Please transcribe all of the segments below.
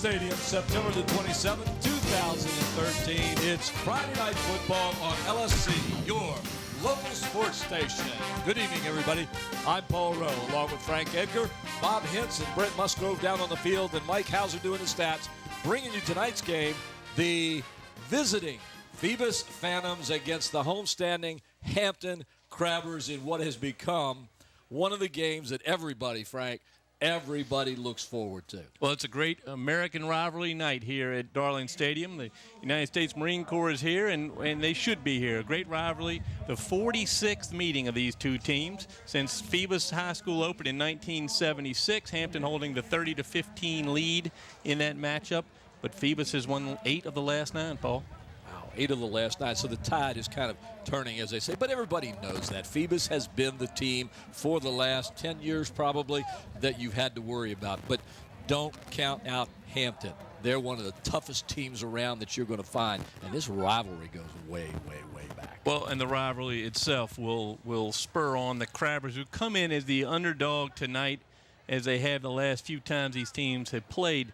Stadium, September the 27th, 2013. It's Friday Night Football on LSC, your local sports station. Good evening, everybody. I'm Paul Rowe, along with Frank Edgar, Bob Hintz, and Brent Musgrove down on the field, and Mike Hauser doing the stats, bringing you tonight's game, the visiting Phoebus Phantoms against the homestanding Hampton Crabbers in what has become one of the games that everybody, Frank, everybody looks forward to. Well, it's a great American rivalry night here at Darling Stadium. The United States Marine Corps is here, and they should be here. A great rivalry. The 46th meeting of these two teams since Phoebus High School opened in 1976. Hampton holding the 30-15 lead in that matchup. But Phoebus has won 8 of the last 9, Paul. Wow, 8 of the last 9. So the tide is kind of turning, as they say. But everybody knows that. Phoebus has been the team for the last 10 years probably that you've had to worry about. But don't count out Hampton. They're one of the toughest teams around that you're going to find. And this rivalry goes way, way, way back. Well, and the rivalry itself will spur on the Crabbers, who come in as the underdog tonight, as they have the last few times these teams have played.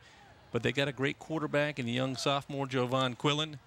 But they got a great quarterback in the young sophomore, Jovan Quillen.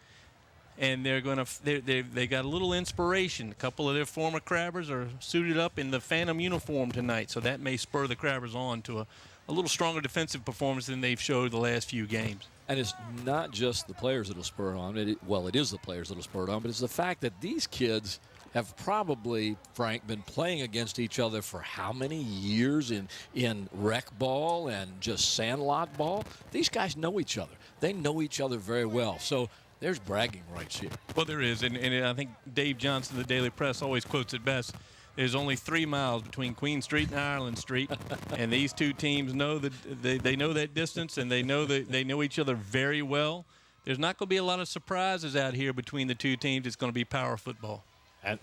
And they got a little inspiration. A couple of their former Crabbers are suited up in the Phantom uniform tonight, so that may spur the Crabbers on to a little stronger defensive performance than they've showed the last few games. And it's not just the players that will spur it on. It is the players that will spur it on, but it's the fact that these kids have probably, Frank, been playing against each other for how many years in rec ball and just sandlot ball? These guys know each other. They know each other very well. So there's bragging rights here. Well, there is, and I think Dave Johnson, the Daily Press, always quotes it best. There's only 3 miles between Queen Street and Ireland Street, and these two teams know that they know that distance, and they know each other very well. There's not going to be a lot of surprises out here between the two teams. It's going to be power football.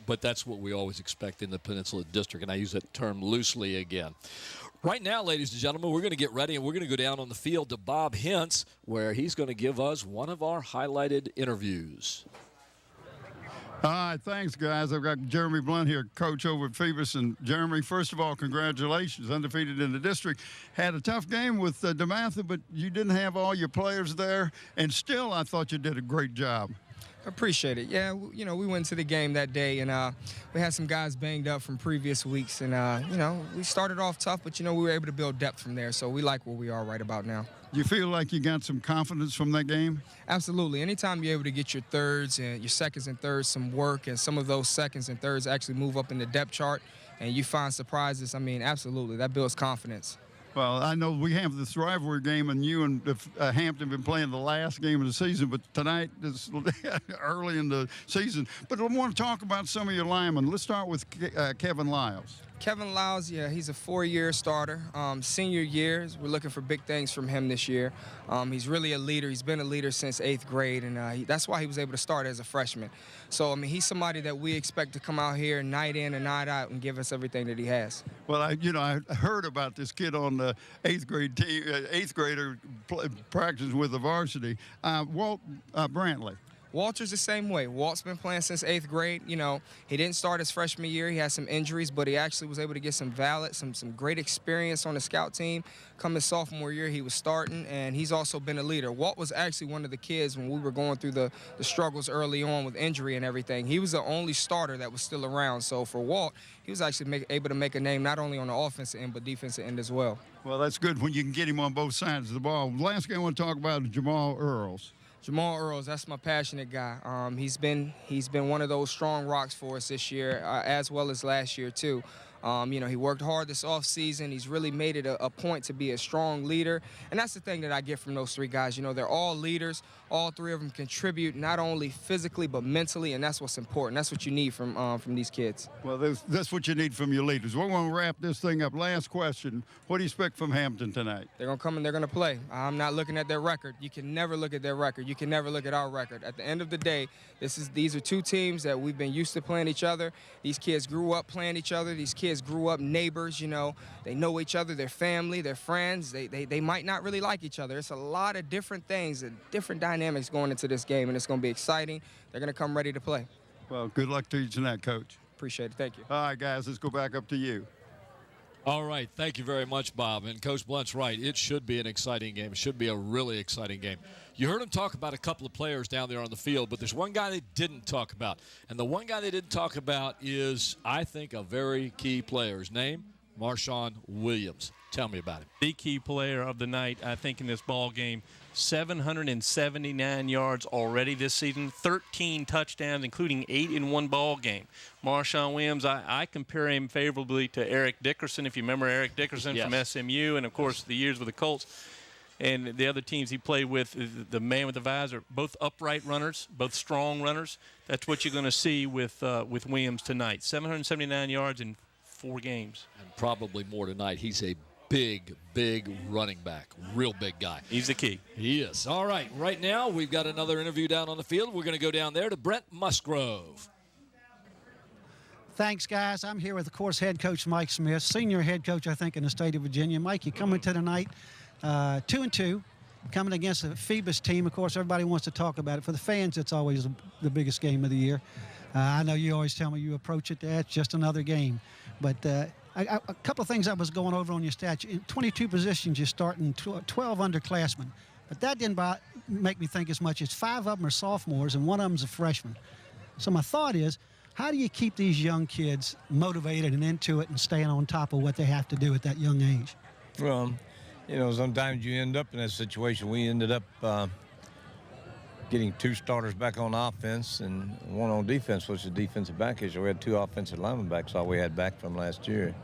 But that's what we always expect in the Peninsula District, and I use that term loosely again. Right now, ladies and gentlemen, we're going to get ready, and we're going to go down on the field to Bob Hintz, where he's going to give us one of our highlighted interviews. All right, thanks, guys. I've got Jeremy Blunt here, coach over at Phoebus. And, Jeremy, first of all, congratulations. Undefeated in the district. Had a tough game with DeMatha, but you didn't have all your players there. And still, I thought you did a great job. Appreciate it. Yeah, we went to the game that day, and we had some guys banged up from previous weeks. And, we started off tough, but, we were able to build depth from there. So we like where we are right about now. You feel like you got some confidence from that game? Absolutely. Anytime you're able to get your thirds and your seconds and thirds some work, and some of those seconds and thirds actually move up in the depth chart, and you find surprises, absolutely, that builds confidence. Well, I know we have this rivalry game, and you and Hampton have been playing the last game of the season, but tonight is early in the season. But I want to talk about some of your linemen. Let's start with Kevin Lyles. Kevin Lyles, yeah, he's a 4-year starter. Senior years, we're looking for big things from him this year. He's really a leader. He's been a leader since 8th grade, and that's why he was able to start as a freshman. So, he's somebody that we expect to come out here night in and night out and give us everything that he has. Well, I heard about this kid on the 8th grade team, 8th grader practicing with the varsity, Walt Brantley. Walter's the same way. Walt's been playing since 8th grade. He didn't start his freshman year. He had some injuries, but he actually was able to get some great experience on the scout team. Come his sophomore year, he was starting, and he's also been a leader. Walt was actually one of the kids when we were going through the struggles early on with injury and everything. He was the only starter that was still around. So for Walt, he was actually able to make a name not only on the offensive end, but defensive end as well. Well, that's good when you can get him on both sides of the ball. Last game I want to talk about is Jamal Earls. Jamal Earls, that's my passionate guy. He's been one of those strong rocks for us this year, as well as last year too. He worked hard this offseason. He's really made it a point to be a strong leader. And that's the thing that I get from those 3 guys. They're all leaders. All 3 of them contribute not only physically but mentally, and that's what's important. That's what you need from these kids. Well, that's what you need from your leaders. We're going to wrap this thing up. Last question. What do you expect from Hampton tonight? They're going to come and they're going to play. I'm not looking at their record. You can never look at their record. You can never look at our record. At the end of the day, these are 2 teams that we've been used to playing each other. These kids grew up playing each other. These kids grew up neighbors, They know each other, their family, their friends. They might not really like each other. It's a lot of different things and different dynamics going into this game, and it's going to be exciting. They're going to come ready to play. Well, good luck to you tonight, Coach. Appreciate it. Thank you. All right, guys, let's go back up to you. All right, thank you very much, Bob. And Coach Blunt's right. It should be an exciting game. It should be a really exciting game. You heard him talk about a couple of players down there on the field, but there's one guy they didn't talk about. And the one guy they didn't talk about is, I think, a very key player. His name, Marshawn Williams. Tell me about him. The key player of the night, I think, in this ball game. 779 yards already this season, 13 touchdowns, including 8 in one ball game. Marshawn Williams, I compare him favorably to Eric Dickerson, if you remember Eric Dickerson from SMU, and, of course, the years with the Colts. And the other teams he played with, the man with the visor, both upright runners, both strong runners. That's what you're going to see with Williams tonight. 779 yards in 4 games. And probably more tonight. He's a big running back. Real big guy. He's the key. He is. All right. Right now, we've got another interview down on the field. We're going to go down there to Brent Musgrove. Thanks, guys. I'm here with, of course, head coach Mike Smith, senior head coach, I think, in the state of Virginia. Mike, you coming to tonight 2-2, coming against a Phoebus team. Of course, everybody wants to talk about it. For the fans, it's always the biggest game of the year. I know you always tell me you approach it, that's just another game. But a couple of things I was going over on your stats. In 22 positions, you're starting 12 underclassmen. But that didn't make me think as much as 5 of them are sophomores and 1 of them's a freshman. So my thought is, how do you keep these young kids motivated and into it and staying on top of what they have to do at that young age? Well, you know, sometimes you end up in that situation. We ended up getting 2 starters back on offense and 1 on defense, which is defensive back issue. We had 2 offensive linemen back, all we had back from last year.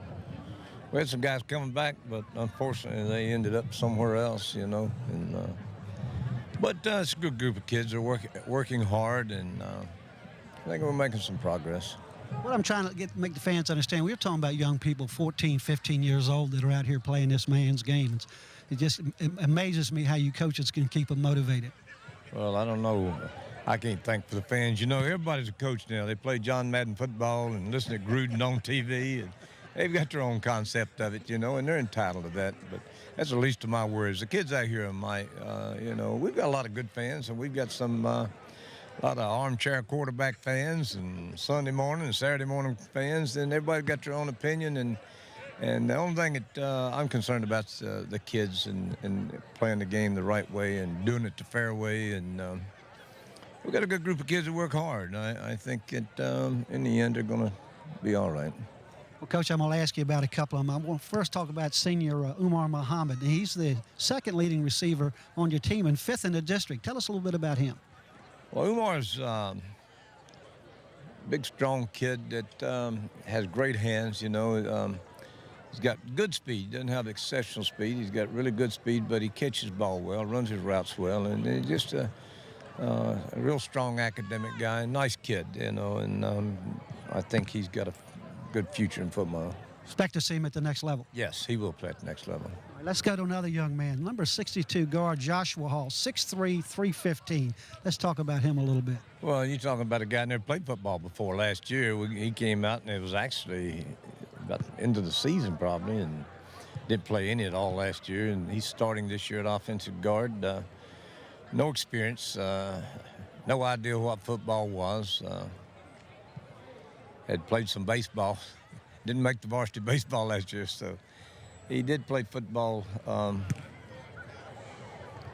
We had some guys coming back, but unfortunately they ended up somewhere else, you know. And but it's a good group of kids. They're working hard, and I think we're making some progress. What I'm trying to make the fans understand, we're talking about young people, 14, 15 years old, that are out here playing this man's game. It just amazes me how you coaches can keep them motivated. Well, I don't know. I can't think for the fans. You know, everybody's a coach now. They play John Madden football and listen to Gruden on TV, and they've got their own concept of it, you know, and they're entitled to that. But that's the least of my worries. The kids out here, you know, we've got a lot of good fans, and we've got some a lot of armchair quarterback fans and Sunday morning and Saturday morning fans. And everybody's got their own opinion, and the only thing that I'm concerned about is the kids and playing the game the right way and doing it the fair way. And we've got a good group of kids that work hard. I think that in the end they're going to be all right. Well, Coach, I'm going to ask you about a couple of them. I want to first talk about senior Umar Muhammad. He's the 2nd leading receiver on your team and 5th in the district. Tell us a little bit about him. Well, Umar's a big, strong kid that has great hands, you know. He's got good speed. Doesn't have exceptional speed. He's got really good speed, but he catches the ball well, runs his routes well, and he's just a real strong academic guy. Nice kid, you know, and I think he's got a good future in football. Expect to see him at the next level. Yes, he will play at the next level. All right, let's go to another young man. Number 62 guard Joshua Hall, 6'3", 315. Let's talk about him a little bit. Well, you're talking about a guy that never played football before. Last year, he came out, and it was actually about the end of the season probably, and didn't play any at all last year. And he's starting this year at offensive guard. No experience, no idea what football was. Had played some baseball. Didn't make the varsity baseball last year, so he did play football.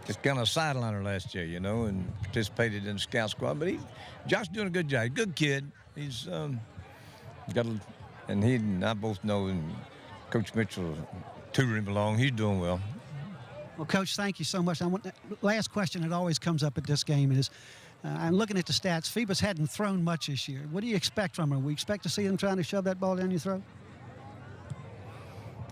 Just kind of a sideliner last year, you know, and participated in the scout squad. But Josh's doing a good job. Good kid. He's got a, and he and I both know, and Coach Mitchell tutored him along. He's doing well. Well, Coach, thank you so much. Last question that always comes up at this game is, I'm looking at the stats. Phoebus hadn't thrown much this year. What do you expect from him? We expect to see him trying to shove that ball down your throat?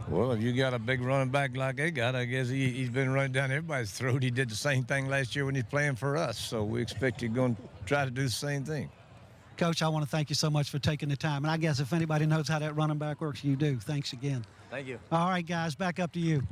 Well, if you got a big running back like they got, I guess he's been running down everybody's throat. He did the same thing last year when he's playing for us, so we expect he's going to try to do the same thing. Coach, I want to thank you so much for taking the time. And I guess if anybody knows how that running back works, you do. Thanks again. Thank you. All right, guys, back up to you.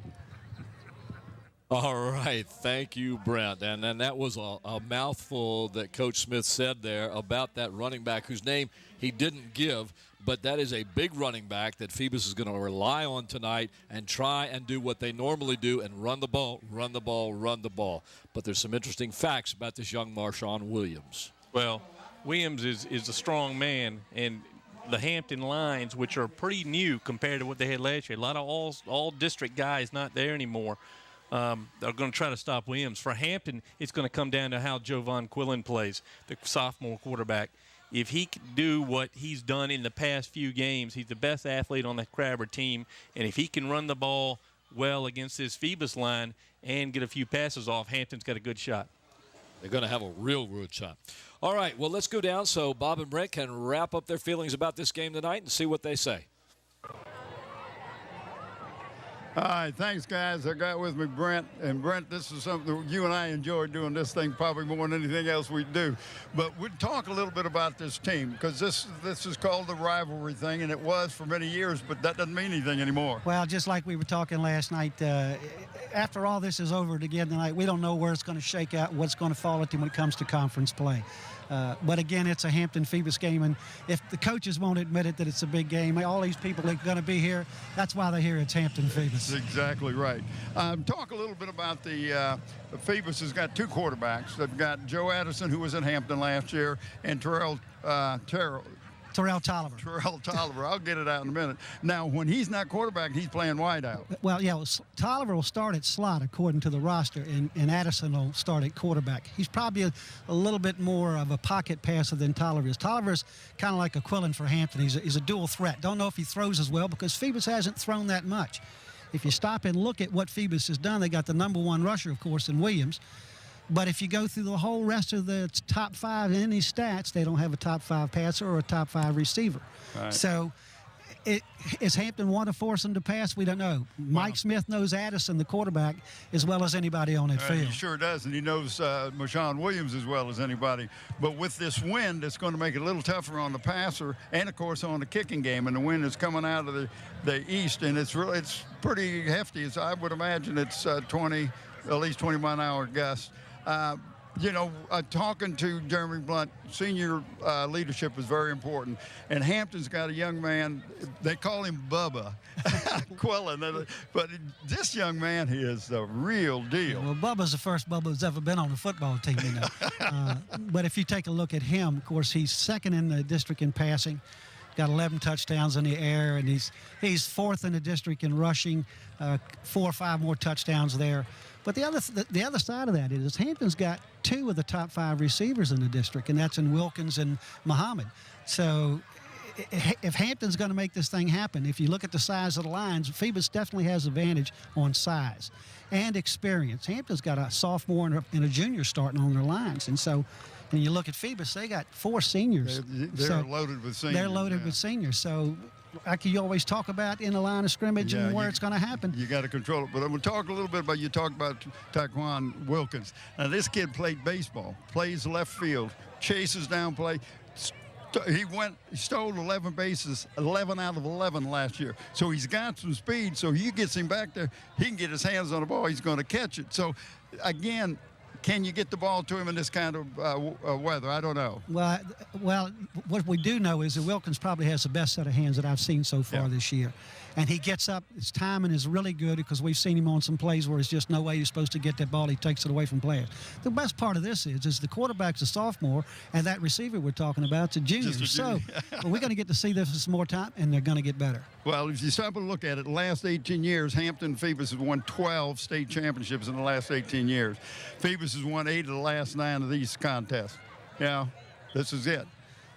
All right, thank you, Brent. And then that was a mouthful that Coach Smith said there about that running back whose name he didn't give, but that is a big running back that Phoebus is going to rely on tonight and try and do what they normally do and run the ball, run the ball, run the ball. But there's some interesting facts about this young Marshawn Williams. Well, Williams is a strong man, and the Hampton lines, which are pretty new compared to what they had last year. A lot of all district guys not there anymore. Are going to try to stop Williams. For Hampton, it's going to come down to how Jovan Quillen plays, the sophomore quarterback. If he can do what he's done in the past few games, he's the best athlete on the Crabber team, and if he can run the ball well against this Phoebus line and get a few passes off, Hampton's got a good shot. They're going to have a real good shot. All right, well, let's go down so Bob and Brent can wrap up their feelings about this game tonight and see what they say. All right, thanks, guys. I got with me Brent. And Brent, this is something that you and I enjoy doing this thing probably more than anything else we do. But we'd talk a little bit about this team because this is called the rivalry thing, and it was for many years, but that doesn't mean anything anymore. Well, just like we were talking last night, after all this is over again tonight, we don't know where it's going to shake out, what's going to fall into when it comes to conference play. But again, it's a Hampton-Phoebus game, and if the coaches won't admit it that it's a big game, all these people are going to be here. That's why they're here. It's Hampton-Phoebus. That's exactly right. Talk a little bit about the Phoebus has got two quarterbacks. They've got Joe Addison, who was at Hampton last year, and Terrell Tolliver. I'll get it out in a minute. Now, when he's not quarterback, he's playing wide out. Well, yeah, Tolliver will start at slot according to the roster, and Addison will start at quarterback. He's probably a little bit more of a pocket passer than Tolliver is. Tolliver's kind of like a Quillen for Hampton. He's a dual threat. Don't know if he throws as well because Phoebus hasn't thrown that much. If you stop and look at what Phoebus has done, they got the #1 rusher, of course, in Williams. But if you go through the whole rest of the top 5 in these stats, they don't have a top 5 passer or a top 5 receiver. Right. So is Hampton want to force them to pass? We don't know. Mike Smith knows Addison, the quarterback, as well as anybody on that field. He sure does, and he knows Marshawn Williams as well as anybody. But with this wind, it's going to make it a little tougher on the passer and, of course, on the kicking game. And the wind is coming out of the east, and it's pretty hefty. I would imagine it's at least 20-mile-an-hour gusts. Talking to Jeremy Blunt, senior leadership is very important. And Hampton's got a young man, they call him Bubba Quillen. But this young man is the real deal. Well, Bubba's the first Bubba who's ever been on a football team, you know. But if you take a look at him, of course, he's second in the district in passing. Got 11 touchdowns in the air, and he's fourth in the district in rushing, 4 or 5 more touchdowns there. But the other side of that is Hampton's got 2 of the top 5 receivers in the district, and that's in Wilkins and Muhammad. So if Hampton's going to make this thing happen, if you look at the size of the lines, Phoebus definitely has advantage on size and experience. Hampton's got a sophomore and a junior starting on their lines, and so when you look at Phoebus, they got 4 seniors. They're loaded with seniors. They're loaded with seniors. So like you always talk about in the line of scrimmage and where it's going to happen. You got to control it. But I'm going to talk a little bit about, you talked about Taquan Wilkins. Now, this kid played baseball, plays left field, chases down play. He stole 11 bases, 11 out of 11 last year. So he's got some speed. So he gets him back there, he can get his hands on the ball. He's going to catch it. So, again, can you get the ball to him in this kind of weather? I don't know. Well, what we do know is that Wilkins probably has the best set of hands that I've seen so far this year. And he gets up. His timing is really good because we've seen him on some plays where it's just no way he's supposed to get that ball. He takes it away from players. The best part of this is the quarterback's a sophomore, and that receiver we're talking about is a junior. So we're going to get to see this some more time, and they're going to get better. Well, if you stop and look at it, the last 18 years, Hampton Phoebus has won 12 state championships in the last 18 years. Phoebus has won 8 of the last 9 of these contests. Yeah, this is it.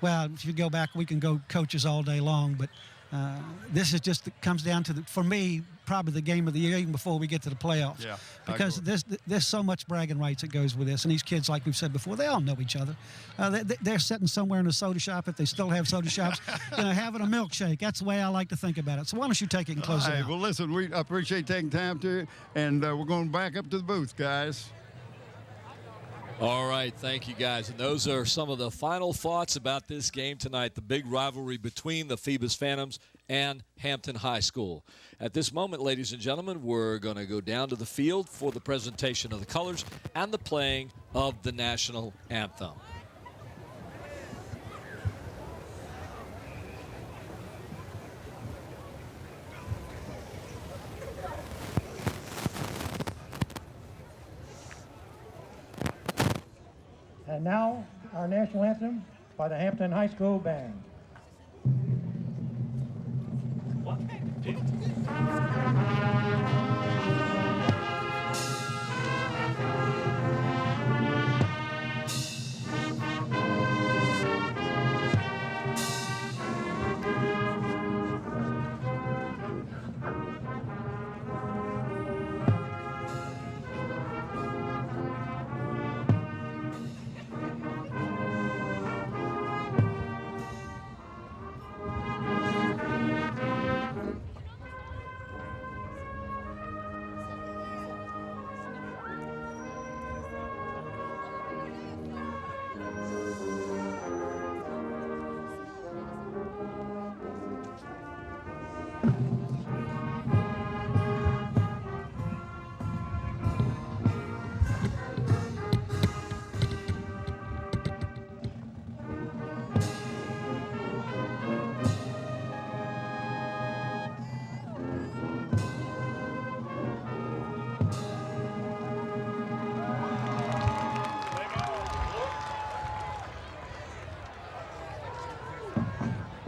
Well, if you go back, we can go coaches all day long, but this is just comes down to, for me, probably the game of the year, even before we get to the playoffs. Yeah, because there's so much bragging rights that goes with this. And these kids, like we've said before, they all know each other. They're sitting somewhere in a soda shop, if they still have soda shops, having a milkshake. That's the way I like to think about it. So why don't you take it and close it out? Well, listen, we appreciate taking time to, and we're going back up to the booth, guys. All right, thank you, guys. And those are some of the final thoughts about this game tonight, the big rivalry between the Phoebus Phantoms and Hampton High School. At this moment, ladies and gentlemen, we're going to go down to the field for the presentation of the colors and the playing of the national anthem. And now, our national anthem by the Hampton High School Band. 15.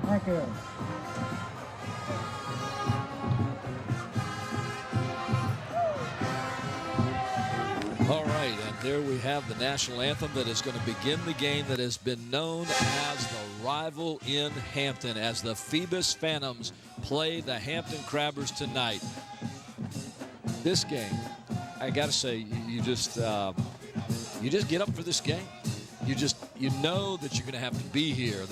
Thank you. All right, and there we have the national anthem that is going to begin the game that has been known as the rival in Hampton, as the Phoebus Phantoms play the Hampton Crabbers tonight. This game, I got to say, you just get up for this game. You know that you're going to have to be here.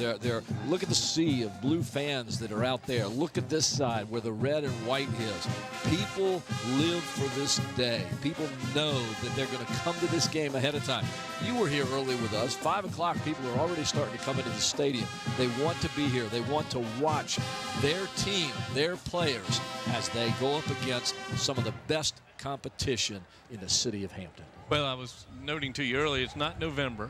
Look at the sea of blue fans that are out there. Look at this side where the red and white is. People live for this day. People know that they're going to come to this game ahead of time. You were here early with us. 5 o'clock, people are already starting to come into the stadium. They want to be here. They want to watch their team, their players, as they go up against some of the best competition in the city of Hampton. Well, I was noting to you earlier, it's not November.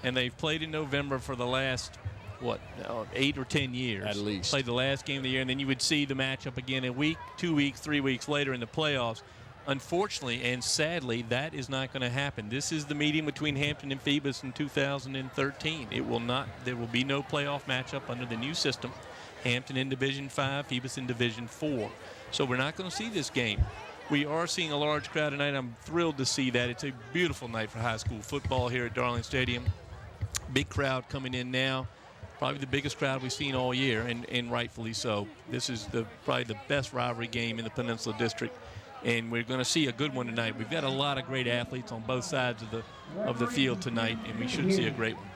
And they've played in November for the last, 8 or 10 years. At least. Played the last game of the year, and then you would see the matchup again a week, 2 weeks, 3 weeks later in the playoffs. Unfortunately and sadly, that is not going to happen. This is the meeting between Hampton and Phoebus in 2013. There will be no playoff matchup under the new system. Hampton in Division 5, Phoebus in Division 4. So we're not going to see this game. We are seeing a large crowd tonight. I'm thrilled to see that. It's a beautiful night for high school football here at Darling Stadium. Big crowd coming in now. Probably the biggest crowd we've seen all year, and rightfully so. This is probably the best rivalry game in the Peninsula District, and we're going to see a good one tonight. We've got a lot of great athletes on both sides of the field tonight, and we should see a great one.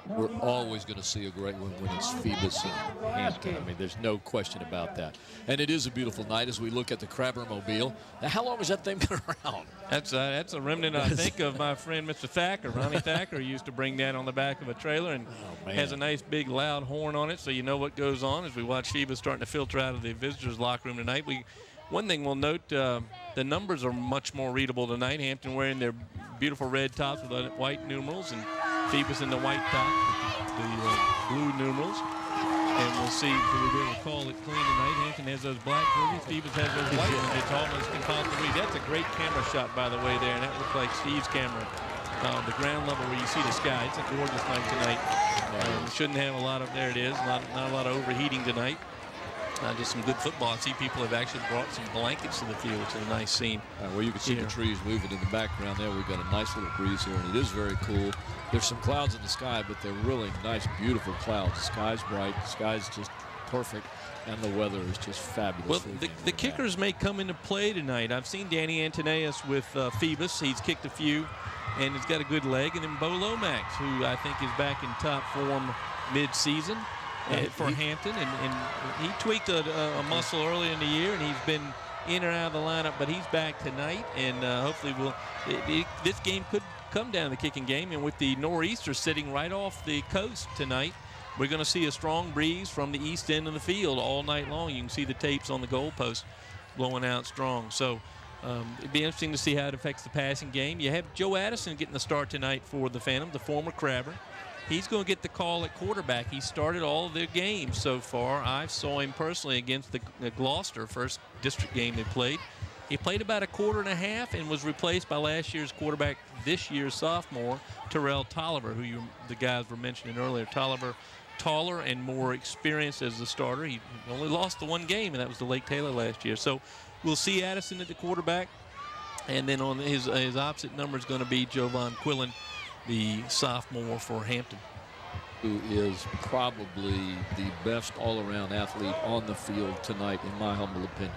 We're always going to see a great one when it's Phoebus and Hampton. I mean, there's no question about that. And it is a beautiful night as we look at the Crabber-mobile. Now, how long has that thing been around? That's a remnant, I think, of my friend Mr. Thacker. Ronnie Thacker used to bring that on the back of a trailer and has a nice big loud horn on it, so you know what goes on as we watch Phoebus starting to filter out of the visitors' locker room tonight. One thing we'll note, the numbers are much more readable tonight. Hampton wearing their beautiful red tops with the white numerals, and Phoebus in the white top with the blue numerals. And we'll see if we'll be able to call it clean tonight. Hampton has those black jerseys. Phoebus has those white ones. It's almost impossible to read. That's a great camera shot, by the way, there, and that looks like Steve's camera. The ground level where you see the sky. It's a gorgeous night tonight. We shouldn't have a lot of, there it is, not a lot of overheating tonight. Just some good football. I see people have actually brought some blankets to the field, which is a nice scene. Well, you can see the trees moving in the background there. We've got a nice little breeze here, and it is very cool. There's some clouds in the sky, but they're really nice, beautiful clouds. The sky's bright, the sky's just perfect, and the weather is just fabulous. Well, the kickers may come into play tonight. I've seen Danny Antoneus with Phoebus. He's kicked a few, and he's got a good leg. And then Bo Lomax, who I think is back in top form mid-season. For Hampton, and he tweaked a muscle early in the year, and he's been in or out of the lineup, but he's back tonight, and hopefully this game could come down to the kicking game. And with the nor'easter sitting right off the coast tonight, we're going to see a strong breeze from the east end of the field all night long. You can see the tapes on the goalpost blowing out strong. So it'd be interesting to see how it affects the passing game. You have Joe Addison getting the start tonight for the Phantom, the former Crabber. He's going to get the call at quarterback. He started all of their games so far. I saw him personally against the Gloucester first district game they played. He played about a quarter and a half and was replaced by last year's quarterback, this year's sophomore, Terrell Tolliver, who the guys were mentioning earlier. Tolliver taller and more experienced as the starter. He only lost the one game, and that was to Lake Taylor last year. So we'll see Addison at the quarterback. And then on his opposite number is going to be Jovan Quillen, the sophomore for Hampton, who is probably the best all-around athlete on the field tonight, in my humble opinion.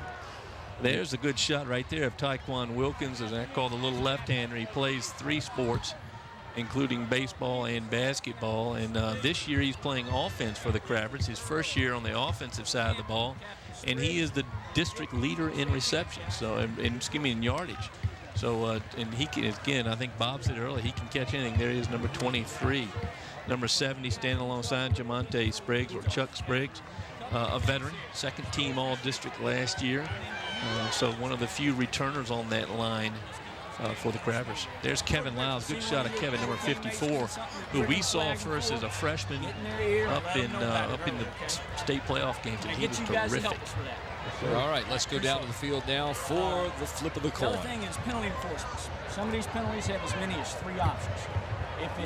There's a good shot right there of Tyquan Wilkins, as I call the little left-hander. He plays 3 sports, including baseball and basketball. And this year he's playing offense for the Crabbers, his first year on the offensive side of the ball. And he is the district leader in receptions, so in yardage. So, and he can, again, I think Bob said earlier, he can catch anything. There he is, number 23. Number 70 standing alongside Jamonte Spriggs, or Chuck Spriggs, a veteran, second team all-district last year. So one of the few returners on that line for the Crabbers. There's Kevin Lyles, good shot of Kevin, number 54, who we saw first as a freshman up in the state playoff games, and he was terrific. All right, let's go down to the field now for the flip of the coin. The other thing is penalty enforcements. Some of these penalties have as many as 3 options. If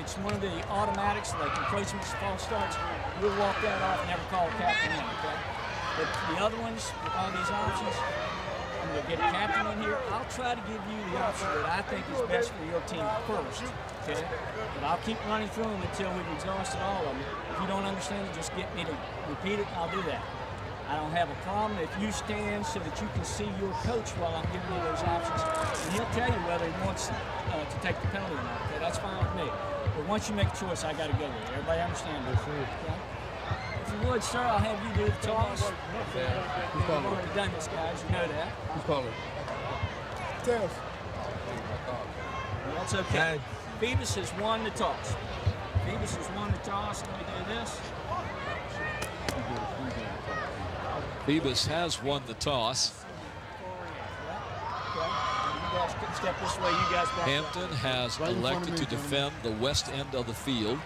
it's one of the automatics, like encroachments, false starts, we'll walk that off and never call a captain in, okay? But the other ones, with all these options, I'm going to get a captain in here. I'll try to give you the option that I think is best for your team first, okay? But I'll keep running through them until we've exhausted all of them. If you don't understand it, just get me to repeat it, and I'll do that. I don't have a problem if you stand so that you can see your coach while I'm giving you those options. And he'll tell you whether he wants to take the penalty or not. Okay, that's fine with me. But once you make a choice, I got to go with it. Everybody understand that? Okay? If you would, sir, I'll have you do the toss. We've already done this, guys. You know that. Who's calling? Well, that's okay. Phoebus has won the toss. Phoebus has won the toss. Let me do this. Phoebus has won the toss. Hampton has elected to defend the west end of the field.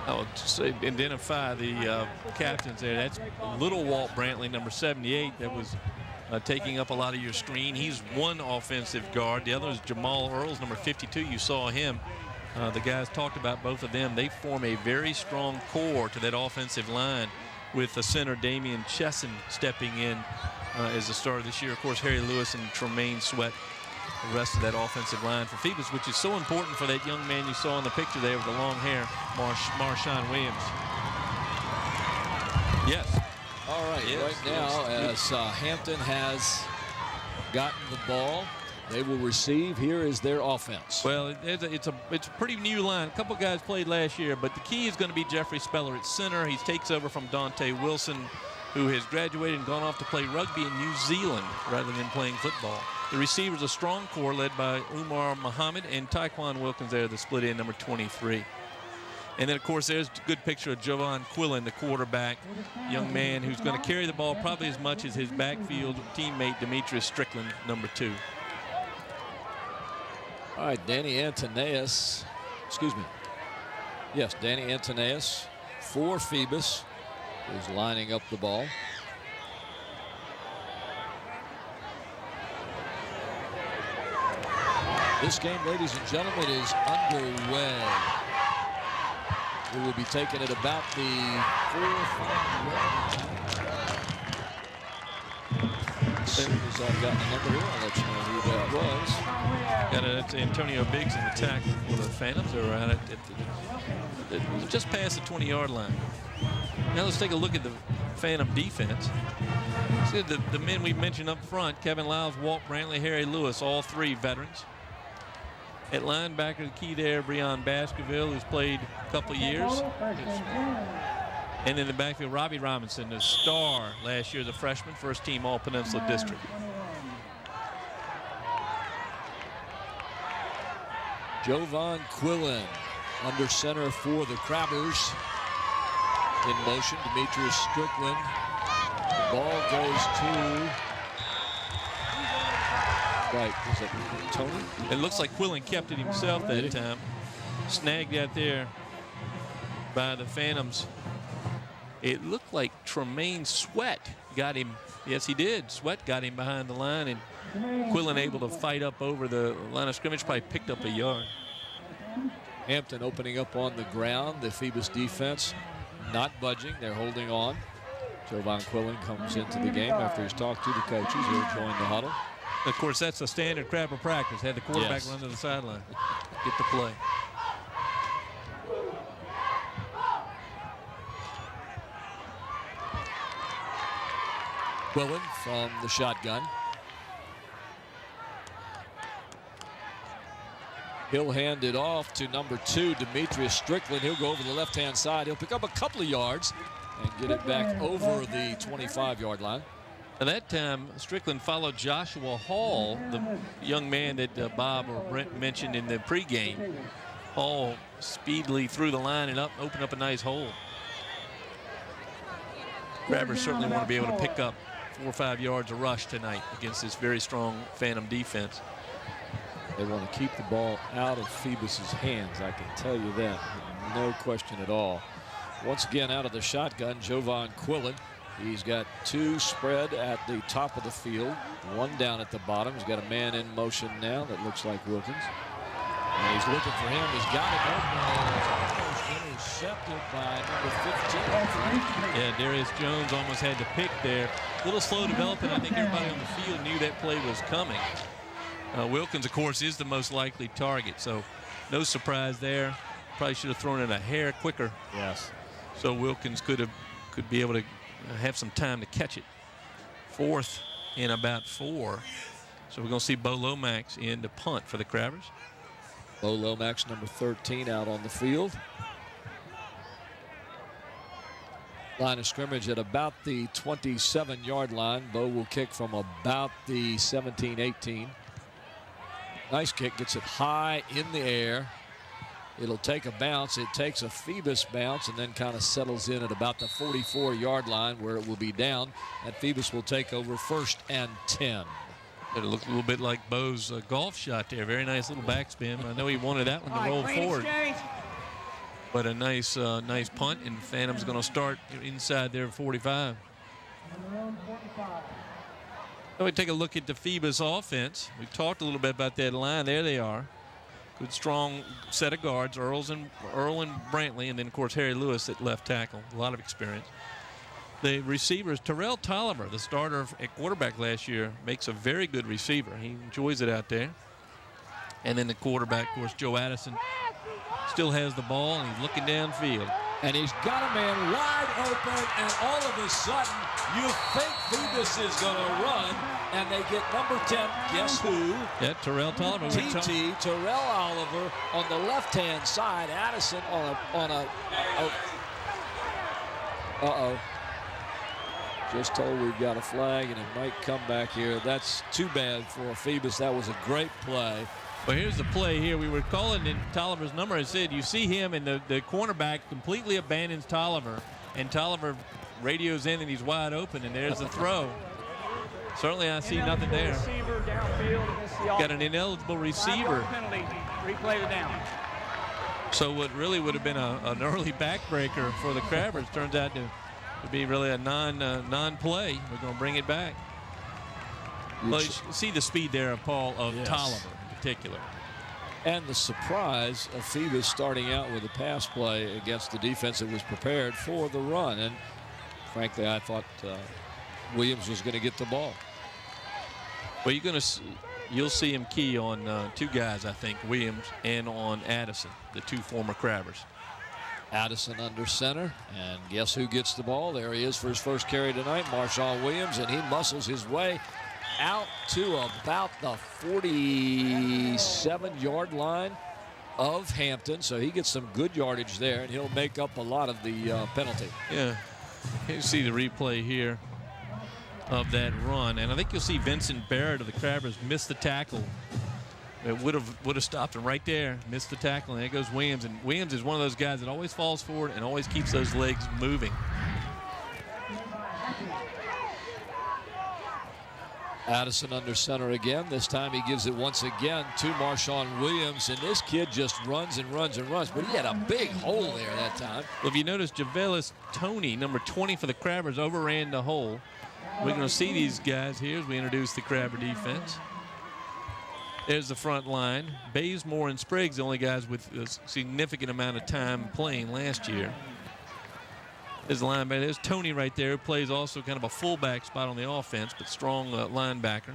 I'll say identify the captains there. That's little Walt Brantley, number 78, that was taking up a lot of your screen. He's one offensive guard. The other is Jamal Earls, number 52. You saw him. The guys talked about both of them. They form a very strong core to that offensive line, with the center Damian Chesson stepping in as the starter this year. Of course, Harry Lewis and Tremaine Sweat, the rest of that offensive line for Phoebus, which is so important for that young man you saw in the picture there with the long hair, Marshawn Williams. Yes. All right, right now, as Hampton has gotten the ball, they will receive. Here is their offense. Well, it's a pretty new line. A couple guys played last year, but the key is going to be Jeffrey Speller at center. He takes over from Dante Wilson, who has graduated and gone off to play rugby in New Zealand rather than playing football. The receivers, a strong core led by Umar Muhammad and Tyquan Wilkins there, the split end, number 23. And then, of course, there's a good picture of Jovan Quillen, the quarterback, young man who's going to carry the ball probably as much as his backfield teammate Demetrius Strickland, number 2. All right, Danny Antoneus, Yes, Danny Antoneus for Phoebus is lining up the ball. This game, ladies and gentlemen, is underway. We will be taking it about the 4-5. As soon as I've got the number here, I'll let you know who that was. Got it, Antonio Biggs in the tackle for the Phantoms. They were at it just past the 20-yard line. Now let's take a look at the Phantom defense. See the men we mentioned up front: Kevin Lyles, Walt Brantley, Harry Lewis, all 3 veterans. At linebacker, the key there, Breon Baskerville, who's played a couple years. And in the backfield, Robbie Robinson, the star last year as a freshman, first team All-Peninsula District. Jovan Quillen under center for the Crabbers. In motion, Demetrius Strickland. The ball goes to... Right, is it Tony? It looks like Quillen kept it himself that time. Snagged out there by the Phantoms. It looked like Tremaine Sweat got him. Yes, he did. Sweat got him behind the line, and Quillen able to fight up over the line of scrimmage, probably picked up a yard. Hampton opening up on the ground. The Phoebus defense not budging. They're holding on. Jovan Quillen comes into the game after he's talked to the coaches. He'll join the huddle. Of course, that's a standard Crabber practice. Had the quarterback run to the sideline. Get the play. Quillen from the shotgun. He'll hand it off to number 2, Demetrius Strickland. He'll go over the left-hand side. He'll pick up a couple of yards and get it back over the 25-yard line. And that time, Strickland followed Joshua Hall, the young man that Bob or Brent mentioned in the pregame. Hall speedily threw the line and opened up a nice hole. Crabbers certainly want to be able to pick up 4 or 5 yards a rush tonight against this very strong Phantom defense. They want to keep the ball out of Phoebus's hands, I can tell you that. No question at all. Once again, out of the shotgun, Jovan Quillen. He's got 2 spread at the top of the field, 1 down at the bottom. He's got a man in motion now that looks like Wilkins. And he's looking for him. He's got it open. It's almost intercepted by number 15. Yeah, Darius Jones almost had the pick there. A little slow developing. I think everybody on the field knew that play was coming. Wilkins, of course, is the most likely target, so no surprise there. Probably should have thrown it a hair quicker. Yes. So Wilkins could be able to have some time to catch it. 4th and about 4. So we're going to see Bo Lomax in the punt for the Crabbers. Bo Lomax, number 13, out on the field. Line of scrimmage at about the 27-yard line. Bo will kick from about the 17-18. Nice kick, gets it high in the air. It'll take a bounce. It takes a Phoebus bounce and then kind of settles in at about the 44-yard line where it will be down. And Phoebus will take over 1st and 10. It looked a little bit like Bo's golf shot there. Very nice little backspin. I know he wanted that one to roll forward. But a nice punt, and Phantom's going to start inside their 45. Now we take a look at the Phoebus offense. We talked a little bit about that line. There they are. Good, strong set of guards, Earl and Brantley, and then, of course, Harry Lewis at left tackle. A lot of experience. The receivers, Terrell Tolliver, the starter at quarterback last year, makes a very good receiver. He enjoys it out there. And then the quarterback, of course, Joe Addison, still has the ball, and he's looking downfield. And he's got a man wide open, and all of a sudden, you think Phoebus is going to run, and they get number 10, guess who? Yeah, Terrell Tolliver. Terrell Oliver on the left-hand side. Addison on a uh-oh. Just told we've got a flag, and it might come back here. That's too bad for Phoebus. That was a great play. Well, here's the play here. We were calling in Tolliver's number. I said, you see him, and the cornerback completely abandons Tolliver, and Tolliver radios in, and he's wide open, and there's the throw. Certainly, I see nothing there. Got an ineligible receiver. Penalty. Replay the down. So what really would have been an early backbreaker for the Crabbers turns out to be really a non-play. We're going to bring it back. Well, you see the speed there, Paul, of Tolliver in particular. And the surprise of Phoebus starting out with a pass play against the defense that was prepared for the run. And frankly, I thought Williams was going to get the ball. Well, you'll see him key on 2 guys, I think, Williams and on Addison, the 2 former Crabbers. Addison under center, and guess who gets the ball? There he is for his first carry tonight, Marshawn Williams, and he muscles his way out to about the 47-yard line of Hampton. So he gets some good yardage there, and he'll make up a lot of the penalty. Yeah, you see the replay here of that run, and I think you'll see Vincent Barrett of the Crabbers miss the tackle. It would have stopped him right there, missed the tackle, and there goes Williams. And Williams is one of those guys that always falls forward and always keeps those legs moving. Addison under center again. This time he gives it once again to Marshawn Williams, and this kid just runs and runs and runs, but he had a big hole there that time. Well, if you notice, Javelis Toney, number 20 for the Crabbers, overran the hole. We're going to see these guys here as we introduce the Crabber defense. There's the front line. Bazemore and Spriggs, the only guys with a significant amount of time playing last year. There's the linebacker. There's Tony right there, who plays also kind of a fullback spot on the offense, but strong linebacker.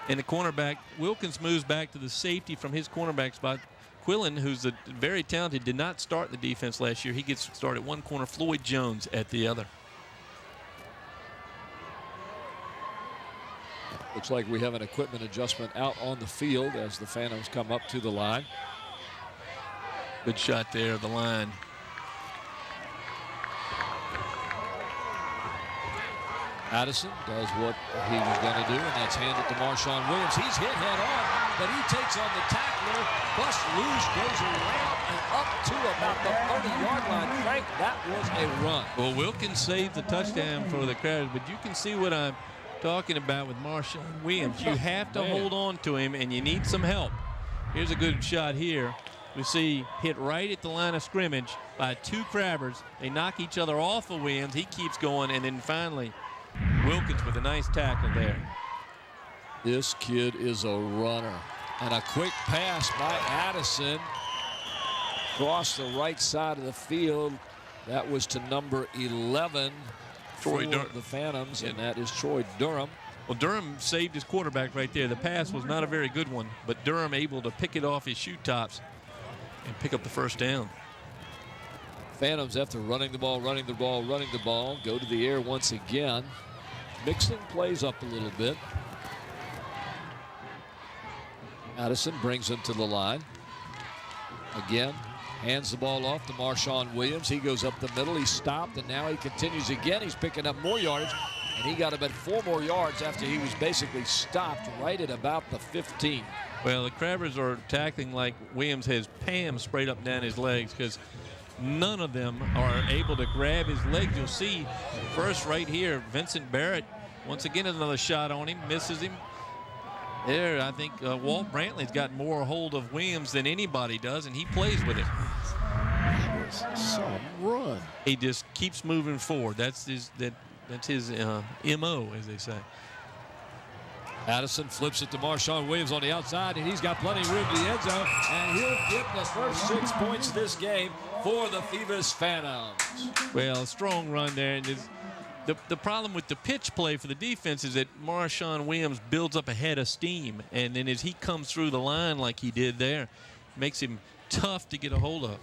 And the cornerback, Wilkins moves back to the safety from his cornerback spot. Quillen, who's very talented, did not start the defense last year. He gets started at one corner, Floyd Jones at the other. Looks like we have an equipment adjustment out on the field as the Phantoms come up to the line. Good shot there of the line. Addison does what he was going to do, and that's handed to Marshawn Williams. He's hit head on, but he takes on the tackler, busts loose, goes around and up to about the 30-yard line. Frank, that was a run. Well, Wilkins saved the touchdown for the Crabs, but you can see what I'm talking about with Marshawn Williams. You have to hold on to him, and you need some help. Here's a good shot here. We see hit right at the line of scrimmage by two Crabbers. They knock each other off of Williams. He keeps going, and then finally Wilkins with a nice tackle there. This kid is a runner. And a quick pass by Addison across the right side of the field. That was to number 11 for the Phantoms, and that is Troy Durham. Well, Durham saved his quarterback right there. The pass was not a very good one, but Durham able to pick it off his shoe tops and pick up the first down. Phantoms, after running the ball, go to the air once again. Mixing plays up a little bit. Addison brings him to the line. Again, hands the ball off to Marshawn Williams. He goes up the middle. He's stopped, and now he continues again. He's picking up more yardage, and he got about 4 more yards after he was basically stopped right at about the 15. Well, the Crabbers are tackling like Williams has Pam sprayed up and down his legs, because none of them are able to grab his legs. You'll see first right here, Vincent Barrett once again another shot on him, misses him. There, I think Walt Brantley's got more hold of Williams than anybody does, and he plays with him. That was some run. He just keeps moving forward. That's his MO, as they say. Addison flips it to Marshawn Williams on the outside, and he's got plenty of room to the end zone, and he'll get the first 6 points this game for the Phoebus Phantoms. Well, a strong run there. And the problem with the pitch play for the defense is that Marshawn Williams builds up a head of steam, and then as he comes through the line like he did there, makes him tough to get a hold of.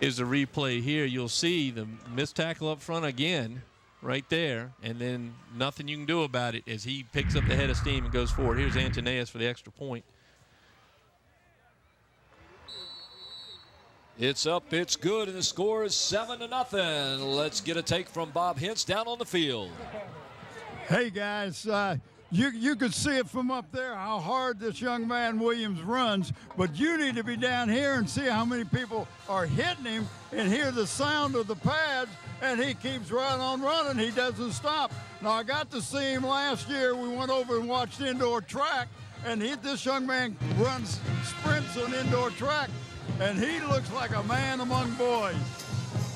Is a replay here. You'll see the missed tackle up front again right there, and then nothing you can do about it as he picks up the head of steam and goes forward. Here's Antoneus for the extra point. It's up, it's good, and the score is 7-0. Let's get a take from Bob Hintz down on the field. Hey, guys, you could see it from up there how hard this young man Williams runs, but you need to be down here and see how many people are hitting him and hear the sound of the pads, and he keeps right on running. He doesn't stop. Now, I got to see him last year. We went over and watched indoor track, and this young man sprints on indoor track, and he looks like a man among boys.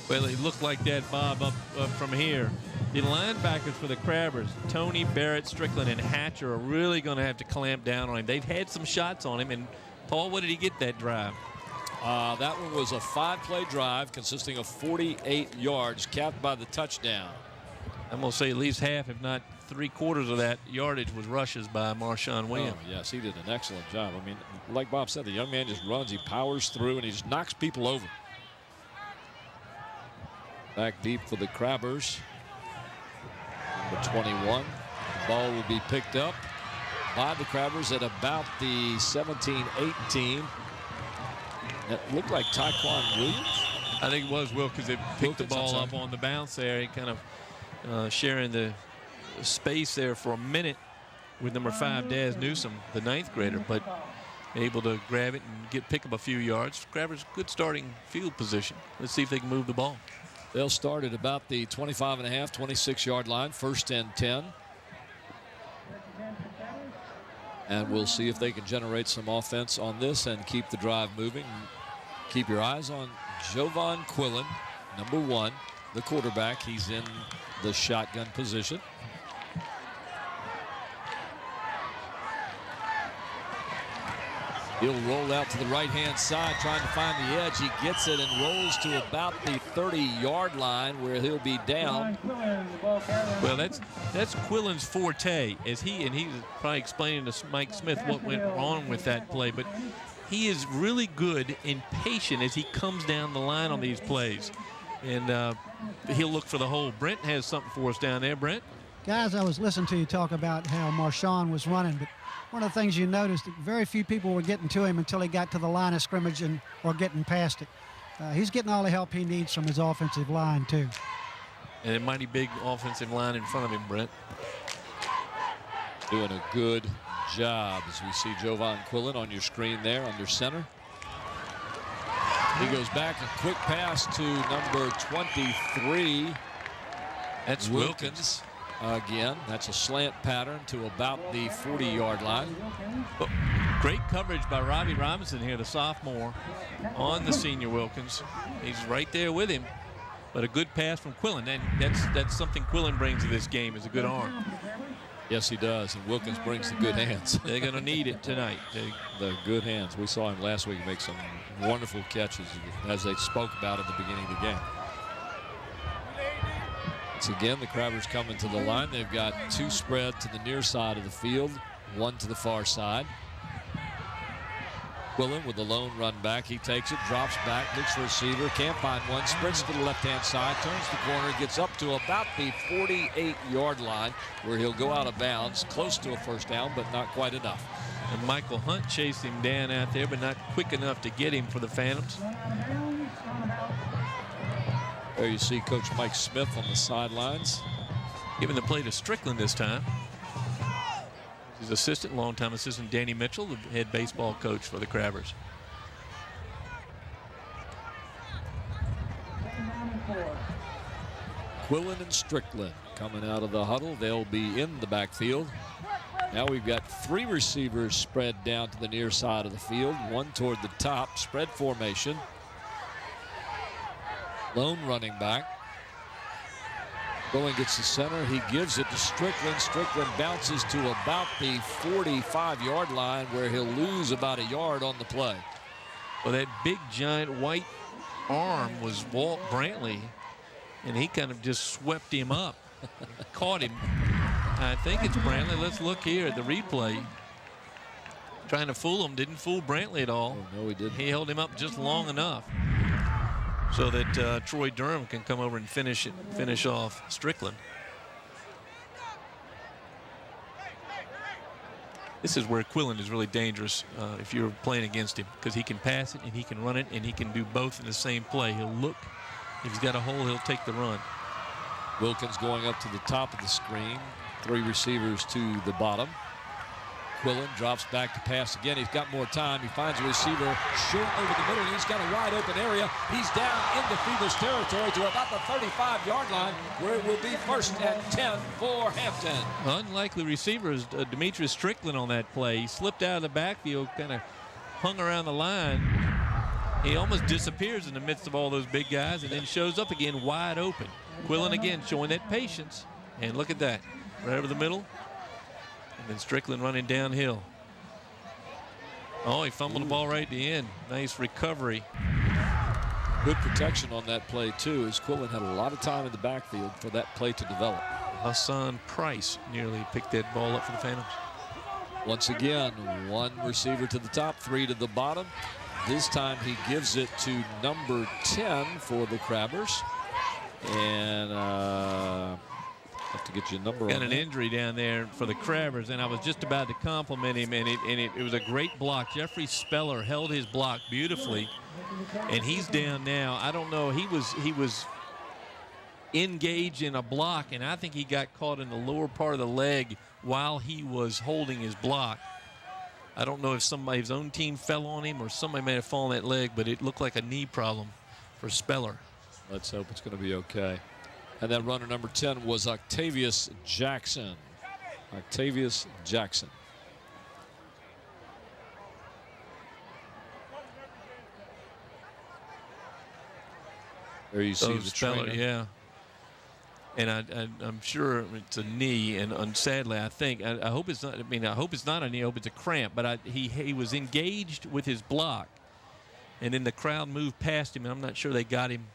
Well, he looked like that, Bob, up from here. The linebackers for the Crabbers, Tony, Barrett, Strickland, and Hatcher, are really going to have to clamp down on him. They've had some shots on him. And, Paul, what did he get that drive? That one was a 5-play drive consisting of 48 yards, capped by the touchdown. I'm going to say at least half, if not 3/4 of that yardage was rushes by Marshawn Williams. Oh, yes, he did an excellent job. I mean, like Bob said, the young man just runs, he powers through, and he just knocks people over. Back deep for the Crabbers. Number 21. The ball will be picked up by the Crabbers at about the 17-18. That looked like Tyquan Williams. I think it was Will, because they picked the ball up on the bounce there. He kind of sharing the space there for a minute with number 5, Daz Newsom, the 9th grader, but able to grab it and pick up a few yards. Crabbers, good starting field position. Let's see if they can move the ball. They'll start at about the 25.5, 26-yard line, 1st and 10. And we'll see if they can generate some offense on this and keep the drive moving. Keep your eyes on Jovan Quillen, number 1, the quarterback. He's in the shotgun position. He'll roll out to the right-hand side, trying to find the edge. He gets it and rolls to about the 30-yard line, where he'll be down. Well, that's Quillen's forte, as he's probably explaining to Mike Smith what went wrong with that play. But he is really good and patient as he comes down the line on these plays, and he'll look for the hole. Brent has something for us down there. Brent? Guys, I was listening to you talk about how Marshawn was running, but one of the things you noticed, that very few people were getting to him until he got to the line of scrimmage or getting past it. He's getting all the help he needs from his offensive line, too. And a mighty big offensive line in front of him, Brent. Doing a good job, as we see Jovan Quillen on your screen there under center. He goes back, a quick pass to number 23. That's Wilkins. Again, that's a slant pattern to about the 40-yard line. Oh, great coverage by Robbie Robinson here, the sophomore, on the senior Wilkins. He's right there with him, but a good pass from Quillen. And that's something Quillen brings to this game, is a good arm. Yes, he does, and Wilkins brings the good hands. They're going to need it tonight. The good hands. We saw him last week make some wonderful catches, as they spoke about at the beginning of the game. Once again, the Crabbers coming to the line. They've got two spread to the near side of the field, one to the far side. Quillen with the lone run back. He takes it, drops back, looks for a receiver, can't find one, sprints to the left-hand side, turns the corner, gets up to about the 48-yard line, where he'll go out of bounds, close to a first down, but not quite enough. And Michael Hunt chased him down out there, but not quick enough to get him for the Phantoms. There you see Coach Mike Smith on the sidelines. Giving the play to Strickland this time. His assistant, longtime assistant Danny Mitchell, the head baseball coach for the Crabbers. Quillen and Strickland coming out of the huddle. They'll be in the backfield. Now we've got three receivers spread down to the near side of the field, one toward the top, spread formation. Lone running back. Quillen gets the center. He gives it to Strickland. Strickland bounces to about the 45-yard line, where he'll lose about a yard on the play. Well, that big, giant white arm was Walt Brantley, and he kind of just swept him up. Caught him. I think it's Brantley. Let's look here at the replay. Trying to fool him. Didn't fool Brantley at all. Oh, no, he didn't. He held him up just long enough so that Troy Durham can come over and finish off Strickland. This is where Quillen is really dangerous if you're playing against him, because he can pass it and he can run it and he can do both in the same play. He'll look. If he's got a hole, he'll take the run. Wilkins going up to the top of the screen. Three receivers to the bottom. Quillen drops back to pass again. He's got more time. He finds a receiver short over the middle, and he's got a wide open area. He's down into Phoebus territory to about the 35-yard line, where it will be first and 10 for Hampton. Unlikely receiver is Demetrius Strickland on that play. He slipped out of the backfield, kind of hung around the line. He almost disappears in the midst of all those big guys and then shows up again wide open. Quillen again showing that patience. And look at that. Right over the middle. And then Strickland running downhill. Oh, he fumbled the ball right at the end. Nice recovery. Good protection on that play, too, as Quillen had a lot of time in the backfield for that play to develop. Hassan Price nearly picked that ball up for the Phantoms. Once again, one receiver to the top, three to the bottom. This time he gives it to number 10 for the Crabbers. And have to get you a number Got on an that. injury down there for the Crabbers, and I was just about to compliment him, and it was a great block. Jeffrey Speller held his block beautifully, and he's down now. I don't know. He was engaged in a block, and I think he got caught in the lower part of the leg while he was holding his block. I don't know if somebody's own team fell on him or somebody may have fallen that leg, but it looked like a knee problem for Speller. Let's hope it's going to be okay. And that runner number 10 was Octavius Jackson. Octavius Jackson. There you see the Speller, trainer. yeah. And I'm sure it's a knee, and sadly, I hope it's not. I mean, I hope it's not a knee. I hope it's a cramp. But he was engaged with his block, and then the crowd moved past him, and I'm not sure they got him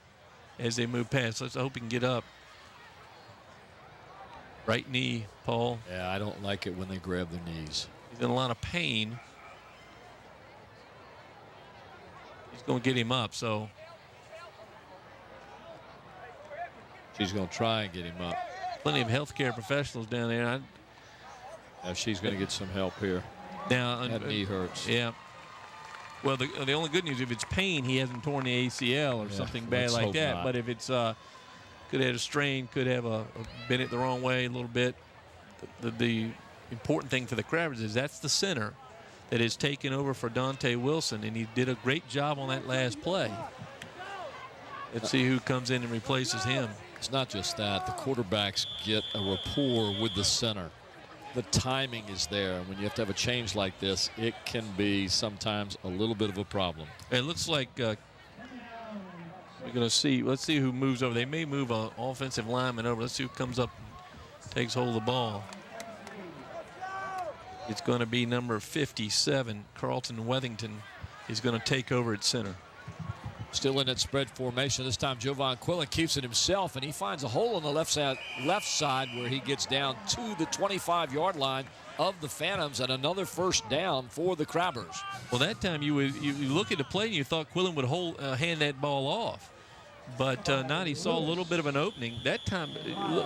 as they moved past. Let's hope he can get up. Right knee, Paul. Yeah, I don't like it when they grab their knees. He's in a lot of pain. He's going to get him up, so. She's going to try and get him up. Plenty of healthcare professionals down there. She's going to get some help here. Now, that knee hurts. Yeah. Well, the only good news, if it's pain, he hasn't torn the ACL or something bad like that. Not. But if it's could have a strain, could have been it the wrong way a little bit. The important thing for the Crabbers is that's the center that is taken over for Dante Wilson, and he did a great job on that last play. Let's see who comes in and replaces him. It's not just that. The quarterbacks get a rapport with the center. The timing is there. When you have to have a change like this, it can be sometimes a little bit of a problem. It looks like we're going to see. Let's see who moves over. They may move an offensive lineman over. Let's see who comes up and takes hold of the ball. It's going to be number 57, Carlton Wethington, is going to take over at center. Still in that spread formation. This time Jovan Quillen keeps it himself, and he finds a hole on the left side where he gets down to the 25-yard line of the Phantoms, and another first down for the Crabbers. Well, that time you look at the play and you thought Quillen would hand that ball off. But not. He saw a little bit of an opening. That time,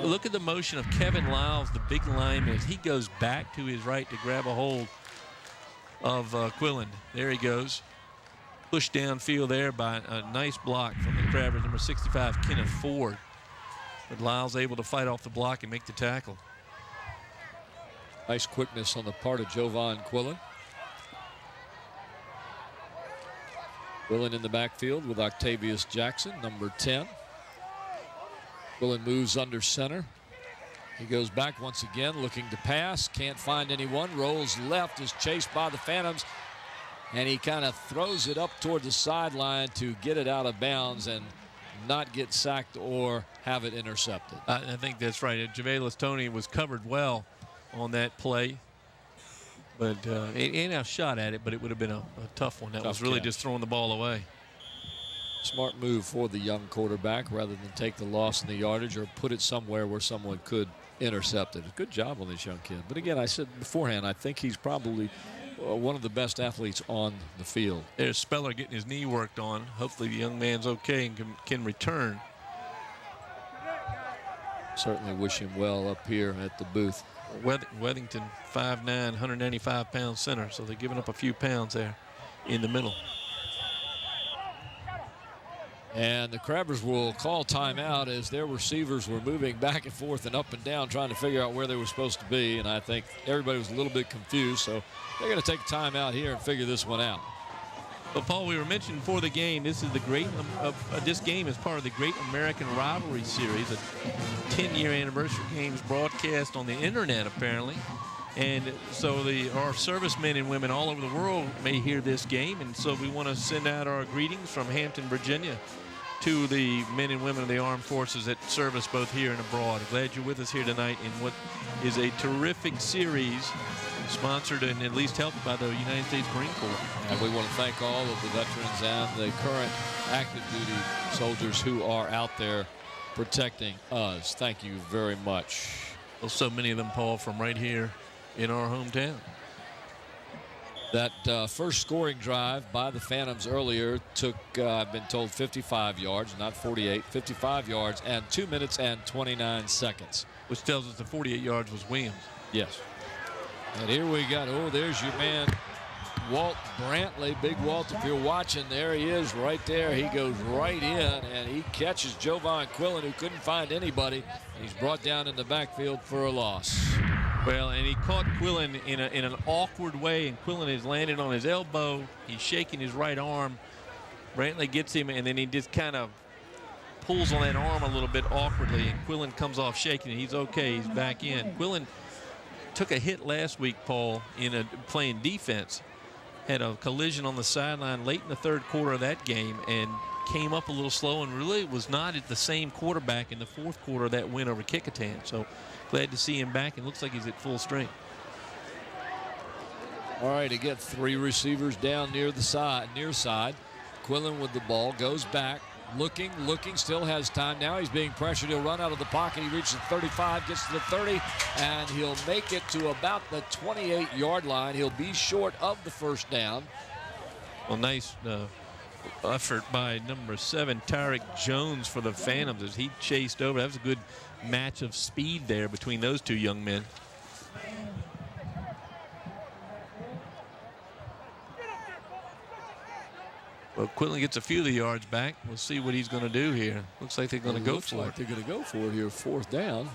look at the motion of Kevin Lyles, the big lineman. He goes back to his right to grab a hold of Quillen. There he goes. Pushed downfield there by a nice block from the Crabbers, number 65, Kenneth Ford. But Lyles able to fight off the block and make the tackle. Nice quickness on the part of Jovan Quillen. Quillen in the backfield with Octavius Jackson, number 10. Quillen moves under center. He goes back once again, looking to pass. Can't find anyone. Rolls left, is chased by the Phantoms. And he kind of throws it up toward the sideline to get it out of bounds and not get sacked or have it intercepted. I think that's right. Javelis Toney was covered well on that play. But he ain't a shot at it, but it would have been a tough one. That was really just throwing the ball away. Smart move for the young quarterback rather than take the loss in the yardage or put it somewhere where someone could intercept it. Good job on this young kid. But again, I said beforehand, I think he's probably one of the best athletes on the field. There's Speller getting his knee worked on. Hopefully the young man's okay and can return. Certainly wish him well up here at the booth. Wethington, 5'9", 195-pound center, so they're giving up a few pounds there in the middle. And the Crabbers will call timeout as their receivers were moving back and forth and up and down trying to figure out where they were supposed to be. And I think everybody was a little bit confused. So they're going to take a timeout here and figure this one out. But Paul, we were mentioning before the game, this is the great, this game is part of the Great American Rivalry Series, a 10-year anniversary games broadcast on the internet apparently. And so our servicemen and women all over the world may hear this game. And so we want to send out our greetings from Hampton, Virginia, to the men and women of the armed forces that serve us both here and abroad. Glad you're with us here tonight in what is a terrific series sponsored and at least helped by the United States Marine Corps. And we want to thank all of the veterans and the current active duty soldiers who are out there protecting us. Thank you very much. Well, so many of them, Paul, from right here in our hometown. That first scoring drive by the Phantoms earlier took, I've been told, 55 yards, not 48, 55 yards and 2 minutes and 29 seconds. Which tells us the 48 yards was Williams. Yes. And here we got, there's your man, Walt Brantley. Big Walt, if you're watching, there he is right there. He goes right in, and he catches Jovan Quillen, who couldn't find anybody. He's brought down in the backfield for a loss. Well, and he caught Quillen in an awkward way, and Quillen has landed on his elbow. He's shaking his right arm. Brantley gets him, and then he just kind of pulls on that arm a little bit awkwardly, and Quillen comes off shaking it. He's okay. He's back in. Quillen took a hit last week, Paul, in playing defense. Had a collision on the sideline late in the third quarter of that game, and came up a little slow and really was not at the same quarterback in the fourth quarter of that win over Kecoughtan. So glad to see him back. It looks like he's at full strength. All right, again, 3 receivers down near side. Quillen with the ball, goes back, looking, still has time. Now he's being pressured. He'll run out of the pocket. He reaches the 35, gets to the 30, and he'll make it to about the 28-yard line. He'll be short of the first down. Well, nice effort by number 7, Tyreek Jones, for the Phantoms as he chased over. That was a good match of speed there between those two young men. Well, Quillen gets a few of the yards back. We'll see what he's going to do here. Looks like they're going to go for it. They're going to go for it here. 4th down.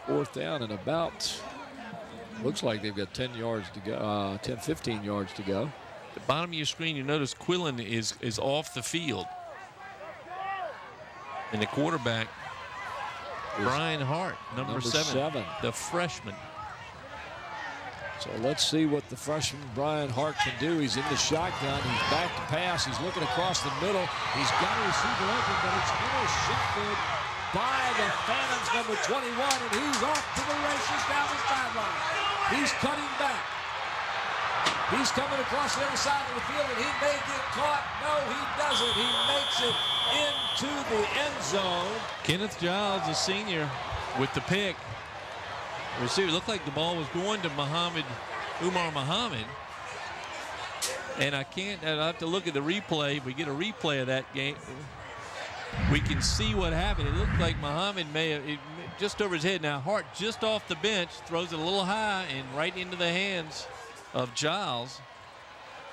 4th down and about, looks like they've got 10 yards to go, 10, 15 yards to go. At the bottom of your screen, you notice Quillen is off the field. And the quarterback, Brian Hart, number 7, the freshman. So let's see what the freshman Brian Hart can do. He's in the shotgun. He's back to pass. He's looking across the middle. He's got a receiver open, but it's intercepted by the Phantoms, number 21, and he's off to the races down the sideline. He's cutting back. He's coming across the other side of the field, and he may get caught. No, he doesn't. He makes it into the end zone. Kenneth Giles, the senior, with the pick. Receiver looked like the ball was going to Umar Muhammad. And I have to look at the replay. If we get a replay of that game, we can see what happened. It looked like Muhammad may have just over his head. Now Hart just off the bench throws it a little high and right into the hands of Giles.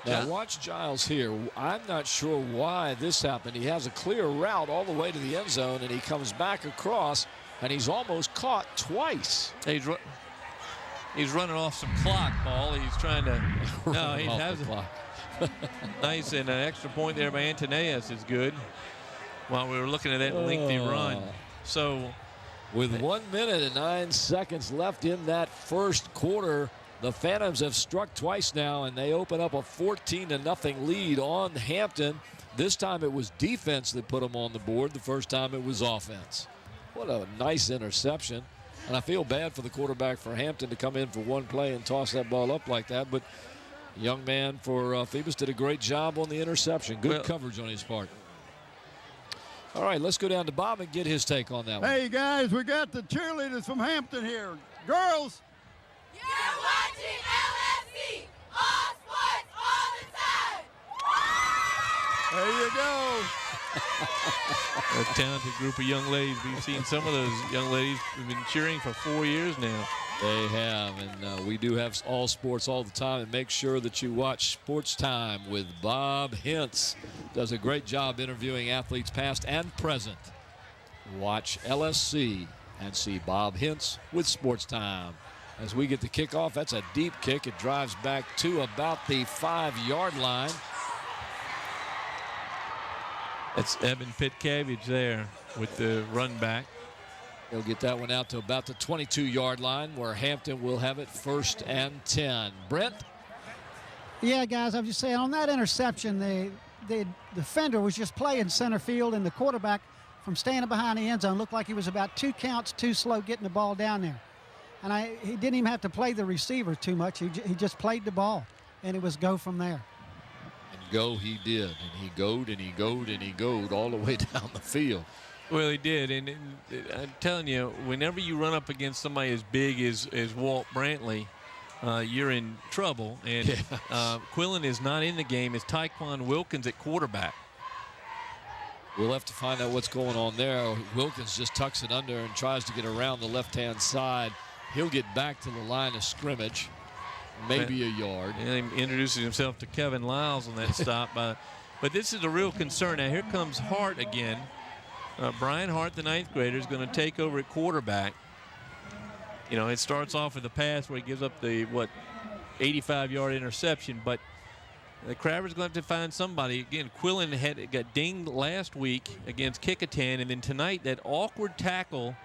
Now watch Giles here. I'm not sure why this happened. He has a clear route all the way to the end zone, and he comes back across, and he's almost caught twice. He's running off some clock, Paul. He's trying to. No, he has the clock. Nice, and an extra point there by Antoneus is good. While we were looking at that lengthy run, so with 1 minute and 9 seconds left in that first quarter, the Phantoms have struck twice now, and they open up a 14-0 lead on Hampton. This time it was defense that put them on the board. The first time it was offense. What a nice interception. And I feel bad for the quarterback for Hampton to come in for one play and toss that ball up like that. But the young man for Phoebus did a great job on the interception. Good coverage on his part. All right, let's go down to Bob and get his take on that one. Hey, guys, we got the cheerleaders from Hampton here. Girls. You're watching LSC. All sports, all the time. There you go. A talented group of young ladies. We've seen some of those young ladies who've been cheering for 4 years now. They have, and we do have all sports all the time. And make sure that you watch Sports Time with Bob Hintz. Does a great job interviewing athletes past and present. Watch LSC and see Bob Hintz with Sports Time. As we get the kickoff, that's a deep kick. It drives back to about the 5-yard line. That's Evan Pitcavage there with the run back. He'll get that one out to about the 22-yard line where Hampton will have it 1st and 10. Brent? Yeah, guys, I'm just saying on that interception, the defender was just playing center field, and the quarterback from standing behind the end zone looked like he was about 2 counts too slow getting the ball down there. And he didn't even have to play the receiver too much. He just played the ball, and it was go from there. And go he did, and he goed and he goed and he goed all the way down the field. Well, he did, and I'm telling you, whenever you run up against somebody as big as Walt Brantley, you're in trouble. And Quillen is not in the game. It's Tyquan Wilkins at quarterback. We'll have to find out what's going on there. Wilkins just tucks it under and tries to get around the left-hand side. He'll get back to the line of scrimmage, maybe a yard. And he introduces himself to Kevin Lyles on that stop. But this is a real concern. Now, here comes Hart again. Brian Hart, the 9th grader, is going to take over at quarterback. You know, it starts off with a pass where he gives up the, 85-yard interception. But the Crabbers going to have to find somebody. Again, Quillen got dinged last week against Kecoughtan. And then tonight, that awkward tackle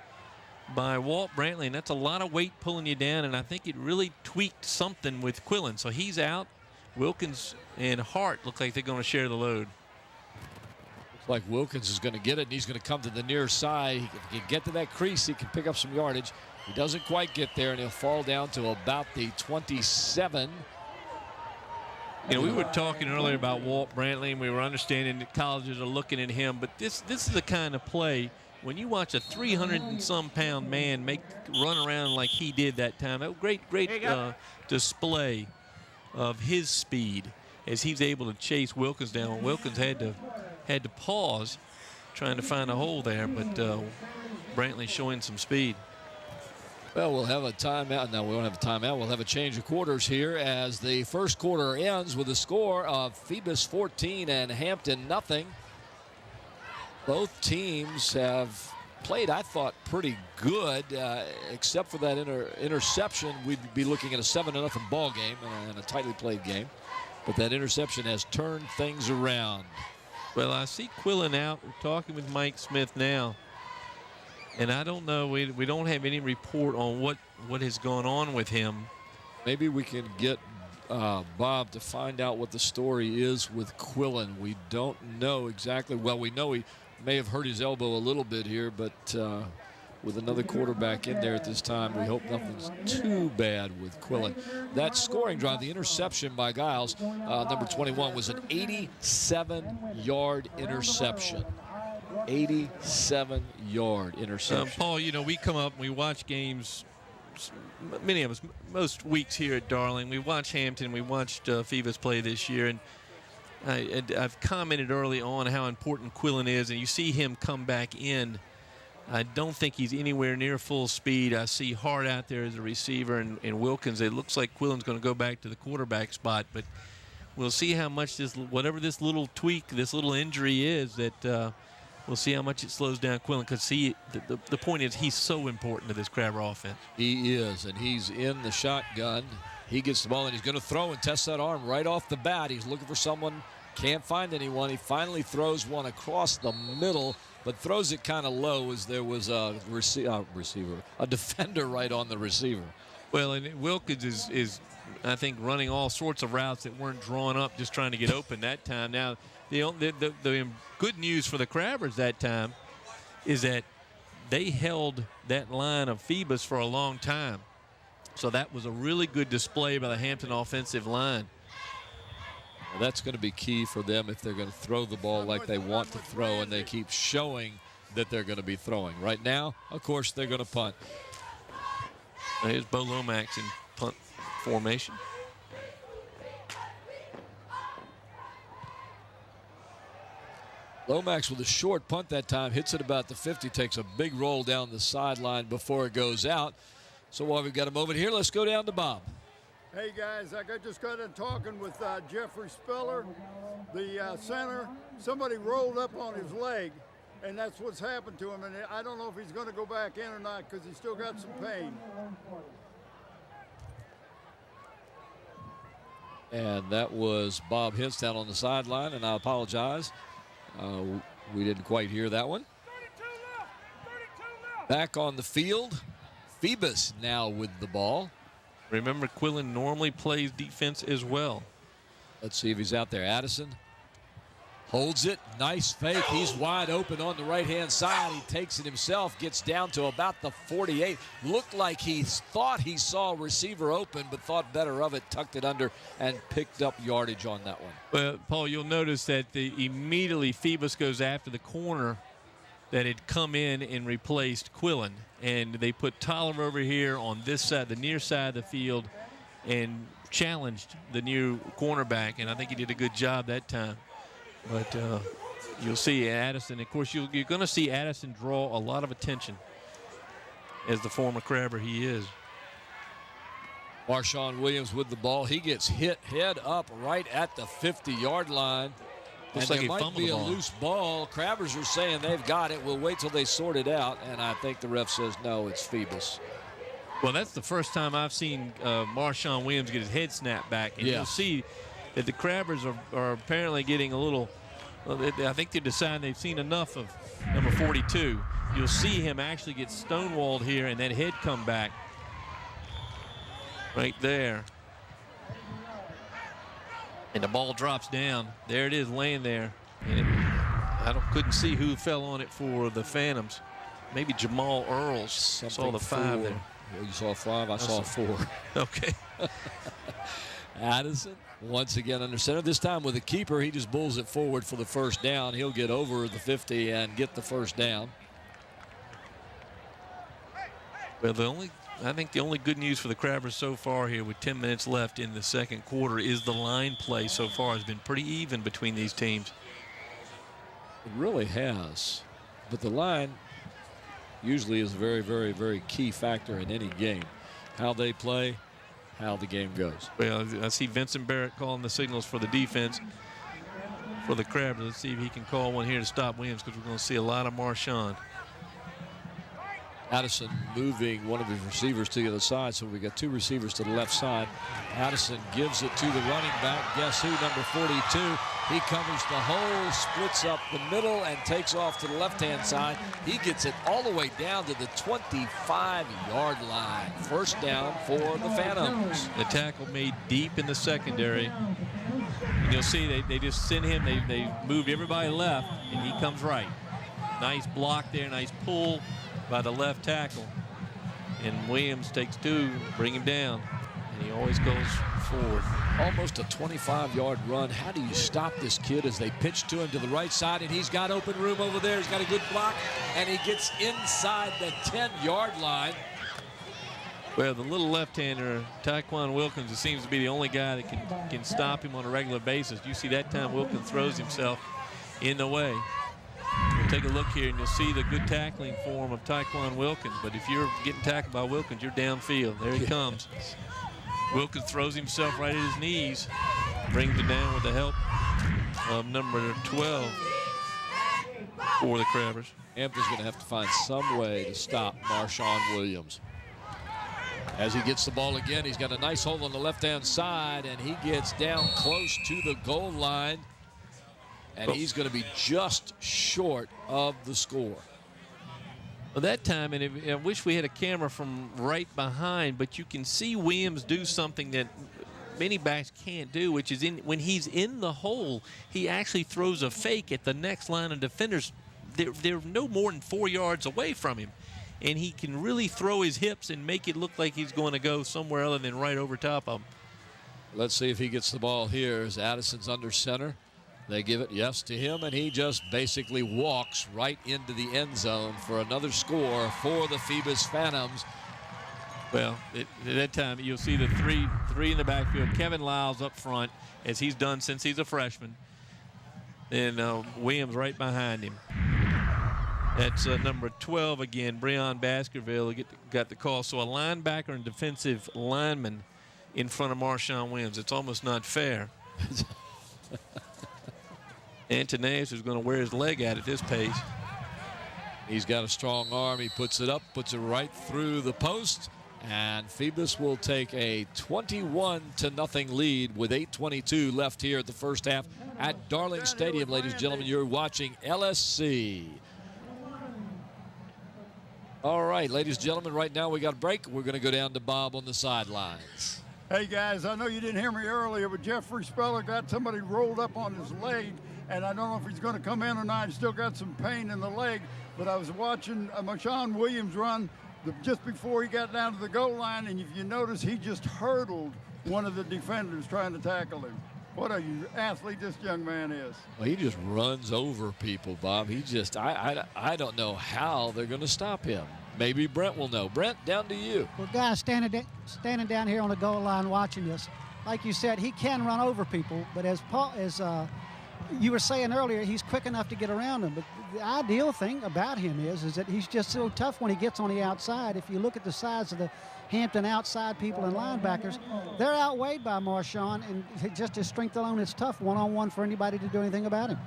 by Walt Brantley. And that's a lot of weight pulling you down. And I think it really tweaked something with Quillen. So he's out. Wilkins and Hart look like they're going to share the load. Looks like Wilkins is going to get it, and he's going to come to the near side. If he can get to that crease, he can pick up some yardage. He doesn't quite get there, and he'll fall down to about the 27. You know, we were talking earlier about Walt Brantley, and we were understanding that colleges are looking at him, but this is the kind of play when you watch a 300-and-some-pound man run around like he did that time. A great display of his speed as he's able to chase Wilkins down. Wilkins had to pause trying to find a hole there, but Brantley showing some speed. Well, we'll have a timeout. No, we won't have a timeout. We'll have a change of quarters here as the first quarter ends with a score of Phoebus 14 and Hampton nothing. Both teams have played, I thought, pretty good, except for that interception. We'd be looking at a 7-0 ball game and a tightly played game. But that interception has turned things around. Well, I see Quillen out. We're talking with Mike Smith now. And I don't know, we don't have any report on what has gone on with him. Maybe we can get Bob to find out what the story is with Quillen. We don't know exactly. Well, we know he may have hurt his elbow a little bit here, but with another quarterback in there at this time, we hope nothing's too bad with Quillen. That scoring drive, the interception by Giles, number 21, was an 87-yard interception. 87-yard interception. Paul, you know, we come up and we watch games, many of us, most weeks here at Darling. We watch Hampton. We watched Phoebus play this year, and I've commented early on how important Quillen is, and you see him come back in. I don't think he's anywhere near full speed. I see Hart out there as a receiver, and Wilkins. It looks like Quillen's going to go back to the quarterback spot, but we'll see how much whatever this little tweak, this little injury is, that we'll see how much it slows down Quillen, because the point is he's so important to this Crabber offense. He is, and he's in the shotgun. He gets the ball, and he's going to throw and test that arm right off the bat. He's looking for someone, can't find anyone. He finally throws one across the middle, but throws it kind of low as there was a defender right on the receiver. Well, and Wilkins is I think, running all sorts of routes that weren't drawn up, just trying to get open that time. Now, the good news for the Crabbers that time is that they held that line of Phoebus for a long time. So that was a really good display by the Hampton offensive line. Well, that's going to be key for them if they're going to throw the ball like they want to throw, and they keep showing that they're going to be throwing. Right now, of course, they're going to punt. Now here's Bo Lomax in punt formation. Lomax with a short punt that time, hits it about the 50, takes a big roll down the sideline before it goes out. So while we've got a moment here, let's go down to Bob. Hey guys, I just got in talking with Jeffrey Spiller, the center. Somebody rolled up on his leg, and that's what's happened to him. And I don't know if he's going to go back in or not because he's still got some pain. And that was Bob Hintz down on the sideline, and I apologize. We didn't quite hear that one. Back on the field, Phoebus now with the ball. Remember, Quillen normally plays defense as well. Let's see if he's out there. Addison holds it. Nice fake. He's wide open on the right-hand side. He takes it himself, gets down to about the 48. Looked like he thought he saw a receiver open, but thought better of it, tucked it under, and picked up yardage on that one. Well, Paul, you'll notice that immediately Phoebus goes after the corner that had come in and replaced Quillen. And they put Tolliver over here on this side, the near side of the field, and challenged the new cornerback. And I think he did a good job that time. But you'll see Addison. Of course, you're going to see Addison draw a lot of attention as the former Crabber he is. Marshawn Williams with the ball. He gets hit head up right at the 50-yard line. Looks and like there might be a loose ball. Crabbers are saying they've got it. We'll wait till they sort it out. And I think the ref says, no, it's Phoebus. Well, that's the first time I've seen Marshawn Williams get his head snapped back. And you'll see that the Crabbers are apparently getting a little, I think they decide they've seen enough of number 42. You'll see him actually get stonewalled here and that head come back right there. And the ball drops down. There it is laying there. And couldn't see who fell on it for the Phantoms. Maybe Jamal Earls. Saw the 5 there. Well, you saw 5, I saw 4. Okay. Addison once again under center. This time with a keeper, he just bulls it forward for the first down. He'll get over the 50 and get the first down. Well, I think the only good news for the Crabbers so far here with 10 minutes left in the second quarter is the line play so far has been pretty even between these teams. It really has. But the line usually is a very, very, very key factor in any game. How they play, how the game goes. Well, I see Vincent Barrett calling the signals for the defense for the Crabbers. Let's see if he can call one here to stop Williams, because we're going to see a lot of Marshawn. Addison moving one of his receivers to the other side, so we got 2 receivers to the left side. Addison gives it to the running back. Guess who? Number 42. He covers the hole, splits up the middle, and takes off to the left-hand side. He gets it all the way down to the 25-yard line. First down for the Phantoms. The tackle made deep in the secondary. And you'll see they just send him. They moved everybody left, and he comes right. Nice block there, nice pull by the left tackle. And Williams takes 2, bring him down. And he always goes forward. Almost a 25-yard run. How do you stop this kid as they pitch to him to the right side, and he's got open room over there. He's got a good block, and he gets inside the 10-yard line. Well, the little left-hander, Tyquan Wilkins, it seems to be the only guy that can stop him on a regular basis. You see that time Wilkins throws himself in the way. We'll take a look here, and you'll see the good tackling form of Tyquan Wilkins. But if you're getting tackled by Wilkins, you're downfield. There he comes. Wilkins throws himself right at his knees, brings him down with the help of number 12 for the Crabbers. Hampton's going to have to find some way to stop Marshawn Williams. As he gets the ball again, he's got a nice hole on the left-hand side, and he gets down close to the goal line. And he's going to be just short of the score. Well, that time, and I wish we had a camera from right behind, but you can see Williams do something that many backs can't do, which is when he's in the hole, he actually throws a fake at the next line of defenders. They're no more than 4 yards away from him. And he can really throw his hips and make it look like he's going to go somewhere other than right over top of him. Let's see if he gets the ball here as Addison's under center. They give it, yes, to him, and he just basically walks right into the end zone for another score for the Phoebus Phantoms. Well, at that time, you'll see the three in the backfield. Kevin Lyles up front, as he's done since he's a freshman. And Williams right behind him. That's number 12 again, Breon Baskerville, got the call. So a linebacker and defensive lineman in front of Marshawn Williams. It's almost not fair. Antoneus is going to wear his leg out at this pace. He's got a strong arm. He puts it up, puts it right through the post. And Phoebus will take a 21-0 lead with 8:22 left here at the first half at Darling Stadium. Ladies and gentlemen, you're watching LSC. All right, ladies and gentlemen, right now we got a break. We're going to go down to Bob on the sidelines. Hey, guys, I know you didn't hear me earlier, but Jeffrey Speller got somebody rolled up on his leg, and I don't know if he's going to come in or not. He's still got some pain in the leg, but I was watching Marshawn Williams run just before he got down to the goal line, and if you notice, he just hurdled one of the defenders trying to tackle him. What a athlete this young man is. Well, he just runs over people, Bob. He just, I don't know how they're going to stop him. Maybe Brent will know. Brent, down to you. Well, guys, standing down here on the goal line watching this, like you said, he can run over people, but as you were saying earlier, he's quick enough to get around them. But the ideal thing about him is that he's just so tough when he gets on the outside. If you look at the size of the Hampton outside people and linebackers, they're outweighed by Marshawn, and just his strength alone is tough one-on-one for anybody to do anything about him.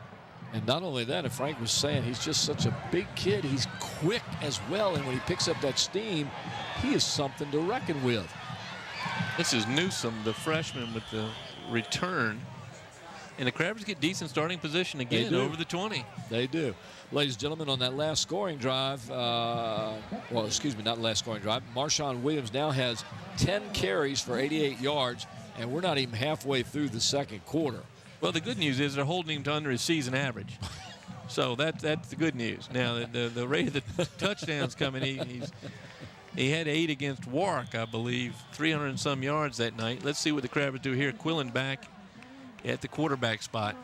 And not only that, and Frank was saying, he's just such a big kid. He's quick as well, and when he picks up that steam, he is something to reckon with. This is Newsom, the freshman, with the return. And the Crabbers get decent starting position again over the 20. They do. Ladies and gentlemen, on that last scoring drive, not last scoring drive, Marshawn Williams now has 10 carries for 88 yards and we're not even halfway through the second quarter. Well, the good news is they're holding him to under his season average. So that's the good news. Now, the rate of the touchdowns coming, he had 8 against Warwick, I believe, 300 and some yards that night. Let's see what the Crabbers do here. Quillen back at the quarterback spot.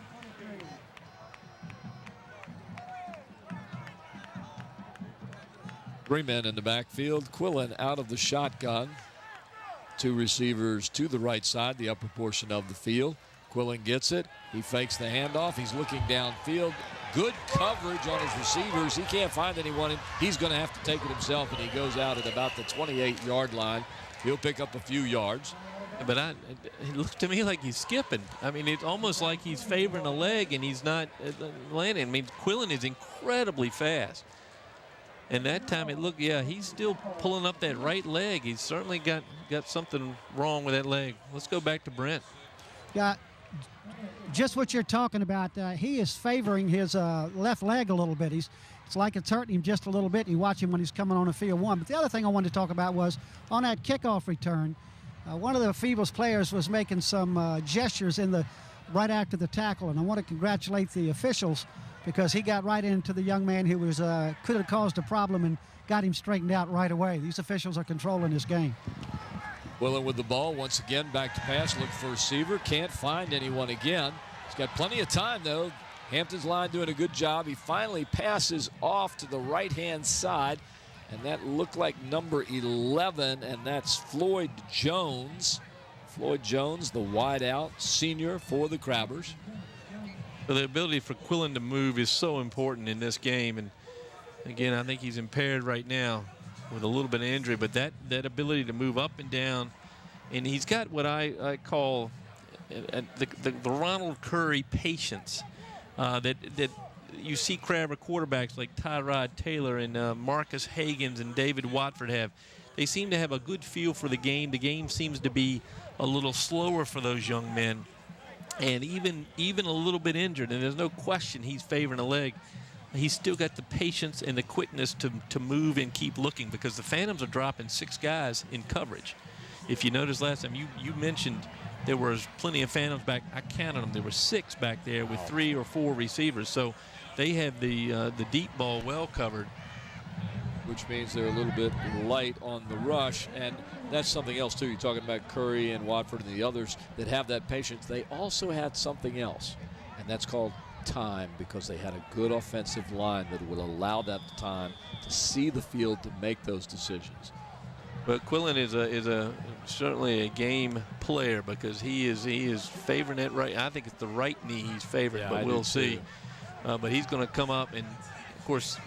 Three men in the backfield. Quillen out of the shotgun. 2 receivers to the right side, the upper portion of the field. Quillen gets it. He fakes the handoff. He's looking downfield. Good coverage on his receivers. He can't find anyone, and he's going to have to take it himself, and he goes out at about the 28-yard line. He'll pick up a few yards. But it looks to me like he's skipping. I mean, it's almost like he's favoring a leg, and he's not landing. I mean, Quillen is incredibly fast. And that time it looked, yeah, he's still pulling up that right leg. He's certainly got something wrong with that leg. Let's go back to Brent. Yeah, just what you're talking about. He is favoring his left leg a little bit. It's like it's hurting him just a little bit. You watch him when he's coming on a field one. But the other thing I wanted to talk about was on that kickoff return, one of the Phoebus players was making some gestures right after the tackle, and I want to congratulate the officials because he got right into the young man who was could have caused a problem and got him straightened out right away. These officials are controlling this game. Quillen with the ball once again, back to pass, look for a receiver, can't find anyone again. He's got plenty of time though. Hampton's line doing a good job. He finally passes off to the right-hand side, and that looked like number 11, and that's Floyd Jones. Floyd Jones, the wide-out senior for the Crabbers. So the ability for Quillen to move is so important in this game, and again, I think he's impaired right now with a little bit of injury, but that ability to move up and down, and he's got what I call the Ronald Curry patience that you see Crabber quarterbacks like Tyrod Taylor and Marcus Hagans and David Watford have. They seem to have a good feel for the game. The game seems to be a little slower for those young men, and even a little bit injured, and there's no question he's favoring a leg. He's still got the patience and the quickness to move and keep looking, because the Phantoms are dropping 6 guys in coverage. If you noticed last time, you mentioned there was plenty of Phantoms back. I counted them. There were 6 back there with 3 or 4 receivers. So they have the deep ball well covered. Which means they're a little bit light on the rush, and that's something else too. You're talking about Curry and Watford and the others that have that patience. They also had something else, and that's called time, because they had a good offensive line that would allow that time to see the field to make those decisions. But Quillen is certainly a game player, because he is favoring it right. I think it's the right knee he's favoring, but we'll see. But he's going to come up, and of course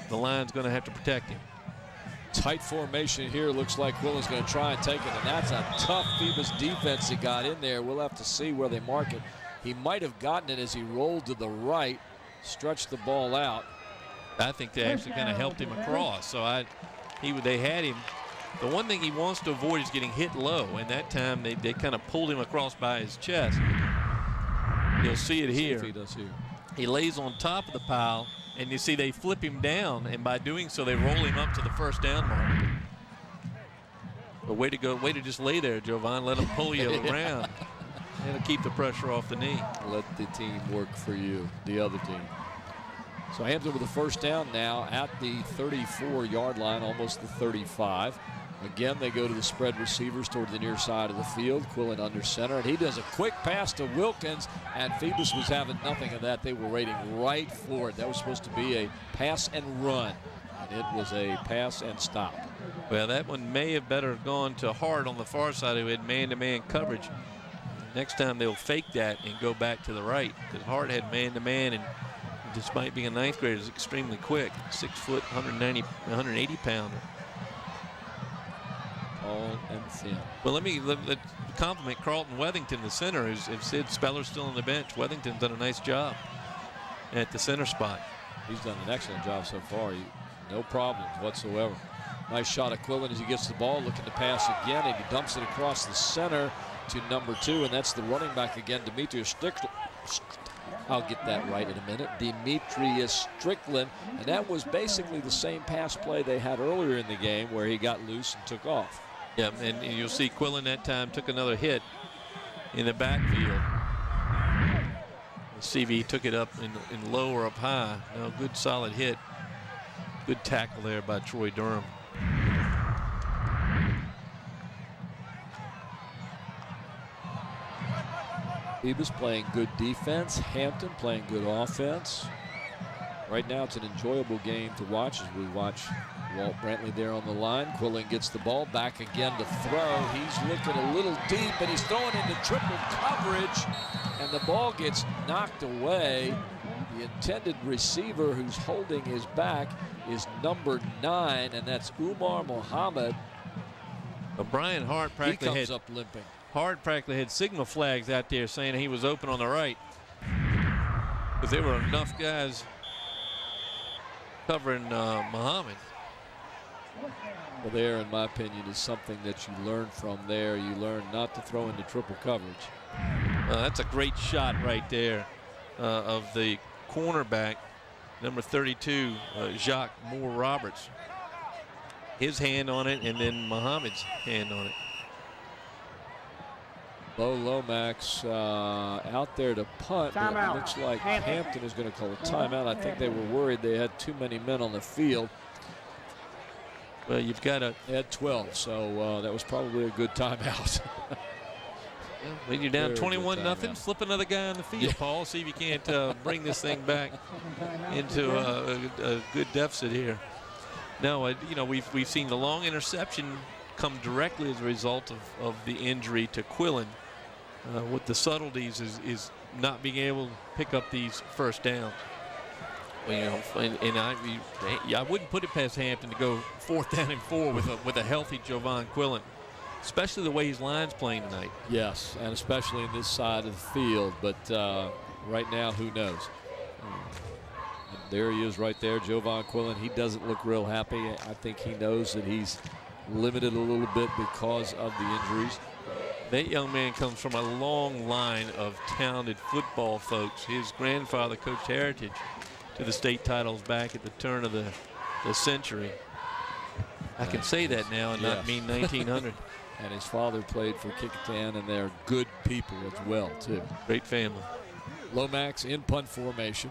the line's going to have to protect him. Tight formation here. Looks like Quillen's going to try and take it, and that's a tough Phoebus defense that got in there. We'll have to see where they mark it. He might have gotten it as he rolled to the right, stretched the ball out. I think they actually kind of helped him across. So they had him. The one thing he wants to avoid is getting hit low, and that time they kind of pulled him across by his chest. You'll see it here. See if he does here. He lays on top of the pile, and you see they flip him down, and by doing so they roll him up to the first down mark. But way to go, way to just lay there, Jovan. Let him pull you around. It'll keep the pressure off the knee. Let the team work for you, the other team. So Hampton with the first down now at the 34-yard line, almost the 35. Again, they go to the spread receivers toward the near side of the field. Quillen under center, and he does a quick pass to Wilkins, and Phoebus was having nothing of that. They were waiting right for it. That was supposed to be a pass and run, and it was a pass and stop. Well, that one may have better gone to Hart on the far side who had man-to-man coverage. Next time they'll fake that and go back to the right, because Hart had man-to-man, and despite being a 9th grader, is extremely quick. 6 foot, 180 pounder. All and thin. Well, let me compliment Carlton Wethington, the center, who's Sid Speller's still on the bench. Wethington's done a nice job at the center spot. He's done an excellent job so far. No problems whatsoever. Nice shot of Quillen as he gets the ball, looking to pass again, and he dumps it across the center to number 2, and that's the running back again, Demetrius Strickland. I'll get that right in a minute. Demetrius Strickland, and that was basically the same pass play they had earlier in the game where he got loose and took off. Yeah, and you'll see Quillen that time took another hit, in the backfield. Let's see if he took it up in low or up high. No, good solid hit. Good tackle there by Troy Durham. Phoebus playing good defense. Hampton playing good offense. Right now it's an enjoyable game to watch as we watch Walt Brantley there on the line. Quillen gets the ball back again to throw. He's looking a little deep and he's throwing into triple coverage and the ball gets knocked away. The intended receiver who's holding his back is number 9, and that's Umar Muhammad. But Brian Hart practically comes up limping. Hart practically had signal flags out there saying he was open on the right, because there were enough guys covering Muhammad. Well, there, in my opinion, is something that you learn from there. You learn not to throw into triple coverage. That's a great shot right there of the cornerback, number 32, Jacques Moore Roberts. His hand on it, and then Muhammad's hand on it. Bo Lomax out there to punt. But it looks like Hampton is going to call a timeout. I think they were worried they had too many men on the field. Well, you've got to. They had 12, so that was probably a good timeout. When you're down 21-0, flip another guy on the field, Paul. See if you can't bring this thing back into a good deficit here. No, you know, we've seen the long interception come directly as a result of the injury to Quillen. With the subtleties is not being able to pick up these first downs. Well, you know, and I wouldn't put it past Hampton to go 4th down and 4 with a healthy Jovan Quillen, especially the way his line's playing tonight. Yes, and especially in this side of the field. But right now, who knows? There he is right there, Jovan Quillen. He doesn't look real happy. I think he knows that he's limited a little bit because of the injuries. That young man comes from a long line of talented football folks. His grandfather coached Heritage to the state titles back at the turn of the century. I can say that now and not mean 1900. And his father played for Kickingham, and they're good people as well, too. Great family. Lomax in punt formation.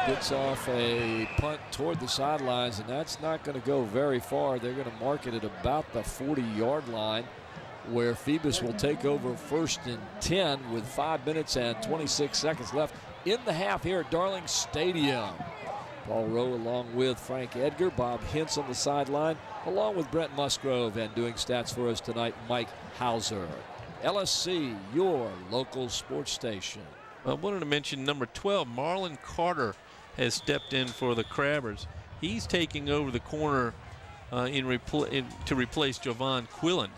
Gets off a punt toward the sidelines, and that's not going to go very far. They're going to mark it at about the 40-yard line, where Phoebus will take over 1st and 10 with 5 minutes and 26 seconds left in the half here at Darling Stadium. Paul Rowe along with Frank Edgar, Bob Hintz on the sideline, along with Brent Musgrove, and doing stats for us tonight, Mike Hauser. LSC, your local sports station. I wanted to mention number 12, Marlon Carter, has stepped in for the Crabbers. He's taking over the corner to replace Jovan Quillen.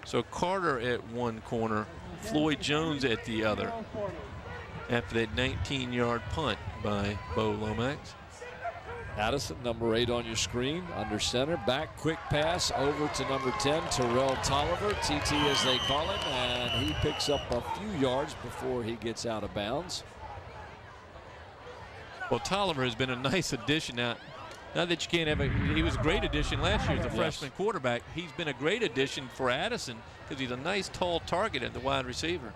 So Carter at one corner, Floyd Jones at the other, after that 19-yard punt by Bo Lomax. Addison, number 8 on your screen, under center. Back, quick pass over to number 10, Terrell Tolliver, TT as they call him, and he picks up a few yards before he gets out of bounds. Well, Tolliver has been a nice addition. Now that you can't have he was a great addition last year as a freshman quarterback. He's been a great addition for Addison because he's a nice tall target at the wide receiver.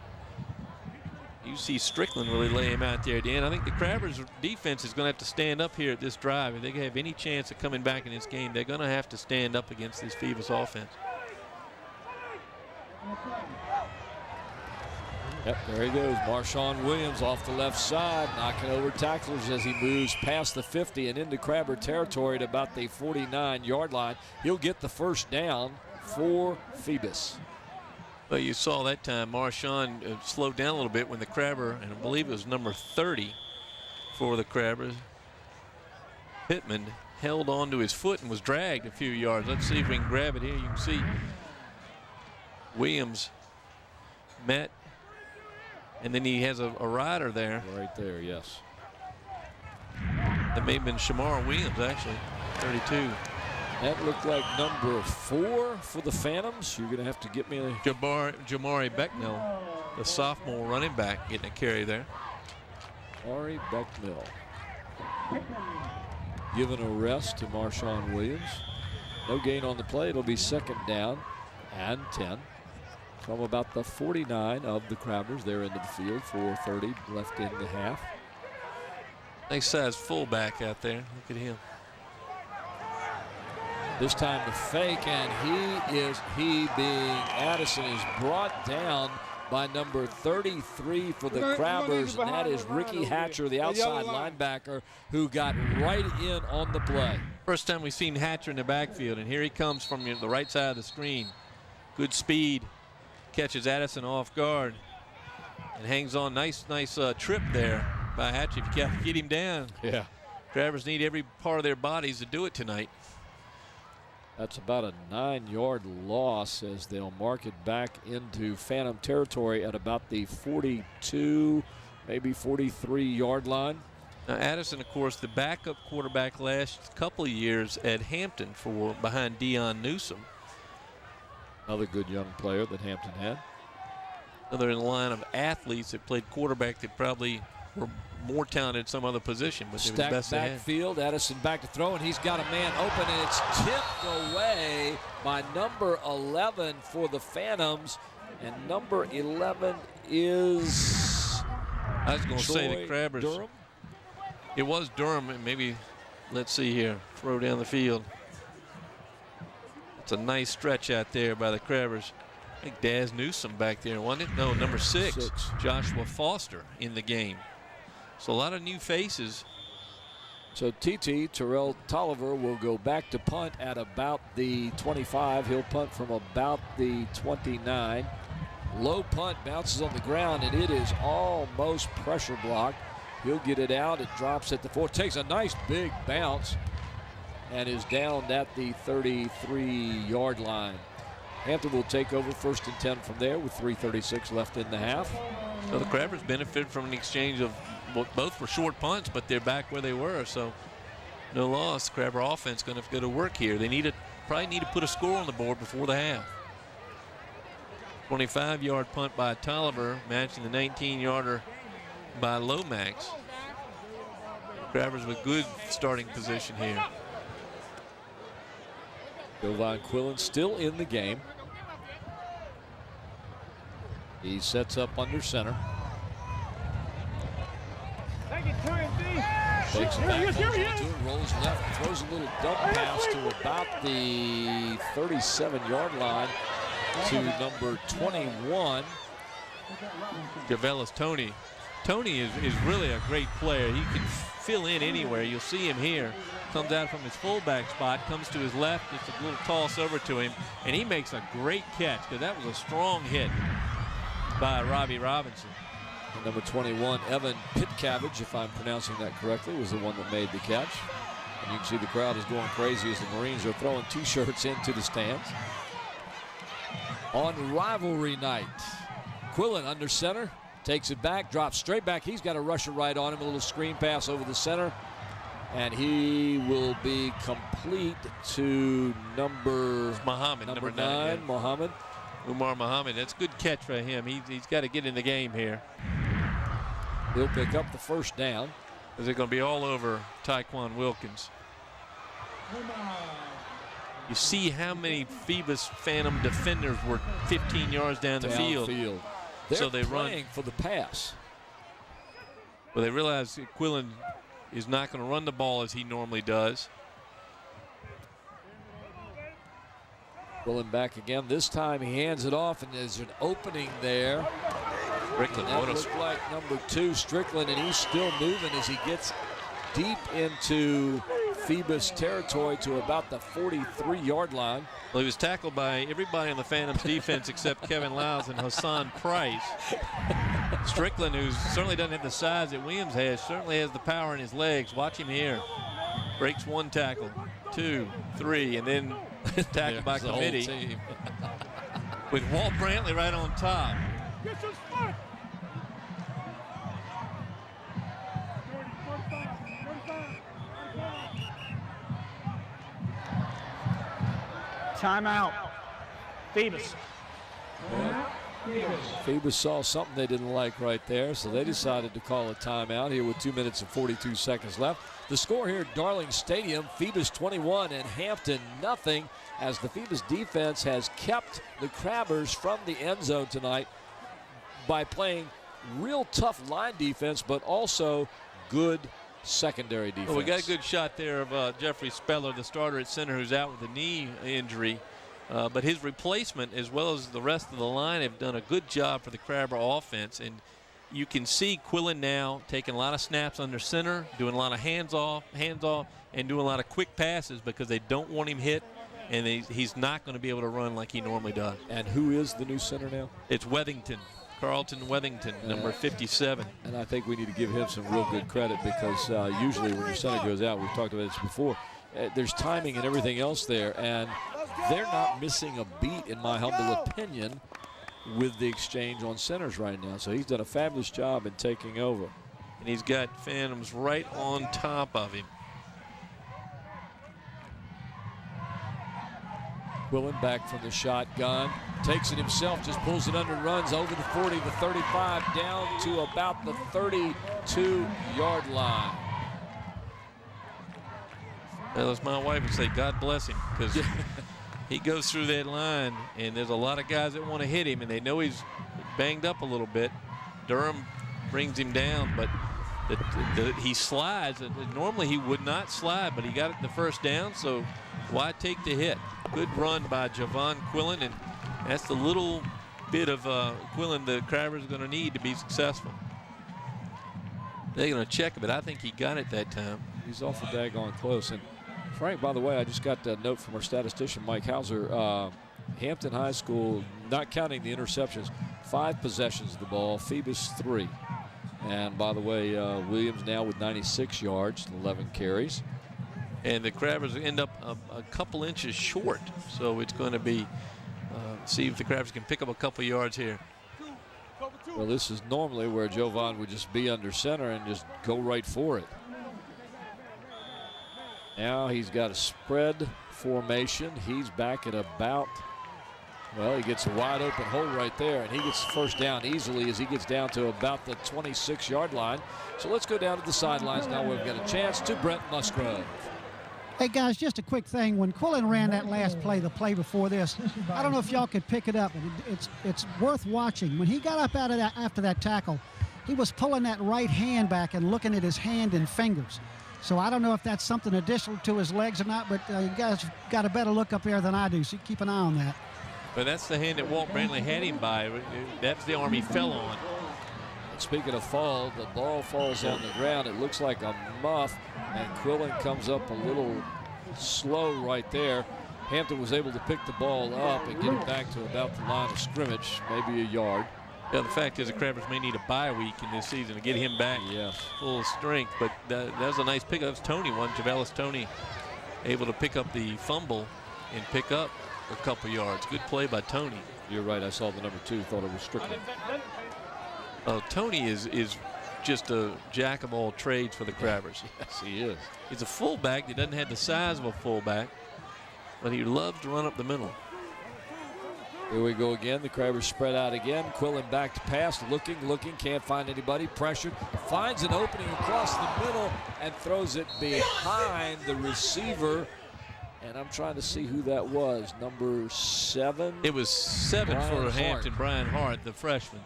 You see Strickland really lay him out there at the end. I think the Crabbers defense is going to have to stand up here at this drive. If they have any chance of coming back in this game, they're going to have to stand up against this Phoebus offense. Yep, there he goes. Marshawn Williams off the left side, knocking over tacklers as he moves past the 50 and into Crabber territory at about the 49-yard line. He'll get the first down for Phoebus. Well, you saw that time Marshawn slowed down a little bit when the Crabber, and I believe it was number 30 for the Crabbers, Pittman, held onto his foot and was dragged a few yards. Let's see if we can grab it here. You can see Williams met, and then he has a rider there. Right there, yes. That may have been Shamar Williams, actually, 32. That looked like number 4 for the Phantoms. You're going to have to get me a... Jamari Becknell, the sophomore running back, getting a carry there. Ari Becknell. Giving a rest to Marshawn Williams. No gain on the play. It'll be 2nd down and 10. from about the 49 of the Crabbers. They're into the field. 4:30 left in the half. Nice size fullback out there. Look at him. This time the fake, and he being Addison is brought down by number 33 for the Crabbers, and that is Ricky Hatcher, the outside linebacker, who got right in on the play. First time we've seen Hatcher in the backfield, and here he comes from the right side of the screen. Good speed, catches Addison off guard, and hangs on. Nice trip there by Hatcher. If you can get him down. Yeah. Crabbers need every part of their bodies to do it tonight. That's about a 9-yard loss as they'll mark it back into Phantom territory at about the 42, maybe 43-yard line. Now Addison, of course, the backup quarterback last couple of years at Hampton behind Dion Newsom. Another good young player that Hampton had. Another in the line of athletes that played quarterback that probably were more talented at some other position, but Stacked it was best backfield, Addison back to throw, and he's got a man open, and it's tipped away by number 11 for the Phantoms, and number 11 is I was going to say the Crabbers. Durham? It was Durham, and maybe, let's see here, throw down the field. It's a nice stretch out there by the Crabbers. I think Daz Newsom back there, wasn't it? No, number 6, Joshua Foster in the game. So a lot of new faces. So Terrell Tolliver will go back to punt at about the 25. He'll punt from about the 29. Low punt, bounces on the ground, and it is almost pressure blocked. He'll get it out. It drops at the 4. Takes a nice big bounce and is down at the 33-yard line. Hampton will take over 1st and 10 from there with 3:36 left in the half. So the Crabbers benefit from an exchange of both for short punts, but they're back where they were, so no loss. Crabber offense going to go to work here. They probably need to put a score on the board before the half. 25-yard punt by Tolliver, matching the 19-yarder by Lomax. Crabbers with good starting position here. Jovan Quillen still in the game. He sets up under center. Takes it back, rolls left, throws a little dump pass to about the 37-yard line to number 21. Javelis Tony. Tony is really a great player. He can fill in anywhere. You'll see him here. Comes out from his fullback spot, comes to his left, it's a little toss over to him, and he makes a great catch because that was a strong hit by Robbie Robinson. And number 21, Evan Pitcabbage, if I'm pronouncing that correctly, was the one that made the catch. And you can see the crowd is going crazy as the Marines are throwing T-shirts into the stands. On rivalry night, Quillen under center, takes it back, drops straight back. He's got a rusher right on him, a little screen pass over the center. And he will be complete to number Muhammad, number 9. Yeah. Muhammad. Umar Muhammad. That's a good catch for him. He's got to get in the game here. He'll pick up the 1st down. Is it going to be all over Tyquan Wilkins? You see how many Phoebus Phantom defenders were 15 yards down the field. They're so they playing for the pass. Well, they realize Quillen is not going to run the ball as he normally does. Quillen back again. This time he hands it off, and there's an opening there. Strickland, that looked like number 2, Strickland, and he's still moving as he gets deep into Phoebus territory to about the 43-yard line. Well, he was tackled by everybody on the Phantoms defense except Kevin Lyles and Hassan Price. Strickland, who certainly doesn't have the size that Williams has, certainly has the power in his legs. Watch him here. Breaks 1 tackle, 2, 3, and then tackled by committee with Walt Brantley right on top. Timeout. Phoebus. Phoebus saw something they didn't like right there, so they decided to call a timeout here with 2 minutes and 42 seconds left. The score here at Darling Stadium, Phoebus 21 and Hampton nothing, as the Phoebus defense has kept the Crabbers from the end zone tonight by playing real tough line defense, but also good secondary defense. Well, we got a good shot there of Jeffrey Speller, the starter at center, who's out with a knee injury. But his replacement, as well as the rest of the line, have done a good job for the Crabber offense. And you can see Quillen now taking a lot of snaps under center, doing a lot of hands off, and doing a lot of quick passes because they don't want him hit, and he's not going to be able to run like he normally does. And who is the new center now? It's Wethington. Carlton Wethington, number 57. And I think we need to give him some real good credit because usually when your center goes out, we've talked about this before, there's timing and everything else there, and they're not missing a beat, in my humble opinion, with the exchange on centers right now. So he's done a fabulous job in taking over. And he's got Phantoms right on top of him. Quillen back from the shotgun, takes it himself, just pulls it under and runs over the 40, the 35, down to about the 32-yard line. Well, as my wife would say, God bless him, because he goes through that line, and there's a lot of guys that want to hit him, and they know he's banged up a little bit. Durham brings him down, but he slides. Normally he would not slide, but he got it the first down, so why take the hit? Good run by Javon Quillen, and that's the little bit of Quillen the Crabbers are going to need to be successful. They're going to check it, but I think he got it that time. He's awful daggone close. And Frank, by the way, I just got a note from our statistician, Mike Hauser. Hampton High School, not counting the interceptions, 5 possessions of the ball, Phoebus 3. And by the way, Williams now with 96 yards, 11 carries. And the Crabbers end up a couple inches short. So it's going to be, see if the Crabbers can pick up a couple yards here. Well, this is normally where Jovan would just be under center and just go right for it. Now he's got a spread formation. He's back at about, well, he gets a wide open hole right there, and he gets the first down easily as he gets down to about the 26-yard line. So let's go down to the sidelines now. We've got a chance to Brent Musgrove. Hey, guys, just a quick thing. When Quillen ran that last play, the play before this, I don't know if y'all could pick it up, but it's worth watching. When he got up out of that after that tackle, he was pulling that right hand back and looking at his hand and fingers. So I don't know if that's something additional to his legs or not, but you guys got a better look up there than I do, so keep an eye on that. But that's the hand that Walt Brantley had him by. That's the arm he fell on. Speaking of fall, the ball falls on the ground. It looks like a muff, and Quillen comes up a little slow right there. Hampton was able to pick the ball up and get it back to about the line of scrimmage, maybe a yard. Yeah, the fact is the Crabbers may need a bye week in this season to get him back full strength. But that was a nice pickup. That was Tony one. Javelis Tony able to pick up the fumble and pick up a couple yards. Good play by Tony. You're right. I saw the number 2. Thought it was Strickland. Tony is just a jack of all trades for the Crabbers. Yes, he is. He's a fullback that doesn't have the size of a fullback, but he loves to run up the middle. Here we go again. The Crabbers spread out again. Quillen back to pass, looking, can't find anybody. Pressured, finds an opening across the middle and throws it behind the receiver. And I'm trying to see who that was. Number 7. It was 7 for Hampton, Brian Hart, the freshman.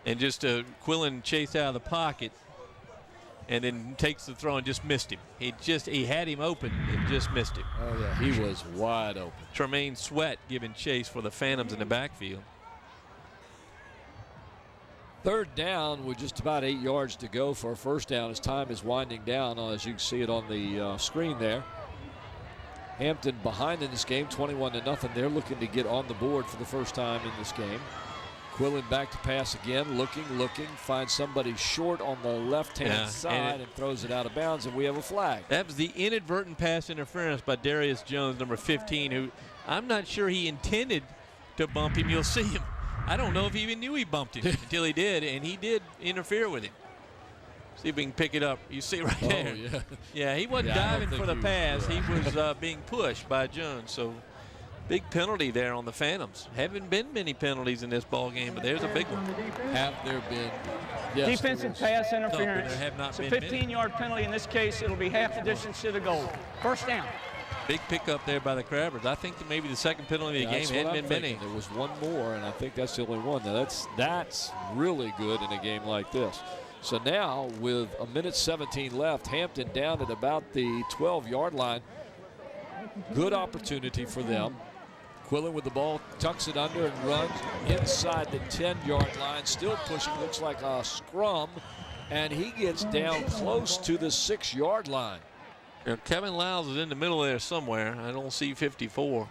And just Quillen chased out of the pocket and then takes the throw and just missed him. He had him open and just missed him. Oh, yeah, he was wide open. Tremaine Sweat giving chase for the Phantoms in the backfield. 3rd down with just about 8 yards to go for a first down as time is winding down, as you can see it on the screen there. Hampton behind in this game, 21-0. They're looking to get on the board for the first time in this game. Quillen back to pass again, looking, finds somebody short on the left-hand side and throws it out of bounds, and we have a flag. That was the inadvertent pass interference by Darius Jones, number 15, who I'm not sure he intended to bump him. You'll see him. I don't know if he even knew he bumped him until he did, and he did interfere with him. See if we can pick it up. You see right there. Yeah. Yeah, he wasn't diving for the pass. He was being pushed by Jones. So Big penalty there on the Phantoms. Haven't been many penalties in this ball game, but there's a big one. Have there been? Yes, Defensive pass interference. there have not It's a been many. 15-yard penalty. In this case, it'll be half the distance to the goal. First down. Big pickup there by the Crabbers. I think that maybe the second penalty of the game hadn't been many. There was one more, and I think that's the only one. Now that's really good in a game like this. So now with 1:17 left, Hampton down at about the 12-yard line. Good opportunity for them. Quillen with the ball, tucks it under and runs inside the 10-yard line. Still pushing, looks like a scrum, and he gets down close to the 6-yard line. Now, Kevin Lyles is in the middle there somewhere. I don't see 54.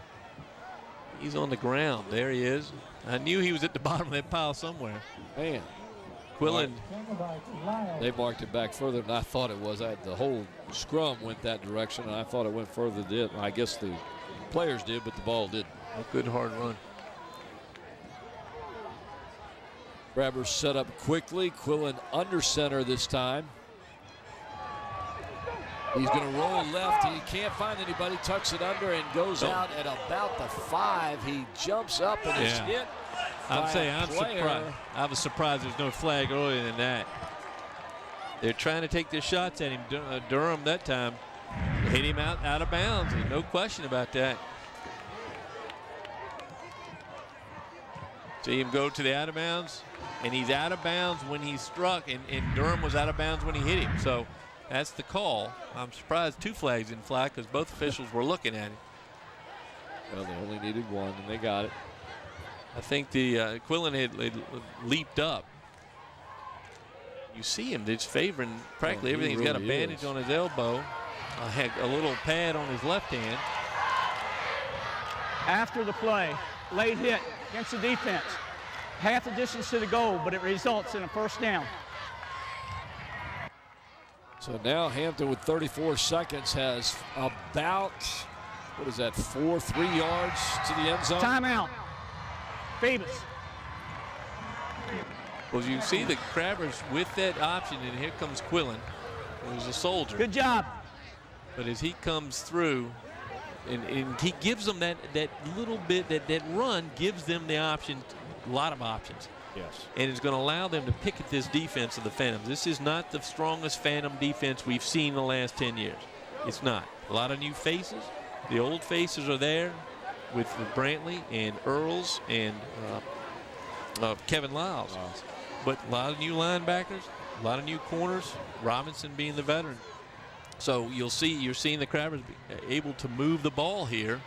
He's on the ground. There he is. I knew he was at the bottom of that pile somewhere. Man. Quillen. They marked it back further than I thought it was. The whole scrum went that direction, and I thought it went further than it. I guess the players did, but the ball didn't. A good hard run. Crabbers set up quickly. Quillen under center this time. He's going to roll left. He can't find anybody. Tucks it under and goes out at about the 5. He jumps up and is hit. I'm surprised. I was surprised there's no flag earlier than that. They're trying to take their shots at him. Durham that time hit him out of bounds. There's no question about that. See him go to the out of bounds, and he's out of bounds when he struck, and Durham was out of bounds when he hit him. So that's the call. I'm surprised 2 flags didn't fly because both officials were looking at him. Well, they only needed 1, and they got it. I think the Quillen had leaped up. You see him just favoring practically everything. He's got a bandage on his elbow, a little pad on his left hand. After the play, late hit against the defense. Half the distance to the goal, but it results in a first down. So now Hampton with 34 seconds has about, 3 yards to the end zone? Timeout. Phoebus. Well, you see the Crabbers with that option, and here comes Quillen, who's a soldier. Good job. But as he comes through, and he gives them that little bit, that run gives them the option, a lot of options. Yes. And it's going to allow them to pick at this defense of the Phantoms. This is not the strongest Phantom defense we've seen in the last 10 years. It's not. A lot of new faces. The old faces are there with Brantley and Earls and Kevin Lyles. But a lot of new linebackers, a lot of new corners, Robinson being the veteran. So you're seeing the Crabbers be able to move the ball here,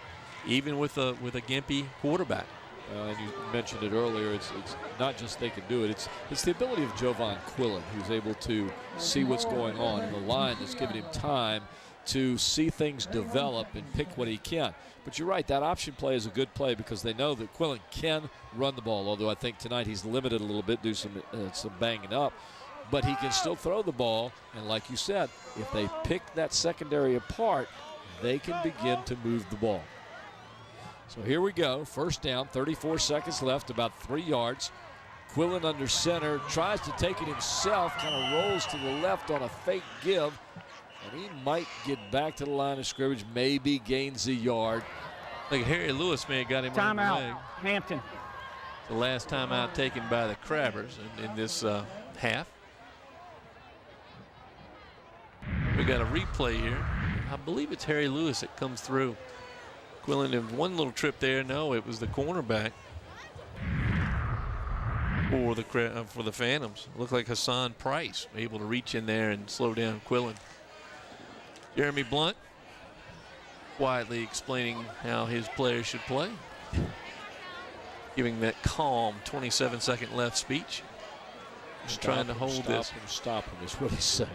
even with a gimpy quarterback. And you mentioned it earlier. It's not just they can do it. It's the ability of Jovan Quillen, who's able to see what's going on in the line. That's giving him time to see things develop and pick what he can. But you're right. That option play is a good play because they know that Quillen can run the ball. Although I think tonight he's limited a little bit due to some banging up. But he can still throw the ball. And like you said, if they pick that secondary apart, they can begin to move the ball. So here we go. First down, 34 seconds left, about 3 yards. Quillen under center, tries to take it himself, kind of rolls to the left on a fake give. And he might get back to the line of scrimmage, maybe gains a yard. Like Harry Lewis may have got him on the leg. Timeout, Hampton. The last timeout taken by the Crabbers in this half. We got a replay here. I believe it's Harry Lewis that comes through. Quillen in one little trip there. No, it was the cornerback for the Phantoms. Looked like Hassan Price able to reach in there and slow down Quillen. Jeremy Blunt quietly explaining how his players should play, giving that calm 27-second left speech. Just trying to hold this. Stop him is what he's saying.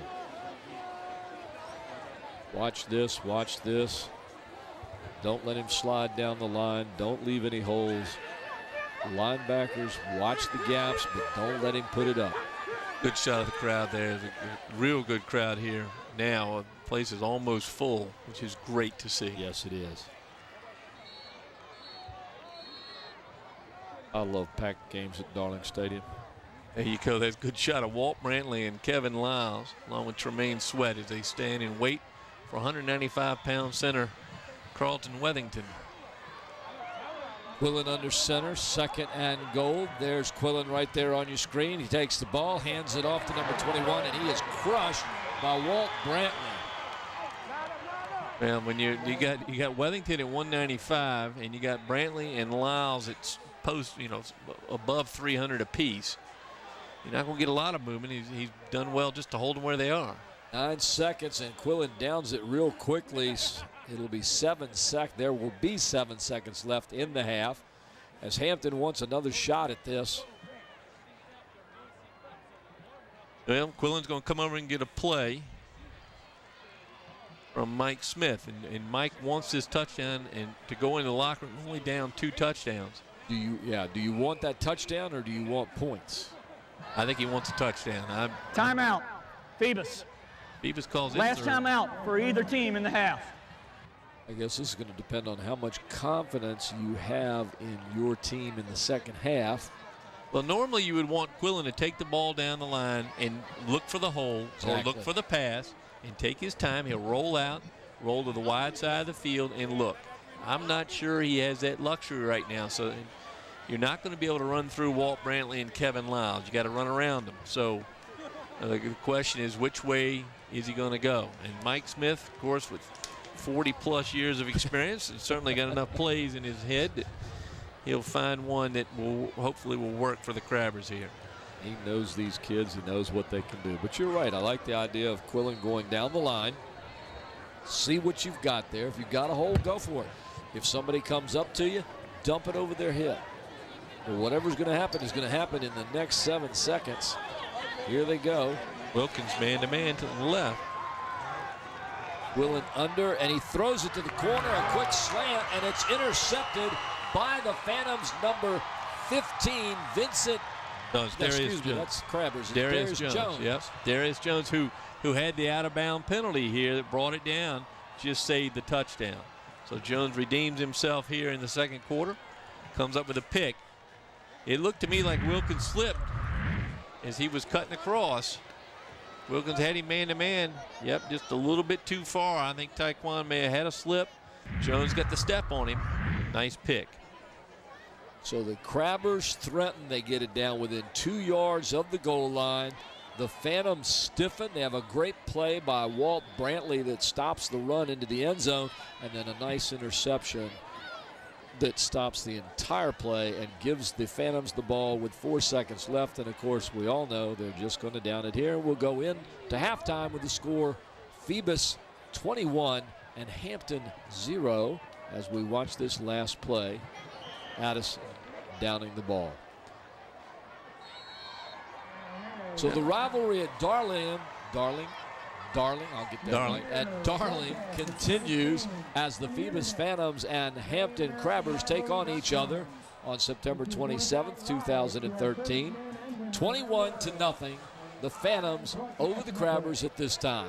Watch this, watch this. Don't let him slide down the line. Don't leave any holes. Linebackers, watch the gaps, but don't let him put it up. Good shot of the crowd there. A real good crowd here now. The place is almost full, which is great to see. Yes, it is. I love packed games at Darling Stadium. There you go. That's a good shot of Walt Brantley and Kevin Lyles, along with Tremaine Sweat, as they stand and wait for 195-pound center Carlton Wethington. Quillen under center, 2nd and goal. There's Quillen right there on your screen. He takes the ball, hands it off to number 21, and he is crushed by Walt Brantley. Well, when you got Wellington at 195, and you got Brantley and Lyles at above 300 apiece, you're not going to get a lot of movement. He's done well just to hold them where they are. 9 seconds, and Quillen downs it real quickly. It'll be 7 seconds. There will be 7 seconds left in the half as Hampton wants another shot at this. Well, Quillen's going to come over and get a play from Mike Smith, and Mike wants this touchdown and to go into the locker room only down 2 touchdowns. Do you want that touchdown or do you want points? I think he wants a touchdown. Timeout. Phoebus. Phoebus calls it. Last timeout for either team in the half. I guess this is going to depend on how much confidence you have in your team in the second half. Well, normally you would want Quillen to take the ball down the line and look for the hole or look for the pass and take his time. He'll roll out, roll to the wide side of the field, and look. I'm not sure he has that luxury right now. So you're not going to be able to run through Walt Brantley and Kevin Lyles. You got to run around them. So the question is, which way is he going to go? And Mike Smith, of course, with 40-plus years of experience, has certainly got enough plays in his head that he'll find one that hopefully will work for the Crabbers here. He knows these kids. He knows what they can do. But you're right. I like the idea of Quillen going down the line. See what you've got there. If you've got a hole, go for it. If somebody comes up to you, dump it over their head. But whatever's going to happen is going to happen in the next 7 seconds. Here they go. Wilkins man-to-man to the left. Quillen under, and he throws it to the corner, a quick slant, and it's intercepted by the Phantoms' number 15, Vincent. Darius Jones. That's Crabbers. Darius Jones. Yep. Darius Jones, who had the out-of-bound penalty here that brought it down, just saved the touchdown. So Jones redeems himself here in the second quarter, comes up with a pick. It looked to me like Wilkins slipped as he was cutting across. Wilkins had him man-to-man. Yep, just a little bit too far. I think Taekwon may have had a slip. Jones got the step on him. Nice pick. So the Crabbers threaten. They get it down within 2 yards of the goal line. The Phantoms stiffen. They have a great play by Walt Brantley that stops the run into the end zone, and then a nice interception that stops the entire play and gives the Phantoms the ball with 4 seconds left. And, of course, we all know they're just going to down it here. We'll go in to halftime with the score Phoebus 21 and Hampton 0 as we watch this last play. Addison downing the ball. So the rivalry at Darling, I'll get that right, at Darling continues as the Phoebus Phantoms and Hampton Crabbers take on each other on September 27th, 2013. 21-0, the Phantoms over the Crabbers at this time.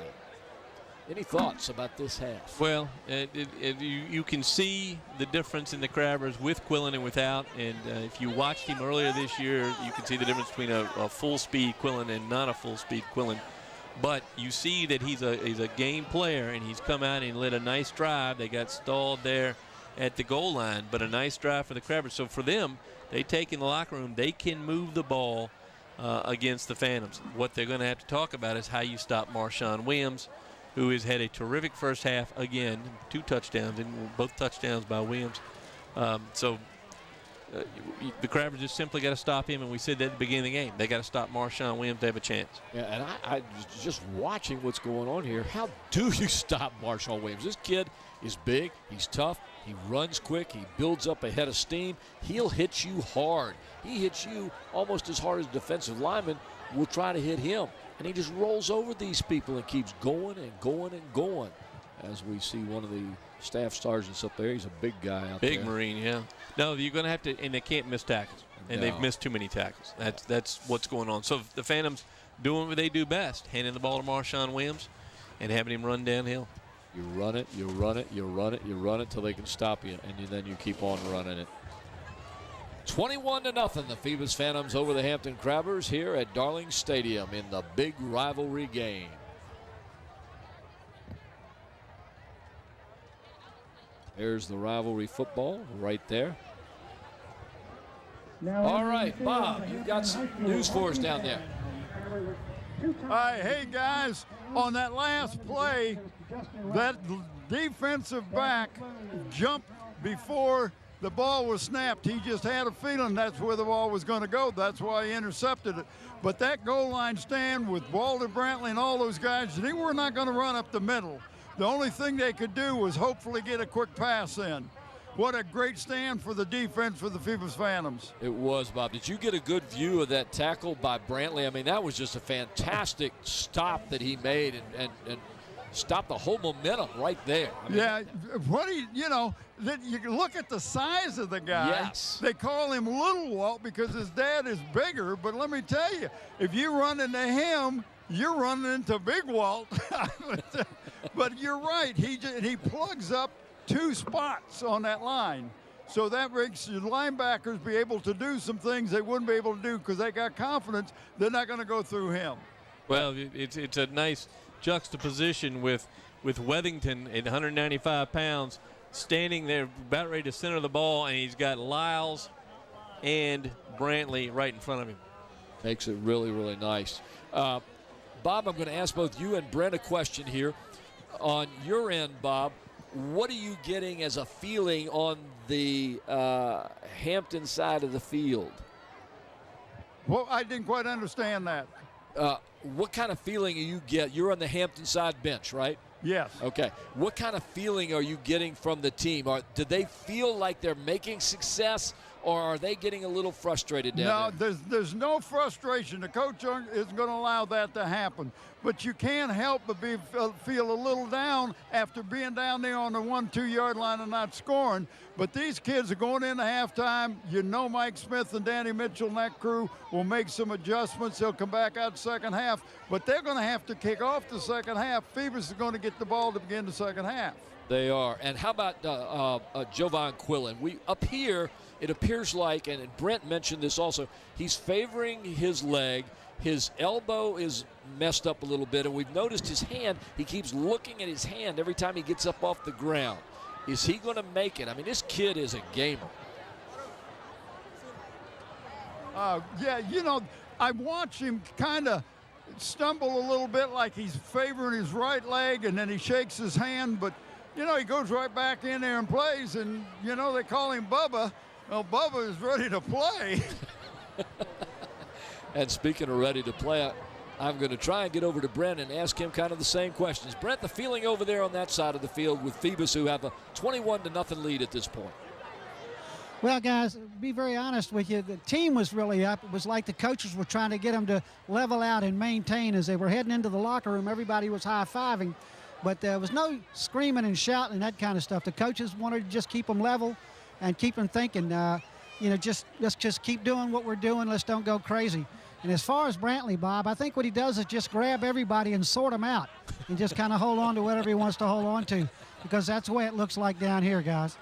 Any thoughts about this half? Well, you can see the difference in the Crabbers with Quillen and without. And if you watched him earlier this year, you can see the difference between a full-speed Quillen and not a full-speed Quillen. But you see that he's a game player, and he's come out and led a nice drive. They got stalled there at the goal line, but a nice drive for the Crabbers. So for them, they take in the locker room, they can move the ball against the Phantoms. What they're going to have to talk about is how you stop Marshawn Williams, who has had a terrific first half again, 2 touchdowns, and both touchdowns by Williams. The Crabbers just simply got to stop him, and we said that at the beginning of the game. They got to stop Marshawn Williams to have a chance. Yeah, and I just watching what's going on here. How do you stop Marshawn Williams? This kid is big, he's tough, he runs quick, he builds up a head of steam. He'll hit you hard. He hits you almost as hard as a defensive lineman will try to hit him. And he just rolls over these people and keeps going and going and going. As we see one of the staff sergeants up there. He's a big guy out there. Big Marine, yeah. No, you're going to have to, and they can't miss tackles. And they've missed too many tackles. That's what's going on. So the Phantoms doing what they do best, handing the ball to Marshawn Williams and having him run downhill. You run it, you run it, you run it, you run it till they can stop you, and then you keep on running it. 21-0, the Phoebus Phantoms over the Hampton Crabbers here at Darling Stadium in the big rivalry game. There's the rivalry football right there. All right, Bob, you've got some news for us down there. All right, hey guys, on that last play, that defensive back jumped before the ball was snapped. He just had a feeling that's where the ball was going to go. That's why he intercepted it. But that goal line stand with Walter Brantley and all those guys, they were not going to run up the middle. The only thing they could do was hopefully get a quick pass in. What a great stand for the defense for the Phoebus Phantoms. It was, Bob. Did you get a good view of that tackle by Brantley? I mean, that was just a fantastic stop that he made and stopped the whole momentum right there. I mean, yeah, you can look at the size of the guy. Yes. They call him Little Walt because his dad is bigger, but let me tell you, if you run into him, you're running into Big Walt. But you're right, he plugs up 2 spots on that line. So that makes your linebackers be able to do some things they wouldn't be able to do because they got confidence they're not going to go through him. Well, it's a nice juxtaposition with Wethington at 195 pounds standing there about ready to center the ball, and he's got Lyles and Brantley right in front of him. Makes it really, really nice. Bob, I'm going to ask both you and Brent a question here. On your end, Bob, what are you getting as a feeling on the Hampton side of the field? Well, I didn't quite understand that. What kind of feeling do you get? You're on the Hampton side bench, right? Yes. Okay. What kind of feeling are you getting from the team? Do they feel like they're making success, or are they getting a little frustrated down there? No, there's no frustration. The coach isn't going to allow that to happen. But you can't help but feel a little down after being down there on the 1-2 yard line and not scoring. But these kids are going into halftime. You know Mike Smith and Danny Mitchell and that crew will make some adjustments. They'll come back out second half. But they're going to have to kick off the second half. Phoebus is going to get the ball to begin the second half. They are. And how about Jovan Quillen? Up here, it appears like, and Brent mentioned this also, he's favoring his leg. His elbow is messed up a little bit, and we've noticed his hand. He keeps looking at his hand every time he gets up off the ground. Is he going to make it? I mean, this kid is a gamer. Yeah, I watch him kind of stumble a little bit like he's favoring his right leg, and then he shakes his hand, but, he goes right back in there and plays, and, they call him Bubba. Well, Bubba is ready to play. And speaking of ready to play, I'm going to try and get over to Brent and ask him kind of the same questions. Brent, the feeling over there on that side of the field with Phoebus, who have a 21-0 lead at this point. Well, guys, to be very honest with you, the team was really up. It was like the coaches were trying to get them to level out and maintain as they were heading into the locker room. Everybody was high-fiving, but there was no screaming and shouting and that kind of stuff. The coaches wanted to just keep them level and keep them thinking, let's just keep doing what we're doing. Let's don't go crazy. And as far as Brantley, Bob, I think what he does is just grab everybody and sort them out and just kind of hold on to whatever he wants to hold on to, because that's the way it looks like down here, guys.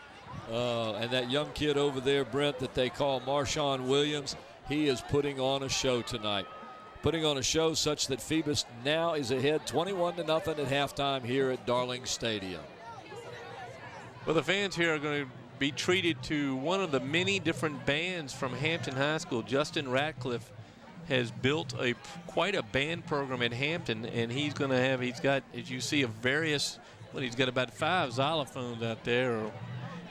And that young kid over there, Brent, that they call Marshawn Williams, he is putting on a show tonight. Putting on a show such that Phoebus now is ahead 21-0 at halftime here at Darling Stadium. Well, the fans here are going to be treated to one of the many different bands from Hampton High School. Justin Ratcliffe has built quite a band program at Hampton, and he's got, as you see, he's got about 5 xylophones out there,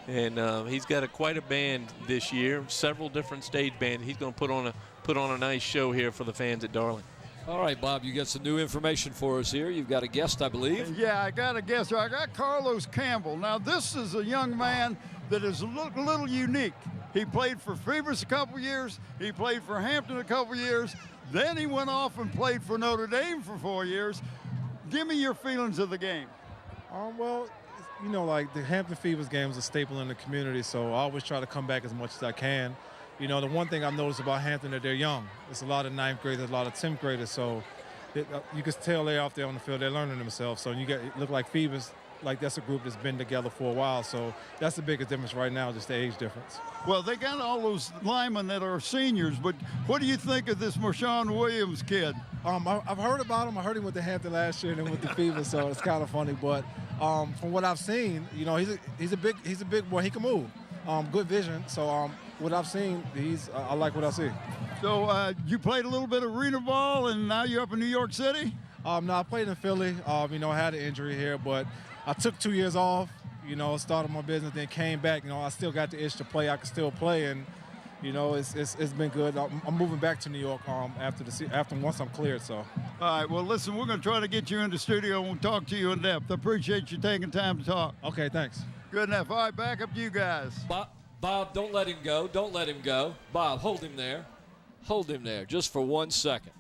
and he's got quite a band this year, several different stage bands. He's going to put on a nice show here for the fans at Darling. All right, Bob, you got some new information for us here. You've got a guest, I believe. Yeah, I got a guest. I got Carlos Campbell. Now, this is a young man that is a little unique. He played for Phoebus a couple years. He played for Hampton a couple years. Then he went off and played for Notre Dame for 4 years. Give me your feelings of the game. Well, like the Hampton Phoebus game is a staple in the community, so I always try to come back as much as I can. The one thing I've noticed about Hampton is they're young. There's a lot of 9th graders, a lot of 10th graders, so you can tell they're out there on the field, they're learning themselves. So it look like Phoebus, like that's a group that's been together for a while, so that's the biggest difference right now, just the age difference. Well, they got all those linemen that are seniors, but what do you think of this Marshawn Williams kid? I've heard about him. I heard him with the Hampton last year and then with the Phoebus, so it's kind of funny. But from what I've seen, he's a big boy. He can move. Good vision. So what I've seen, I like what I see. So you played a little bit of arena ball, and now you're up in New York City? No, I played in Philly. I had an injury here, but I took 2 years off, started my business, then came back. I still got the itch to play. I can still play, and, it's been good. I'm moving back to New York after once I'm cleared, so. All right, well, listen, we're going to try to get you in the studio, and we'll talk to you in depth. I appreciate you taking time to talk. Okay, thanks. Good enough. All right, back up to you guys. Bob, don't let him go. Don't let him go. Bob, hold him there. Hold him there just for 1 second.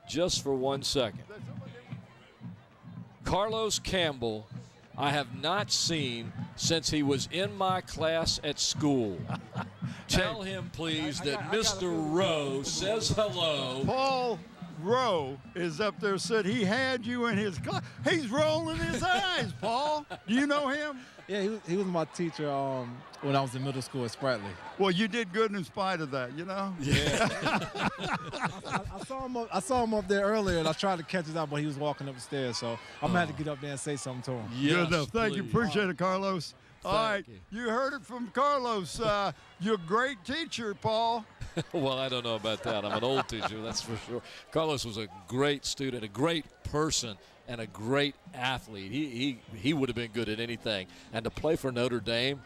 Just for 1 second. Carlos Campbell, I have not seen since he was in my class at school. Tell him, please, that Mr. Rowe says hello. Paul Rowe is up there, said he had you in his class. He's rolling his eyes, Paul. Do you know him? Yeah, he was my teacher when I was in middle school at Spratley. Well, you did good in spite of that, Yeah. I saw him up there earlier, and I tried to catch his eye, but he was walking up the stairs, so I'm going to have to get up there and say something to him. Yes, good enough. Thank you. please. Appreciate it, Carlos. All right. Thank You heard it from Carlos. You're a great teacher, Paul. Well, I don't know about that. I'm an old teacher, that's for sure. Carlos was a great student, a great person, and a great athlete. He would have been good at anything. And to play for Notre Dame,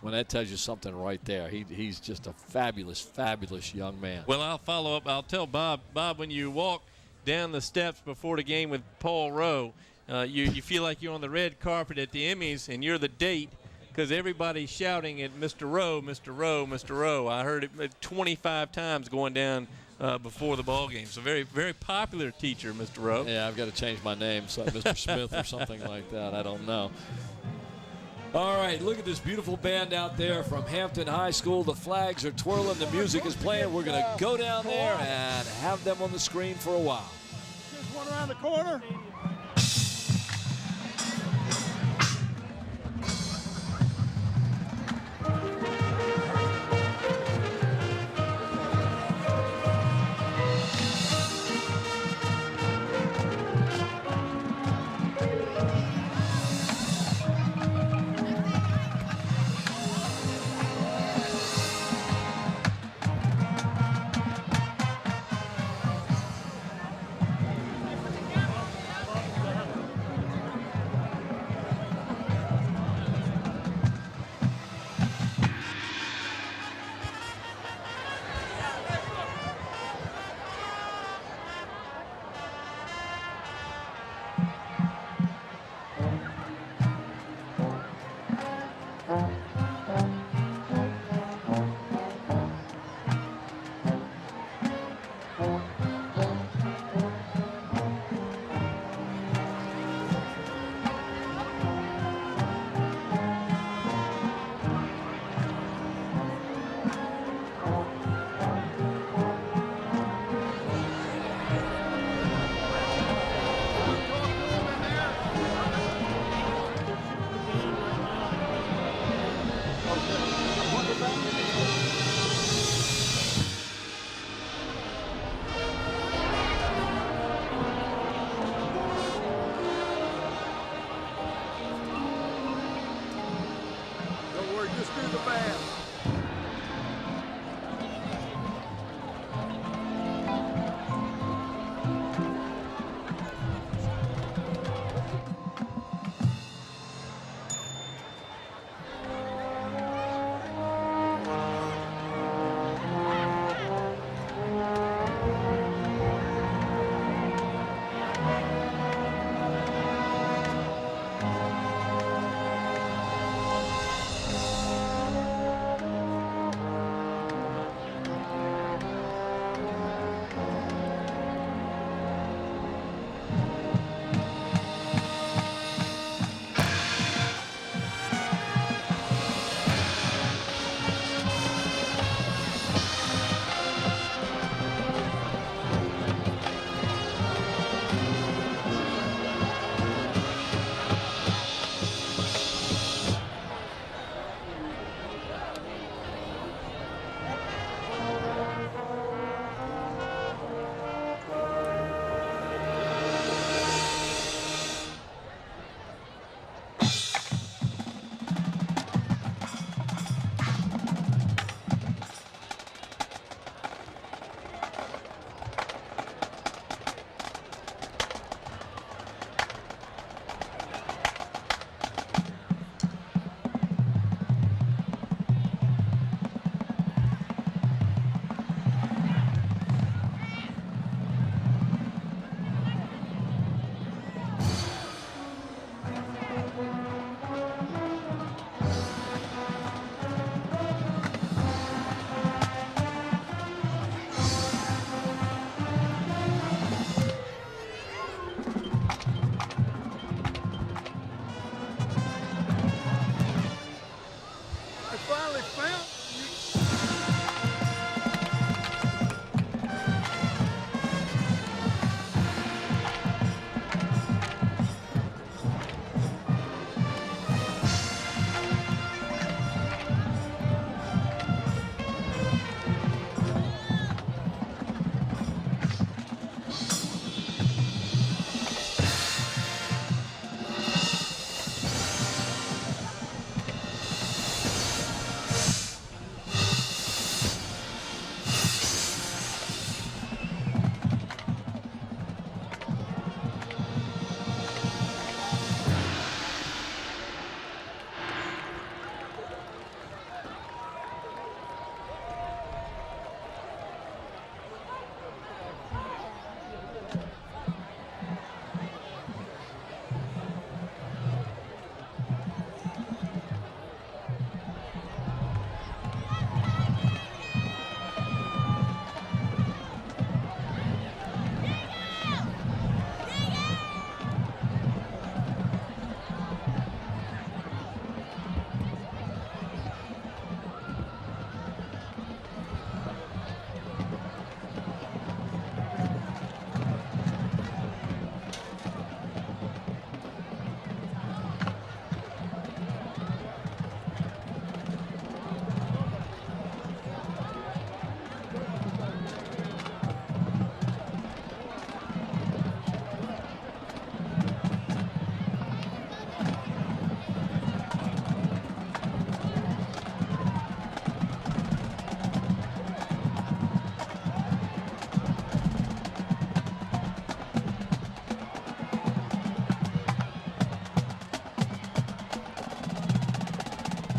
well, that tells you something right there. He's just a fabulous, fabulous young man. Well, I'll follow up. I'll tell Bob, when you walk down the steps before the game with Paul Rowe, you feel like you're on the red carpet at the Emmys and you're the date because everybody's shouting at Mr. Rowe, Mr. Rowe, Mr. Rowe. I heard it 25 times going down before the ball game. So very, very popular teacher, Mr. Rowe. Yeah, I've got to change my name, so Mr. Smith or something like that. I don't know. All right, look at this beautiful band out there from Hampton High School. The flags are twirling. The music is playing. We're going to go down there and have them on the screen for a while. Just one around the corner.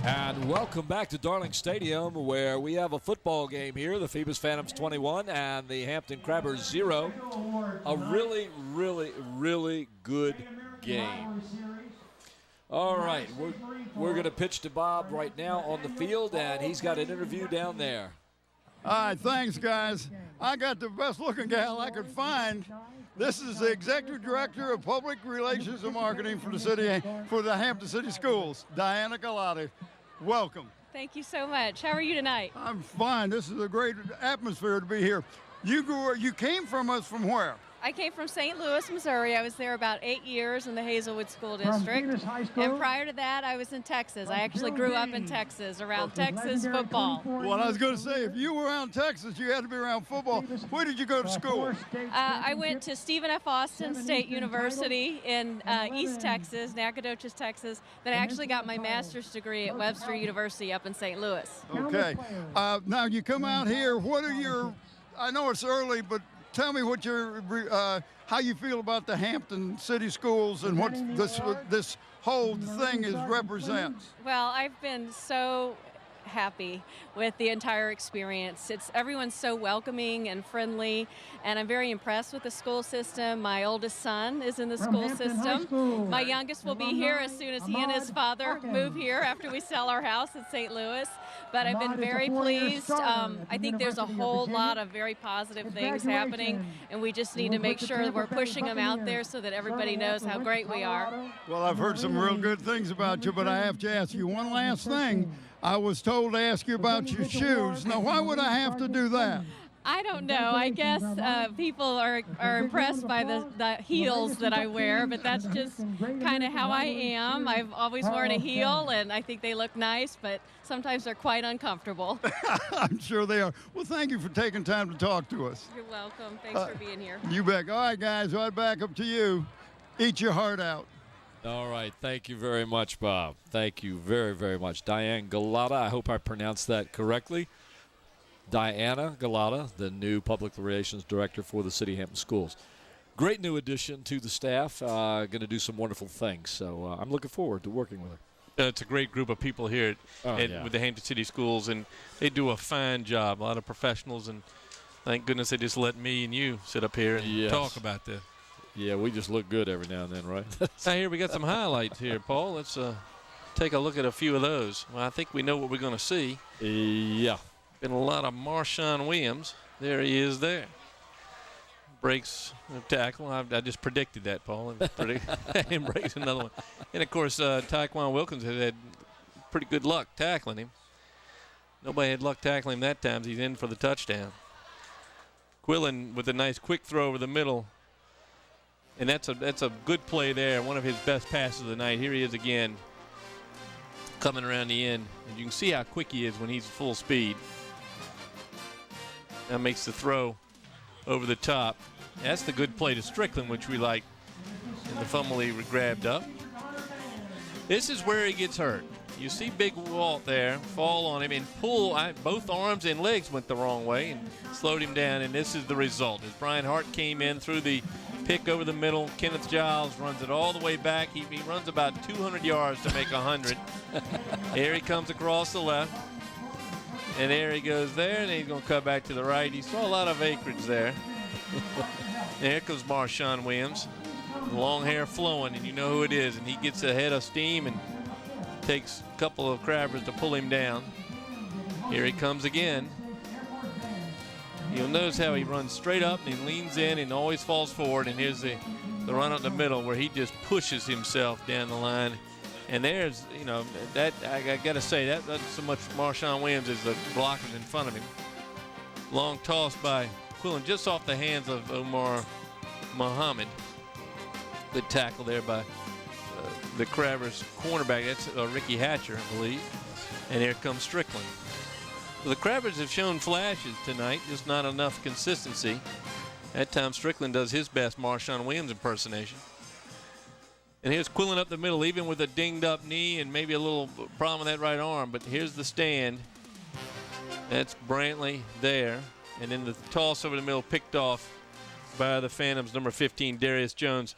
And welcome back to Darling Stadium, where we have a football game here. The Phoebus Phantoms 21 and the Hampton Crabbers 0. A really, really, really good game. All right, we're going to pitch to Bob right now on the field, and he's got an interview down there. All right, thanks, guys. I got the best-looking gal I could find. This is the Executive Director of Public Relations and Marketing for the Hampton City Schools, Diana Galati. Welcome. Thank you so much. How are you tonight? I'm fine. This is a great atmosphere to be here. You came from us from where? I came from St. Louis, Missouri. I was there about 8 years in the Hazelwood School District. And prior to that, I was in Texas. I actually grew up in Texas, around Texas football. Well, I was going to say, if you were around Texas, you had to be around football. Where did you go to school? I went to Stephen F. Austin State University in East Texas, Nacogdoches, Texas. Then I actually got my master's degree at Webster University up in St. Louis. Okay. Now, you come out here. What are your, I know it's early, but tell me what how you feel about the Hampton City Schools and what this whole thing represents. Well, I've been so happy with the entire experience. Everyone's so welcoming and friendly, and I'm very impressed with the school system. My oldest son is in the school system. My youngest will be here as soon as he and his father move here after we sell our house in St. Louis. But I've been very pleased. I think there's a whole lot of very positive things happening, and we just need to make sure that we're pushing them out there so that everybody knows how great we are. Well, I've heard some real good things about you, but I have to ask you one last thing. I was told to ask you about your shoes. Now, why would I have to do that? I don't know. I guess people are impressed by the heels that I wear, but that's just kind of how I am. I've always worn a heel, and I think they look nice, but sometimes they're quite uncomfortable. I'm sure they are. Well, thank you for taking time to talk to us. You're welcome. Thanks for being here. You bet. All right, guys, right back up to you. Eat your heart out. All right. Thank you very much, Bob. Thank you very, very much. Diane Galata, I hope I pronounced that correctly. Diana Galata, the new Public Relations Director for the City of Hampton Schools. Great new addition to the staff. Going to do some wonderful things. So I'm looking forward to working with her. It's a great group of people here with the Hampton City Schools, and they do a fine job. A lot of professionals, and thank goodness they just let me and you sit up here and talk about this. Yeah, we just look good every now and then, right? Now here we got some highlights here, Paul. Let's take a look at a few of those. Well, I think we know what we're going to see. Yeah. Been a lot of Marshawn Williams. There he is there. Breaks a tackle. I just predicted that, Paul. And breaks another one. And, of course, Tyquan Wilkins has had pretty good luck tackling him. Nobody had luck tackling him that time. He's in for the touchdown. Quillen with a nice quick throw over the middle. And that's a good play there. One of his best passes of the night. Here he is again, coming around the end. And you can see how quick he is when he's full speed. Now makes the throw over the top. That's the good play to Strickland, which we like. And the fumble he grabbed up. This is where he gets hurt. You see Big Walt there fall on him and pull. Both arms and legs went the wrong way and slowed him down. And this is the result. As Brian Hart came in through the pick over the middle, Kenneth Giles runs it all the way back. He runs about 200 yards to make 100. Here he comes across the left. And there he goes there, and he's going to cut back to the right. He saw a lot of acreage there. There comes Marshawn Williams. Long hair flowing, and you know who it is. And he gets ahead of steam and takes a couple of crabbers to pull him down. Here he comes again. You'll notice how he runs straight up and he leans in and always falls forward. And here's the run up the middle where he just pushes himself down the line. And there's, that I got to say, that's so much Marshawn Williams as the blockers in front of him. Long toss by Quillen just off the hands of Omar Muhammad. Good tackle there by the Crabbers cornerback. That's Ricky Hatcher, I believe. And here comes Strickland. Well, the Crabbers have shown flashes tonight, just not enough consistency. At times, Strickland does his best Marshawn Williams impersonation. And here's Quillen up the middle, even with a dinged-up knee and maybe a little problem with that right arm. But here's the stand. That's Brantley there. And then the toss over the middle picked off by the Phantoms, number 15, Darius Jones.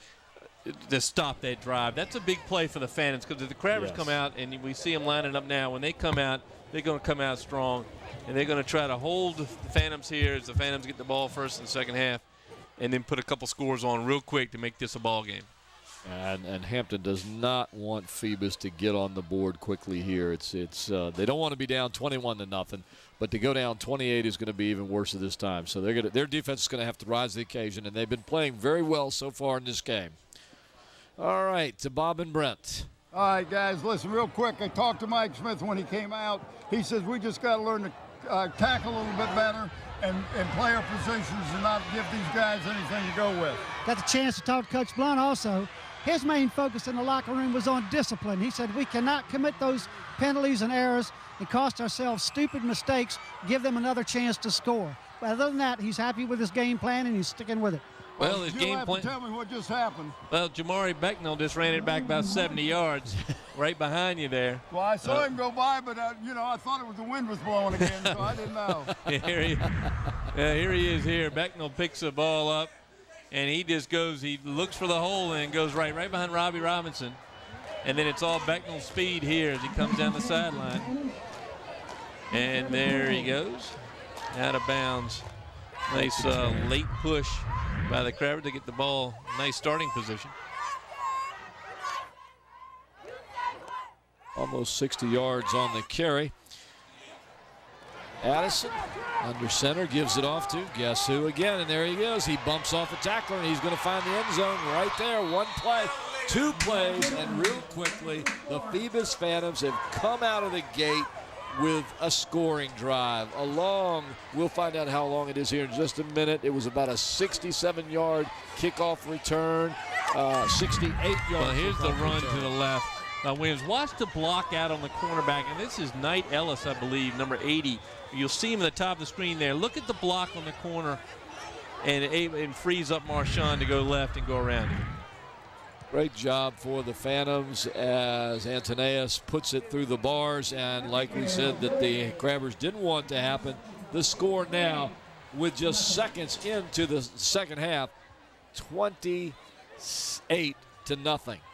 to stop that drive. That's a big play for the Phantoms because if the Crabbers come out and we see them lining up now, when they come out, they're going to come out strong, and they're going to try to hold the Phantoms here as the Phantoms get the ball first in the second half, and then put a couple scores on real quick to make this a ball game. And Hampton does not want Phoebus to get on the board quickly here. They don't want to be down 21-0, but to go down 28 is going to be even worse at this time. So their defense is going to have to rise to the occasion, and they've been playing very well so far in this game. All right, to Bob and Brent. All right, guys, listen real quick. I talked to Mike Smith when he came out. He says we just got to learn to tackle a little bit better and play our positions and not give these guys anything to go with. Got the chance to talk to Coach Blunt also. His main focus in the locker room was on discipline. He said we cannot commit those penalties and errors and cost ourselves stupid mistakes, give them another chance to score. But other than that, he's happy with his game plan and he's sticking with it. Well, his game plan. Tell me what just happened. Well, Jamari Becknell just ran it back about 70 yards, right behind you there. Well, I saw him go by, but I thought it was the wind was blowing again, so I didn't know. Here he is. Here, Becknell picks the ball up, and he just goes. He looks for the hole and goes right behind Robbie Robinson, and then it's all Becknell's speed here as he comes down the sideline. And there he goes, out of bounds. Nice late push by the Crabbers to get the ball. Nice starting position. Almost 60 yards on the carry. Addison under center gives it off to guess who again, and there he goes. He bumps off a tackler, and he's going to find the end zone right there. One play, two plays, and real quickly, the Phoebus Phantoms have come out of the gate with a scoring drive. We'll find out how long it is here in just a minute. It was about a 67-yard kickoff return, 68 yards. Well, here's the run to the left. Williams, watch the block out on the cornerback, and this is Knight Ellis, I believe, number 80. You'll see him at the top of the screen there. Look at the block on the corner, and frees up Marchand to go left and go around him. Great job for the Phantoms as Antoneus puts it through the bars, and like we said that the Crabbers didn't want to happen, the score now with just seconds into the second half, 28-0.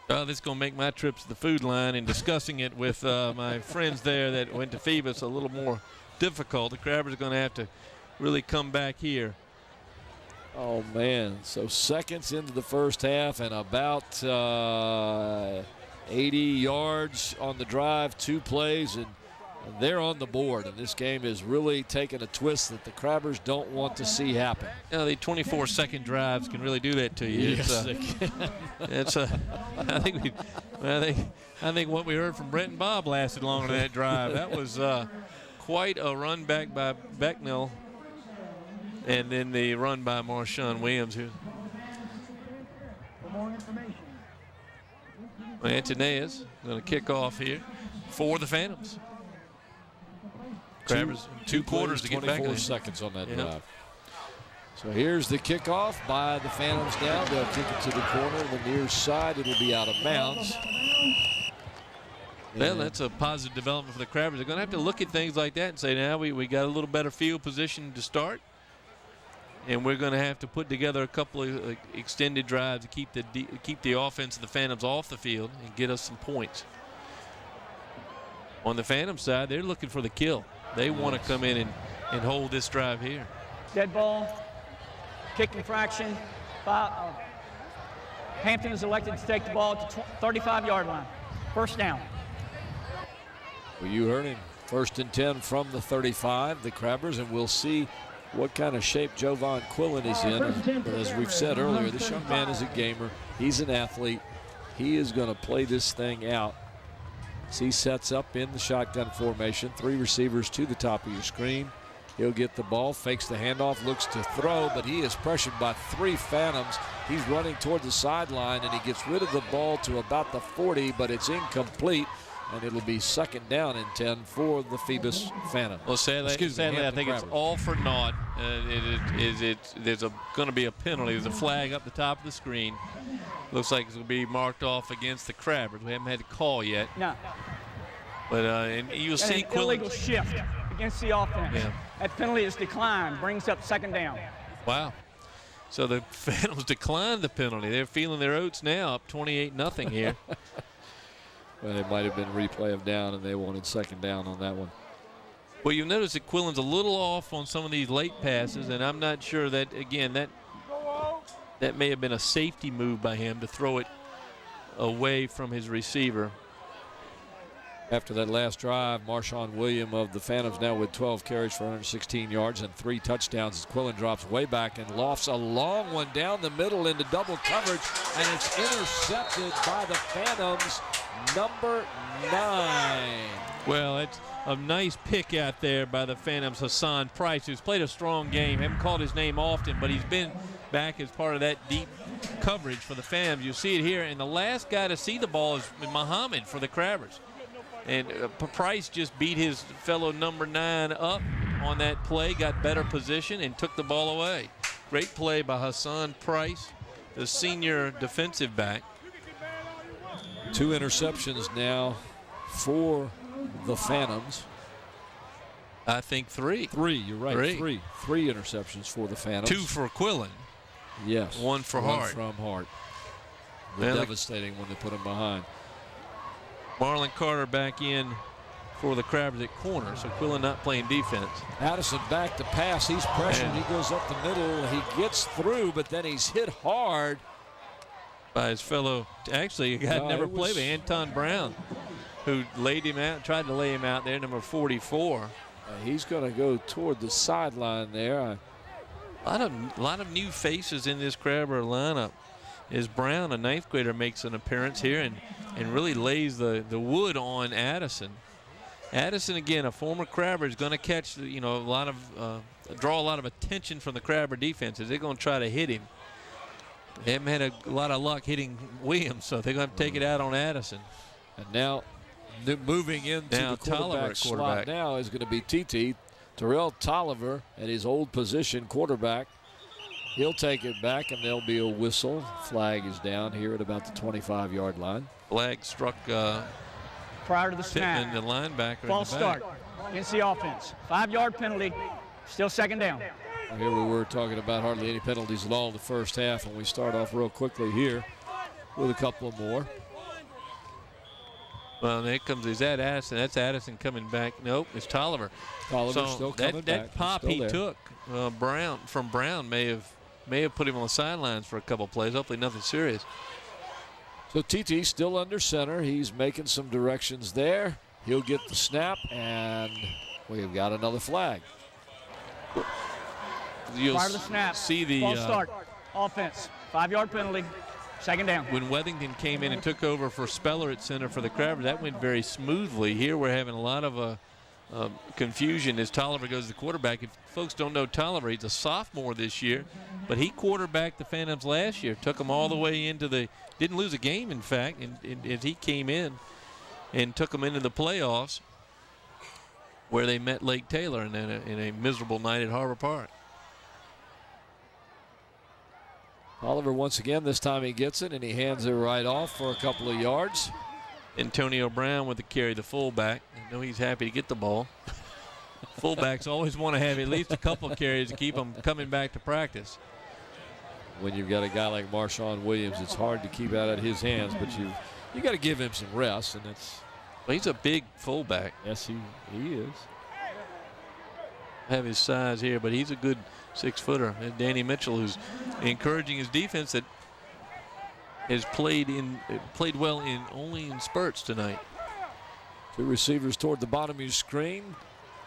Well, this is going to make my trips to the food line and discussing it with my friends there that went to Phoebus a little more difficult. The Crabbers are going to have to really come back here. Oh, man. So seconds into the first half and about 80 yards on the drive, two plays, and they're on the board. And this game is really taking a twist that the Crabbers don't want to see happen. The 24-second drives can really do that to you. Yes, they can. I think what we heard from Brent and Bob lasted longer than that drive. That was quite a run back by Becknell. And then the run by Marshawn Williams here. Antoneus going to kick off here for the Phantoms. Crabbers, two quarters to get back. 24 seconds on that drive. So here's the kickoff by the Phantoms now. They'll kick it to the corner, the near side. It'll be out of bounds. Well, that's a positive development for the Crabbers. They're going to have to look at things like that and say, now we got a little better field position to start. And we're going to have to put together a couple of extended drives to keep the offense of the Phantoms off the field and get us some points. On the Phantom side, they're looking for the kill. They want to come in and hold this drive here. Dead ball, kick infraction. Hampton is elected to take the ball to 35-yard line. First down. Well, you heard him. 1st and 10 from the 35, the Crabbers, and we'll see what kind of shape Jovan Quillen is in. But as we've said earlier, this young man is a gamer. He's an athlete. He is going to play this thing out. As he sets up in the shotgun formation, 3 receivers to the top of your screen. He'll get the ball, fakes the handoff, looks to throw, but he is pressured by 3 Phantoms. He's running toward the sideline, and he gets rid of the ball to about the 40, but it's incomplete. And it'll be 2nd down and 10 for the Phoebus Phantom. Well, sadly I think it's all for naught. There's going to be a penalty. There's a flag up the top of the screen. Looks like it's going to be marked off against the Crabbers. We haven't had a call yet. No. But and you'll see an illegal shift against the offense. Yeah. That penalty is declined. Brings up 2nd down. Wow. So the Phantoms declined the penalty. They're feeling their oats now, up 28-0 here. Well, it might have been replay of down, and they wanted second down on that one. Well, you notice that Quillen's a little off on some of these late passes, and I'm not sure that, again, that may have been a safety move by him to throw it away from his receiver. After that last drive, Marshawn Williams of the Phantoms now with 12 carries for 116 yards and 3 touchdowns as Quillen drops way back and lofts a long one down the middle into double coverage, and it's intercepted by the Phantoms, number 9. Well, it's a nice pick out there by the Phantoms, Hassan Price, who's played a strong game. Haven't called his name often, but he's been back as part of that deep coverage for the Phantoms. You see it here, and the last guy to see the ball is Muhammad for the Crabbers. And Price just beat his fellow number 9 up on that play, got better position, and took the ball away. Great play by Hassan Price, the senior defensive back. 2 interceptions now for the Phantoms. I think 3. 3, you're right. 3 interceptions for the Phantoms. 2 for Quillen. Yes. 1 for Hart. From Hart. Devastating when they put him behind. Marlon Carter back in for the Crabbers at corner, so Quillen not playing defense. Addison back to pass. He's pressured. He goes up the middle. He gets through, but then he's hit hard by his fellow, actually, a guy never played with, Anton Brown, who laid him out, tried to lay him out there, number 44. He's going to go toward the sideline there. A lot of new faces in this Crabber lineup. As Brown, a 9th grader, makes an appearance here and really lays the wood on Addison. Addison, again, a former Crabber, is going to catch draw a lot of attention from the Crabber defenses. They're going to try to hit him. They haven't had a lot of luck hitting Williams, so they're going to take it out on Addison. And now moving into the quarterback slot now is going to be TT. Terrell Tolliver at his old position, quarterback. He'll take it back, and there'll be a whistle. Flag is down here at about the 25-yard line. Flag struck prior to the snap. Pittman, the linebacker. False start against the offense. 5-yard penalty. Still second down. Here we were talking about hardly any penalties at all in the first half, and we start off real quickly here with a couple more. Well, there comes, is that Addison? That's Addison coming back. Nope, it's Tolliver. Tolliver still coming back. That pop he took from Brown may have put him on the sidelines for a couple plays. Hopefully nothing serious. So TT still under center. He's making some directions there. He'll get the snap, and we've got another flag. You'll prior to the snap. See the false start. Offense. 5-yard penalty. Second down. When Weathington came in and took over for Speller at center for the Crabbers, that went very smoothly. Here we're having a lot of confusion as Tolliver goes to the quarterback. If folks don't know Tolliver, he's a sophomore this year, but he quarterbacked the Phantoms last year, took them all the way into didn't lose a game, in fact, and he came in and took them into the playoffs where they met Lake Taylor in a miserable night at Harbor Park. Oliver once again, this time he gets it, and he hands it right off for a couple of yards. Antonio Brown with the carry, the fullback. I know he's happy to get the ball. Fullbacks always want to have at least a couple of carries to keep them coming back to practice. When you've got a guy like Marshawn Williams, it's hard to keep out of his hands, but you got to give him some rest, and it's. Well, he's a big fullback. Yes, he is. Have his size here, but he's a good 6-footer. And Danny Mitchell, who's encouraging his defense, that has played well only in spurts tonight. 2 receivers toward the bottom of your screen.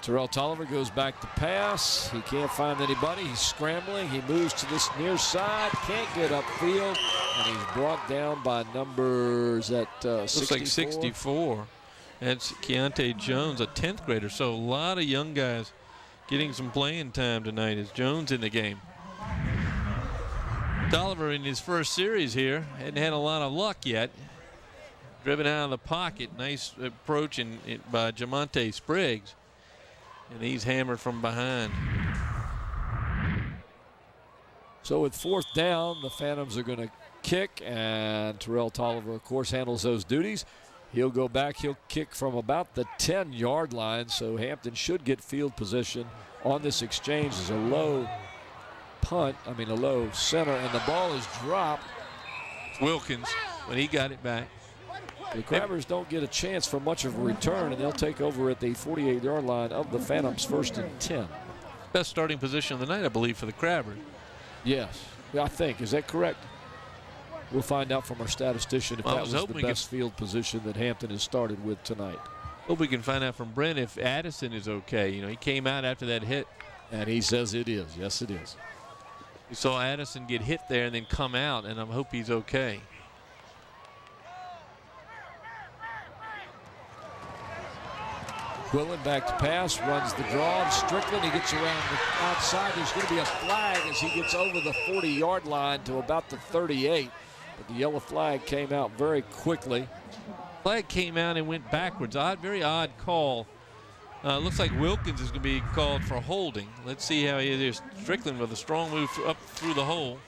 Terrell Tolliver goes back to pass. He can't find anybody. He's scrambling. He moves to this near side. Can't get upfield. And he's brought down by numbers at 64. Looks like 64. That's Keontae Jones, a 10th grader. So a lot of young guys getting some playing time tonight as Jones in the game. Tolliver in his first series here hadn't had a lot of luck yet. Driven out of the pocket. Nice approach by Jamonte Spriggs. And he's hammered from behind. So with 4th down, the Phantoms are going to kick, and Terrell Tolliver, of course, handles those duties. He'll go back. He'll kick from about the 10-yard line, so Hampton should get field position on this exchange. There's a low a low center, and the ball is dropped. Wilkins, when he got it back. The Crabbers don't get a chance for much of a return, and they'll take over at the 48-yard line of the Phantoms, 1st and 10. Best starting position of the night, I believe, for the Crabbers. Yes, I think. Is that correct? We'll find out from our statistician if that was the best field position that Hampton has started with tonight. Hope we can find out from Brent if Addison is okay. You know, he came out after that hit. And he says it is. Yes, it is. We saw Addison get hit there and then come out, and I hope he's okay. Quillen back to pass, runs the draw. Strickland, he gets around the outside. There's going to be a flag as he gets over the 40-yard line to about the 38. But the yellow flag came out very quickly. Flag came out and went backwards. Very odd call. Looks like Wilkins is going to be called for holding. Let's see how he is. Strickland with a strong move up through the hole.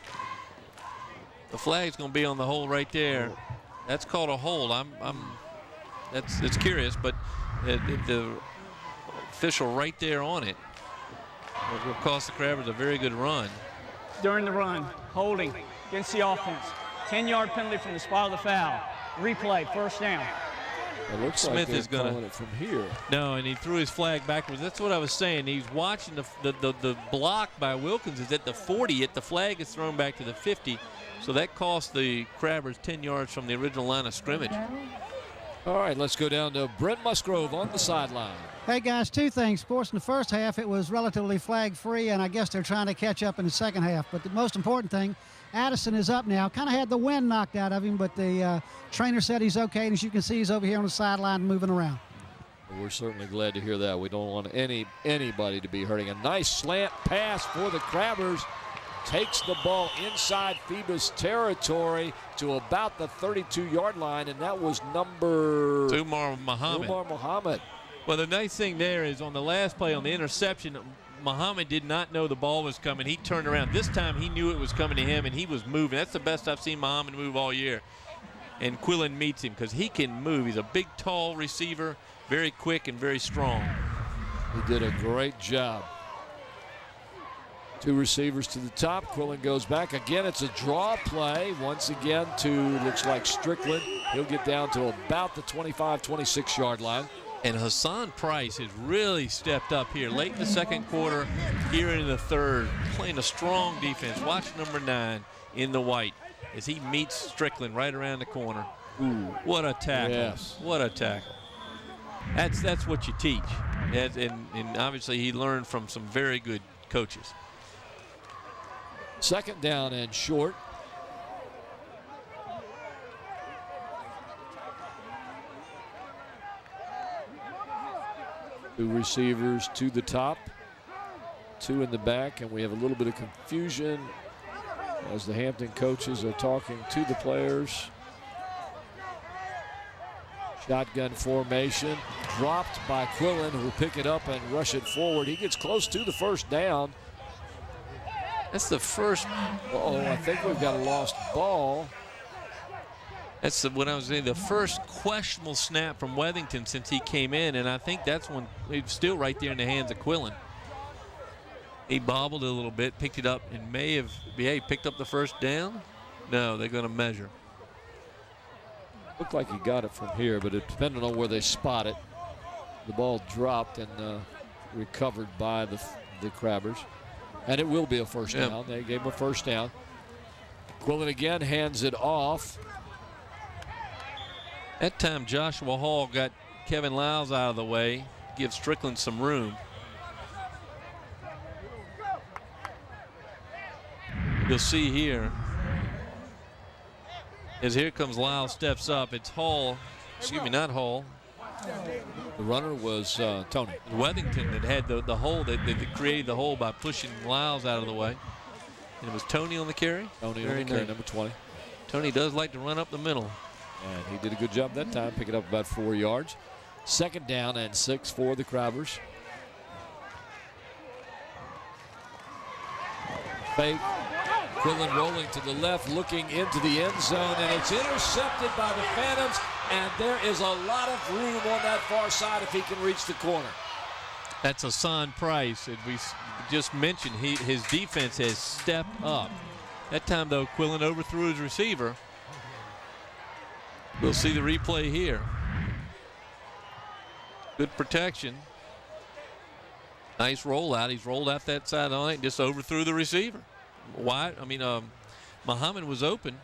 The flag's going to be on the hole right there. That's called a hold. It's curious, but the official right there on it will cost the Crabbers a very good run. During the run, holding against the offense. 10-yard penalty from the spot of the foul. Replay, 1st down. It looks Smith like is going to it from here. No, and he threw his flag backwards. That's what I was saying. He's watching the block by Wilkins is at the 40. Yet the flag is thrown back to the 50. So that cost the Crabbers 10 yards from the original line of scrimmage. All right, let's go down to Brent Musgrove on the sideline. Hey, guys, 2 things. Of course, in the first half, it was relatively flag-free, and I guess they're trying to catch up in the second half. But the most important thing, Addison is up now. Kind of had the wind knocked out of him, but the trainer said he's okay. And as you can see, he's over here on the sideline moving around. We're certainly glad to hear that. We don't want anybody to be hurting. A nice slant pass for the Crabbers. Takes the ball inside Phoebus territory to about the 32-yard line, and that was number Umar Muhammad. Well, the nice thing there is on the last play on the interception, Muhammad did not know the ball was coming. He turned around. This time he knew it was coming to him, and he was moving. That's the best I've seen Muhammad move all year. And Quillen meets him because he can move. He's a big, tall receiver, very quick and very strong. He did a great job. 2 receivers to the top. Quillen goes back. Again, it's a draw play. Once again to, looks like Strickland. He'll get down to about the 25, 26-yard line. And Hassan Price has really stepped up here late in the second quarter, here in the third, playing a strong defense. Watch number 9 in the white as he meets Strickland right around the corner. Ooh, what a tackle. Yes. What a tackle. That's what you teach. And obviously he learned from some very good coaches. 2nd down and short. Two receivers to the top, 2 in the back, and we have a little bit of confusion as the Hampton coaches are talking to the players. Shotgun formation, dropped by Quillen, who will pick it up and rush it forward. He gets close to the 1st down. That's the first. I think we've got a lost ball. That's what I was saying, the first questionable snap from Wethington since he came in, and I think that's when he's still right there in the hands of Quillen. He bobbled a little bit, picked it up, and may have picked up the 1st down. No, they're going to measure. Looked like he got it from here, but it depended on where they spot it. The ball dropped and recovered by the Crabbers. And it will be a 1st down. They gave him a 1st down. Quillen again hands it off. That time Joshua Hall got Kevin Lyles out of the way, gives Strickland some room. You'll see here, as here comes Lyles, steps up. It's Hall, not Hall. The runner was Tony. Wethington that had the hole, that created the hole by pushing Lyles out of the way. And it was Tony on the carry? Tony on the carry, number 20. Tony does like to run up the middle. And he did a good job that time, picking up about 4 yards. 2nd down and 6 for the Crabbers. Fake. Quillen rolling to the left, looking into the end zone, and it's intercepted by the Phantoms, and there is a lot of room on that far side if he can reach the corner. That's Hassan Price. And we just mentioned his defense has stepped up. That time, though, Quillen overthrew his receiver. We'll see the replay here. Good protection. Nice rollout. He's rolled out that side on it and just overthrew the receiver. Muhammad was open.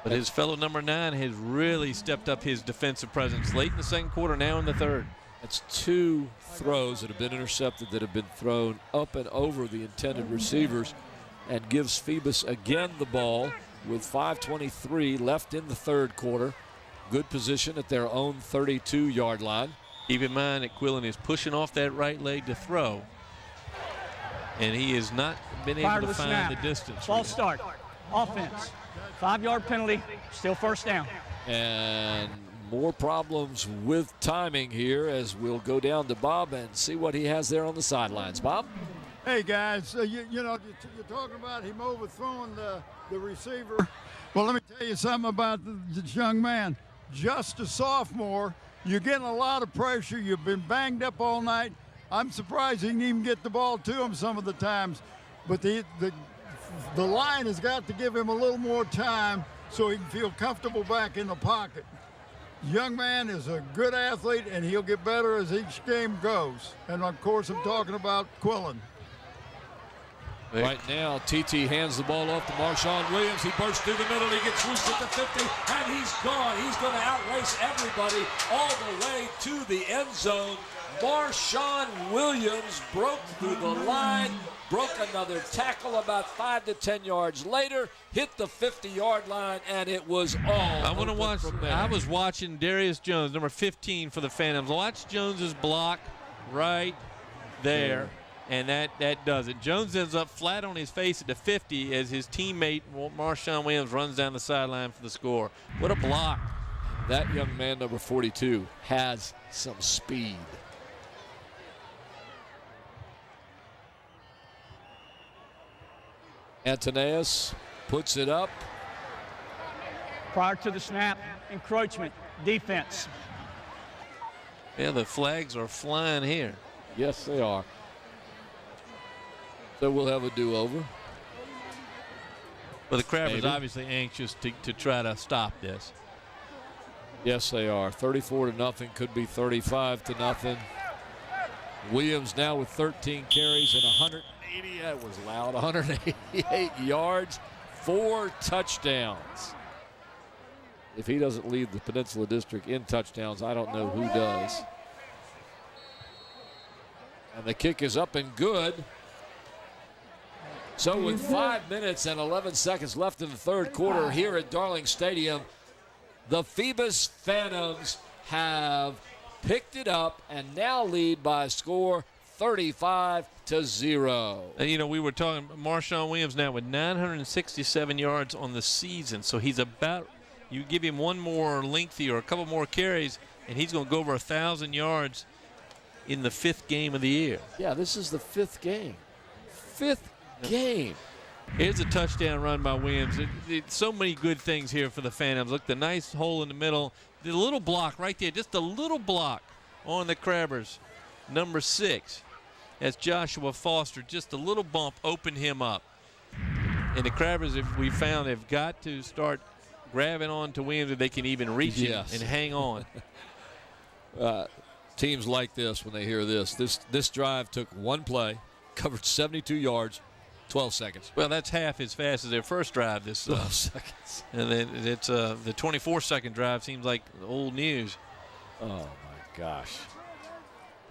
But his fellow number 9 has really stepped up his defensive presence late in the second quarter, now in the third. That's 2 throws that have been intercepted that have been thrown up and over the intended receivers, and gives Phoebus again the ball with 5:23 left in the third quarter. Good position at their own 32-yard line. Keep in mind that Quillen is pushing off that right leg to throw, and he has not been able to find the distance. False start. Offense. 5-yard penalty. Still first down. And more problems with timing here as we'll go down to Bob and see what he has there on the sidelines. Bob? Hey, guys, you're talking about him overthrowing the receiver. Well, let me tell you something about this young man. Just a sophomore. You're getting a lot of pressure. You've been banged up all night. I'm surprised he didn't even get the ball to him some of the times. But the line has got to give him a little more time so he can feel comfortable back in the pocket. Young man is a good athlete, and he'll get better as each game goes. And, of course, I'm talking about Quillen. Right now, TT hands the ball off to Marshawn Williams. He bursts through the middle. He gets loose at the 50, and he's gone. He's going to outrace everybody all the way to the end zone. Marshawn Williams broke through the line, broke another tackle about 5 to 10 yards later, hit the 50-yard line, and it was all I want to watch. from there. I was watching Darius Jones, number 15 for the Phantoms. Watch Jones's block right there. And that does it. Jones ends up flat on his face at the 50 as his teammate Marshawn Williams runs down the sideline for the score. What a block. That young man, number 42, has some speed. Antoneus puts it up. Prior to the snap, encroachment, defense. Yeah, the flags are flying here. Yes, they are. So we'll have a do-over. Well, the Crabbers Maybe. obviously anxious to try to stop this. Yes, they are. 34-0, could be 35-0. Williams now with 13 carries and 180. That was loud. 188 yards, 4 touchdowns. If he doesn't lead the Peninsula District in touchdowns, I don't know who does. And the kick is up and good. So with 5 minutes and 11 seconds left in the third quarter here at Darling Stadium, the Phoebus Phantoms have picked it up and now lead by a score 35-0. And, we were talking Marshawn Williams now with 967 yards on the season. So he's about, you give him one more lengthy or a couple more carries, and he's going to go over 1,000 yards in the 5th game of the year. Yeah, this is the 5th game. 5th game. Here's a touchdown run by Williams. So many good things here for the Phantoms. Look, the nice hole in the middle. The little block right there, just a little block on the Crabbers. Number 6. That's Joshua Foster. Just a little bump opened him up. And the Crabbers, if we found, have got to start grabbing on to Williams if they can even reach him and hang on. Teams like this, when they hear this drive took one play, covered 72 yards, 12 seconds. Well, that's half as fast as their first drive. 12 seconds. And then it's the 24-second drive seems like old news. Oh, my gosh.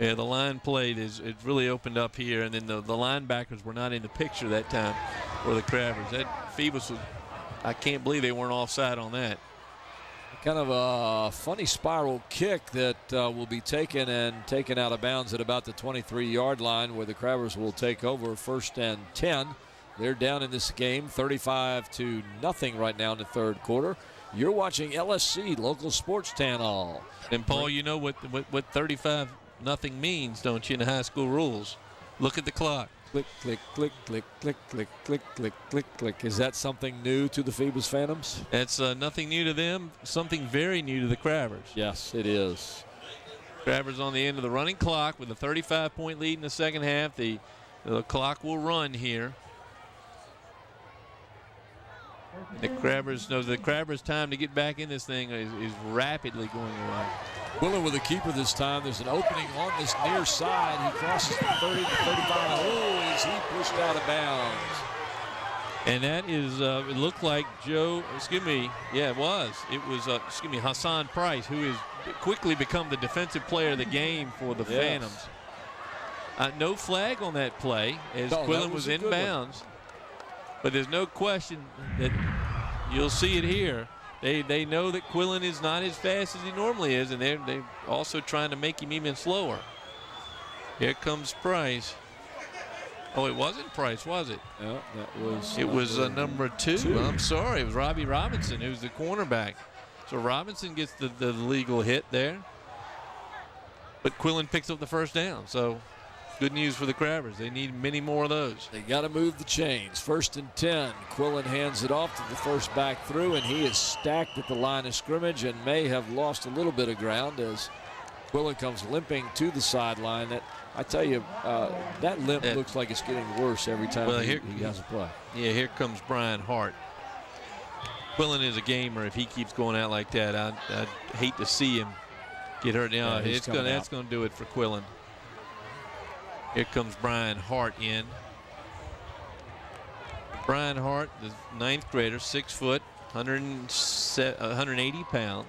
Yeah, the line played it really opened up here, and then the linebackers were not in the picture that time for the Crabbers. That Phoebus was, I can't believe they weren't offside on that. Kind of a funny spiral kick that will be taken out of bounds at about the 23-yard line, where the Crabbers will take over 1st and 10. They're down in this game 35-0 right now in the third quarter. You're watching LSC Local Sports Channel. And Paul, you know what 35-0 means, don't you, in the high school rules? Look at the clock. Click, click, click, click, click, click, click, click, click, click. Is that something new to the Phoebus Phantoms? That's nothing new to them, something very new to the Crabbers. Yes, it is. Crabbers on the end of the running clock with a 35-point lead in the second half. The clock will run here. The Crabbers' time to get back in this thing is rapidly going away. Quillen with a keeper this time. There's an opening on this near side. He crosses the 30 to 35. Oh, is he pushed out of bounds? And that is, it looked like it was Hassan Price, who has quickly become the defensive player of the game for the Phantoms. No flag on that play as Quillen was inbounds. But there's no question that you'll see it here. They know that Quillen is not as fast as he normally is, and they're also trying to make him even slower. Here comes Price. Oh, it wasn't Price, was it? No, it was number 2. I'm sorry, it was Robbie Robinson, who's the cornerback. So Robinson gets the legal hit there. But Quillen picks up the first down. So good news for the Crabbers. They need many more of those. They got to move the chains. 1st and 10. Quillen hands it off to the first back through, and he is stacked at the line of scrimmage and may have lost a little bit of ground as Quillen comes limping to the sideline. I tell you, that limp looks like it's getting worse every time he has a play. Yeah, here comes Brian Hart. Quillen is a gamer. If he keeps going out like that, I'd hate to see him get hurt. Now, that's going to do it for Quillen. Here comes Brian Hart in. Brian Hart, the 9th grader, 6 foot, 180 pounds,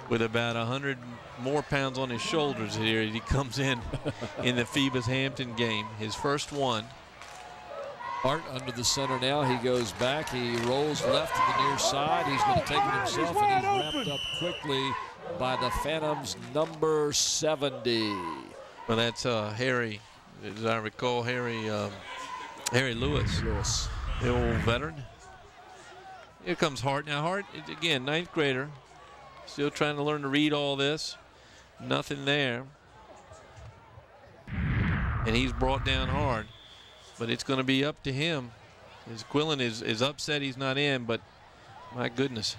with about 100 more pounds on his shoulders here as he comes in the Phoebus Hampton game, his first one. Hart under the center now. He goes back. He rolls left to the near side. He's going to take it himself, and he's wrapped up quickly by the Phantoms' number 70. Well, that's Harry, as I recall, Harry Lewis, the old veteran. Here comes Hart. Now Hart, again, 9th grader, still trying to learn to read all this. Nothing there. And he's brought down hard. But it's going to be up to him. As Quillen is upset he's not in, but my goodness.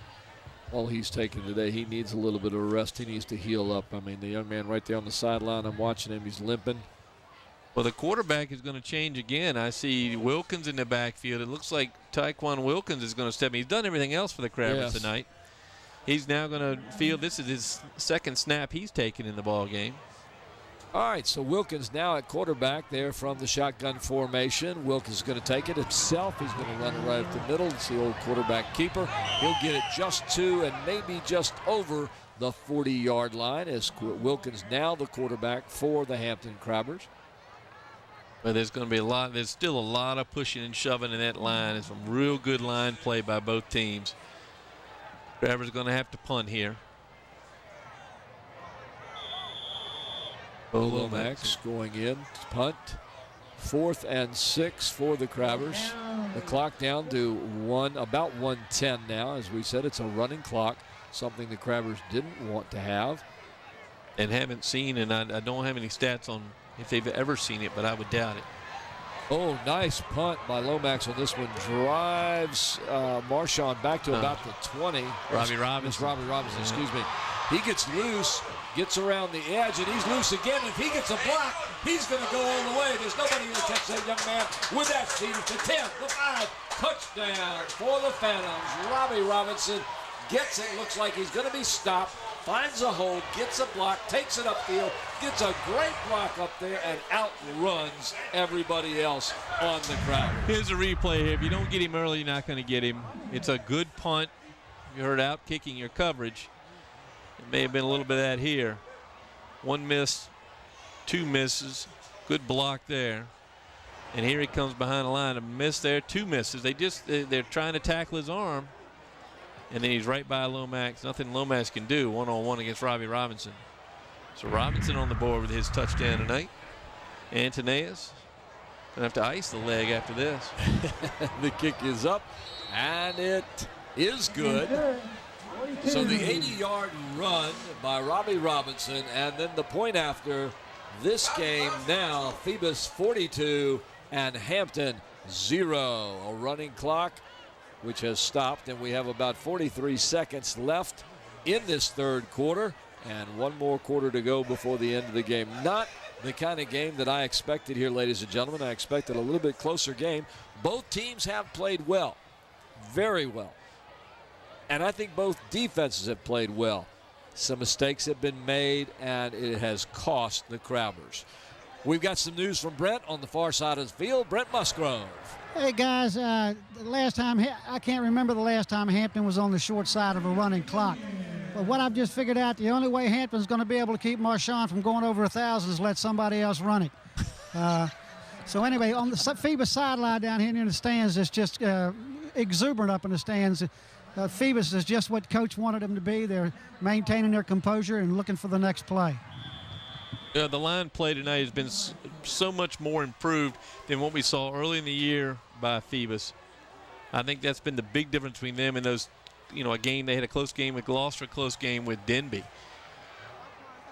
All he's taken today, he needs a little bit of a rest. He needs to heal up. I mean, the young man right there on the sideline, I'm watching him. He's limping. Well, the quarterback is going to change again. I see Wilkins in the backfield. It looks like Tyquan Wilkins is going to step in. He's done everything else for the Crabbers tonight. He's now going to field. This is his second snap he's taken in the ball game. All right, so Wilkins now at quarterback there from the shotgun formation. Wilkins is going to take it himself. He's going to run it right up the middle. It's the old quarterback keeper. He'll get it just to and maybe just over the 40-yard line as Wilkins now the quarterback for the Hampton Crabbers. But there's going to be there's still a lot of pushing and shoving in that line. It's some real good line play by both teams. Crabbers are going to have to punt here. Lomax going in, punt. 4th and 6 for the Crabbers. The clock down to about 1:10 now. As we said, it's a running clock, something the Crabbers didn't want to have. And haven't seen, and I don't have any stats on if they've ever seen it, but I would doubt it. Oh, nice punt by Lomax on this one. Drives Marshawn back to about the 20. Robbie Robinson, excuse me. He gets loose, gets around the edge, and he's loose again. If he gets a block, he's going to go all the way. There's nobody to catch that young man with that speed. It's the 10, the 5, touchdown for the Phantoms. Robbie Robinson gets it. Looks like he's going to be stopped. Finds a hole, gets a block, takes it upfield, gets a great block up there, and outruns everybody else on the crowd. Here's a replay here. If you don't get him early, you're not going to get him. It's a good punt. You heard out kicking your coverage. It may have been a little bit of that here. 1 miss, 2 misses. Good block there. And here he comes behind the line. A miss there, 2 misses. They're trying to tackle his arm. And then he's right by Lomax. Nothing Lomax can do one-on-one against Robbie Robinson. So Robinson on the board with his touchdown tonight. Antoneus gonna have to ice the leg after this. The kick is up, and it is good. So the 80-yard run by Robbie Robinson, and then the point after this game now, Phoebus 42 and Hampton 0. A running clock which has stopped, and we have about 43 seconds left in this third quarter. And one more quarter to go before the end of the game. Not the kind of game that I expected here, ladies and gentlemen. I expected a little bit closer game. Both teams have played well, very well. And I think both defenses have played well. Some mistakes have been made, and it has cost the Crabbers. We've got some news from Brent on the far side of the field. Brent Musgrove. Hey, guys, the last time, I can't remember the last time Hampton was on the short side of a running clock. But what I've just figured out, the only way Hampton's going to be able to keep Marshawn from going over 1,000 is let somebody else run it. So anyway, on the Phoebus sideline down here near the stands, it's just exuberant up in the stands. Phoebus is just what Coach wanted them to be. They're maintaining their composure and looking for the next play. The line play tonight has been so much more improved than what we saw early in the year by Phoebus. I think that's been the big difference between them and those, a game. They had a close game with Gloucester, a close game with Denby.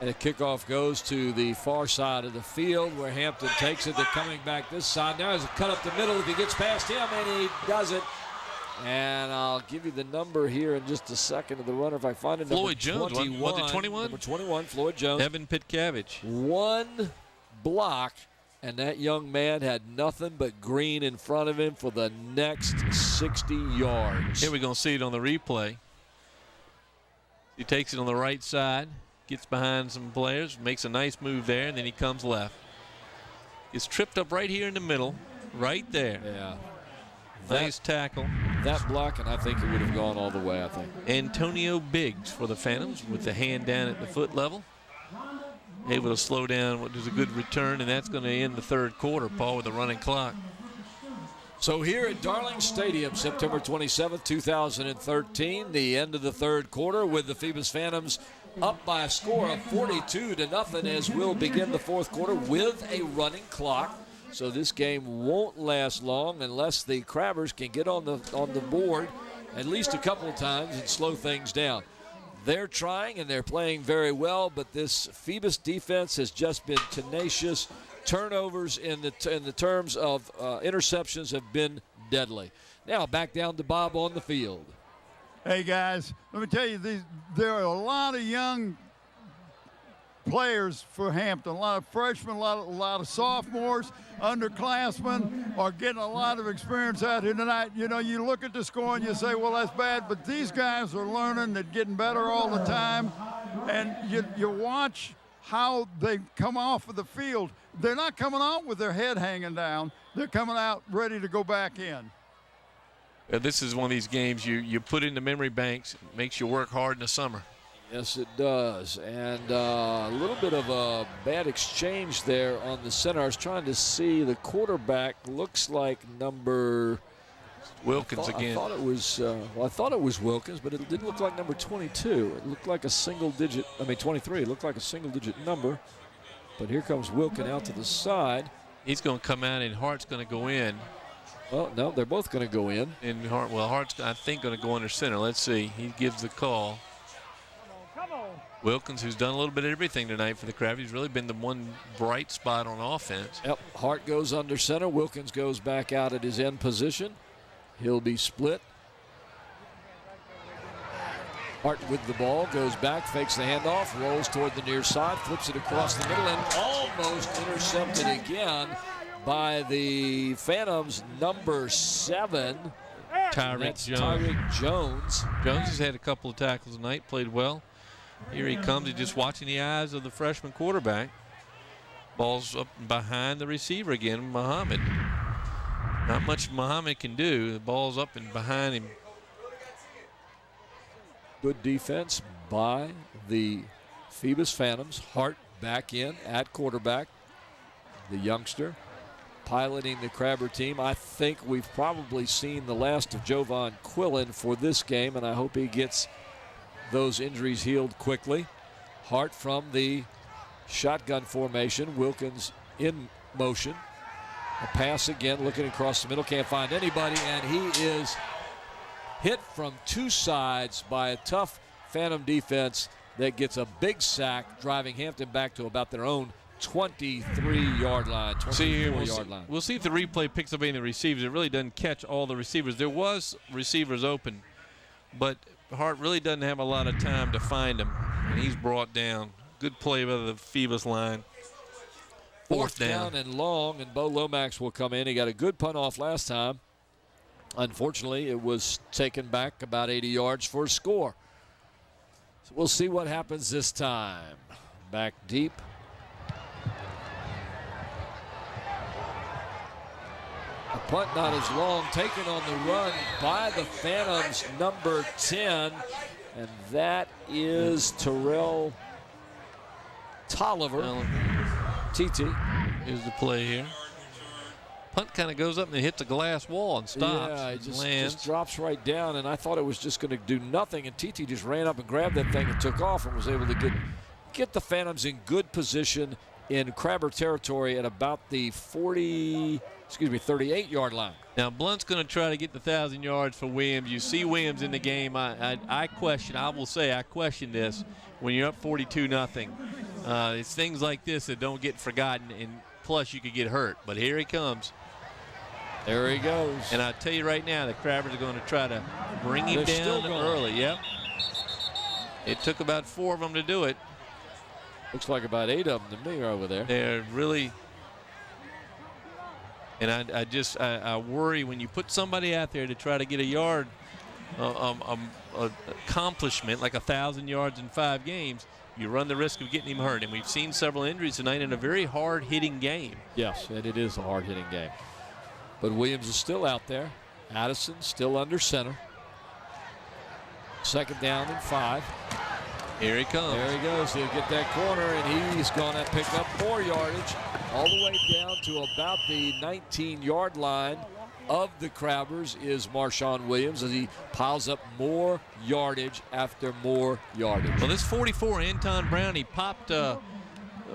And a kickoff goes to the far side of the field where Hampton takes it. They're coming back this side. Now there's a cut up the middle if he gets past him, and he does it. And I'll give you the number here in just a second of the runner if I find it. Floyd Jones, 21. was it 21? Number 21, Floyd Jones. Evan Pitcavage. One block, and that young man had nothing but green in front of him for the next 60 yards. Here we're going to see it on the replay. He takes it on the right side, gets behind some players, makes a nice move there, and then he comes left. Gets tripped up right here in the middle, right there. Yeah. Nice tackle. That block, and I think he would have gone all the way, I think. Antonio Biggs for the Phantoms with the hand down at the foot level. Able to slow down what is a good return, and that's going to end the third quarter, Paul, with a running clock. So here at Darling Stadium, September 27th, 2013, the end of the third quarter with the Phoebus Phantoms up by a score of 42-0 as we'll begin the fourth quarter with a running clock. So this game won't last long unless the Crabbers can get on the board at least a couple of times and slow things down. They're trying and they're playing very well, but this Phoebus defense has just been tenacious. Turnovers in the terms of interceptions have been deadly. Now back down to Bob on the field. Hey guys, let me tell you, there are a lot of young players for Hampton, a lot of freshmen, a lot of sophomores, underclassmen are getting a lot of experience out here tonight. You look at the score and you say, well, that's bad, but these guys are learning, they're getting better all the time, and you watch how they come off of the field. They're not coming out with their head hanging down. They're coming out ready to go back in. This is one of these games you put into memory banks. It makes you work hard in the summer. Yes, it does. And a little bit of a bad exchange there on the center. I was trying to see the quarterback looks like number Wilkins again. I thought it was Wilkins, but it didn't look like number 22. It looked like a single digit. 23. It looked like a single digit number. But here comes Wilkins out to the side. He's going to come out, and Hart's going to go in. Well, no, they're both going to go in. And Hart's, I think, going to go under center. Let's see. He gives the call. Wilkins, who's done a little bit of everything tonight for the Crabbers, he's really been the one bright spot on offense. Yep, Hart goes under center. Wilkins goes back out at his end position. He'll be split. Hart with the ball, goes back, fakes the handoff, rolls toward the near side, flips it across the middle, and almost intercepted again by the Phantoms' number 7. Tyreek Jones. Jones has had a couple of tackles tonight, played well. Here he comes, he's just watching the eyes of the freshman quarterback. Ball's up behind the receiver again, Muhammad. Not much Muhammad can do. The ball's up and behind him. Good defense by the Phoebus Phantoms. Hart back in at quarterback. The youngster piloting the Crabber team. I think we've probably seen the last of Jovan Quillen for this game, and I hope he gets those injuries healed quickly. Hart from the shotgun formation. Wilkins in motion. A pass again, looking across the middle, can't find anybody, and he is hit from two sides by a tough Phantom defense that gets a big sack, driving Hampton back to about their own 23-yard line, 24-yard line. We'll see if the replay picks up any of the receivers. It really doesn't catch all the receivers. There was receivers open, but Hart really doesn't have a lot of time to find them. and he's brought down. Good play by the Phoebus line. Fourth down and long, and Bo Lomax will come in. He got a good punt off last time. Unfortunately, it was taken back about 80 yards for a score. So we'll see what happens this time. Back deep. A punt not as long, taken on the run by the Phantoms, number 10, and that is Terrell Tolliver. TT is the play here. Punt kind of goes up and hits a glass wall and stops. Yeah, and it lands. just drops right down, and I thought it was just going to do nothing, and TT just ran up and grabbed that thing and took off and was able to get the Phantoms in good position in Crabber territory at about the 38-yard line. Now, Blunt's going to try to get the 1,000 yards for Williams. You see Williams in the game. I question this when you're up 42-0. It's things like this that don't get forgotten, and plus you could get hurt. But here he comes. There he goes. And I tell you right now, the Crabbers are going to try to bring him down early. Yep. It took about 4 of them to do it. Looks like about 8 of them to me over there. They're really, and I worry when you put somebody out there to try to get a yard accomplishment like 1,000 yards in 5 games, you run the risk of getting him hurt. And we've seen several injuries tonight in a very hard-hitting game. Yes, and it is a hard-hitting game. But Williams is still out there. Addison still under center. 2nd down and 5. Here he comes. There he goes. He'll get that corner, and he's going to pick up more yardage all the way down to about the 19-yard line of the Crabbers is Marshawn Williams as he piles up more yardage after more yardage. Well, this 44, Anton Brown, he popped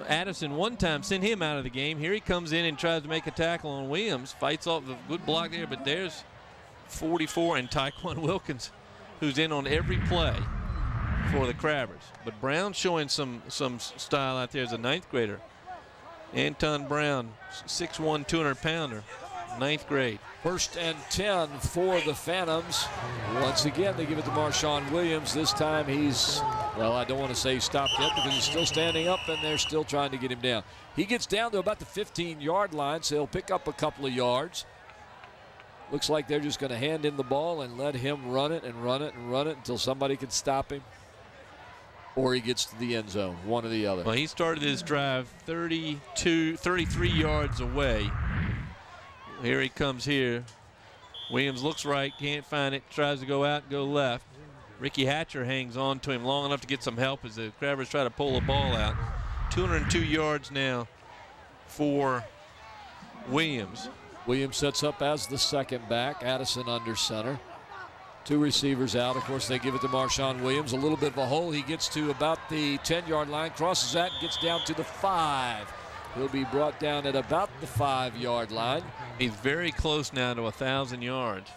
Addison one time, sent him out of the game. Here he comes in and tries to make a tackle on Williams. Fights off the good block there, but there's 44 and Tyquan Wilkins, who's in on every play for the Crabbers. But Brown showing some style out there as a 9th grader. Anton Brown, 6'1", 200-pounder, 9th grade. 1st and 10 for the Phantoms. Once again, they give it to Marshawn Williams. This time he's, well, I don't want to say stopped yet because he's still standing up and they're still trying to get him down. He gets down to about the 15-yard line, so he'll pick up a couple of yards. Looks like they're just going to hand in the ball and let him run it and run it and run it until somebody can stop him. Or he gets to the end zone, one or the other. Well, he started his drive 33 yards away. Here he comes here. Williams looks right, can't find it, tries to go out and go left. Ricky Hatcher hangs on to him long enough to get some help as the Crabbers try to pull the ball out. 202 yards now for Williams. Williams sets up as the 2nd back. Addison under center. 2 receivers out. Of course, they give it to Marshawn Williams. A little bit of a hole. He gets to about the 10-yard line, crosses that, and gets down to the 5. He'll be brought down at about the 5-yard line. He's very close now to 1,000 yards.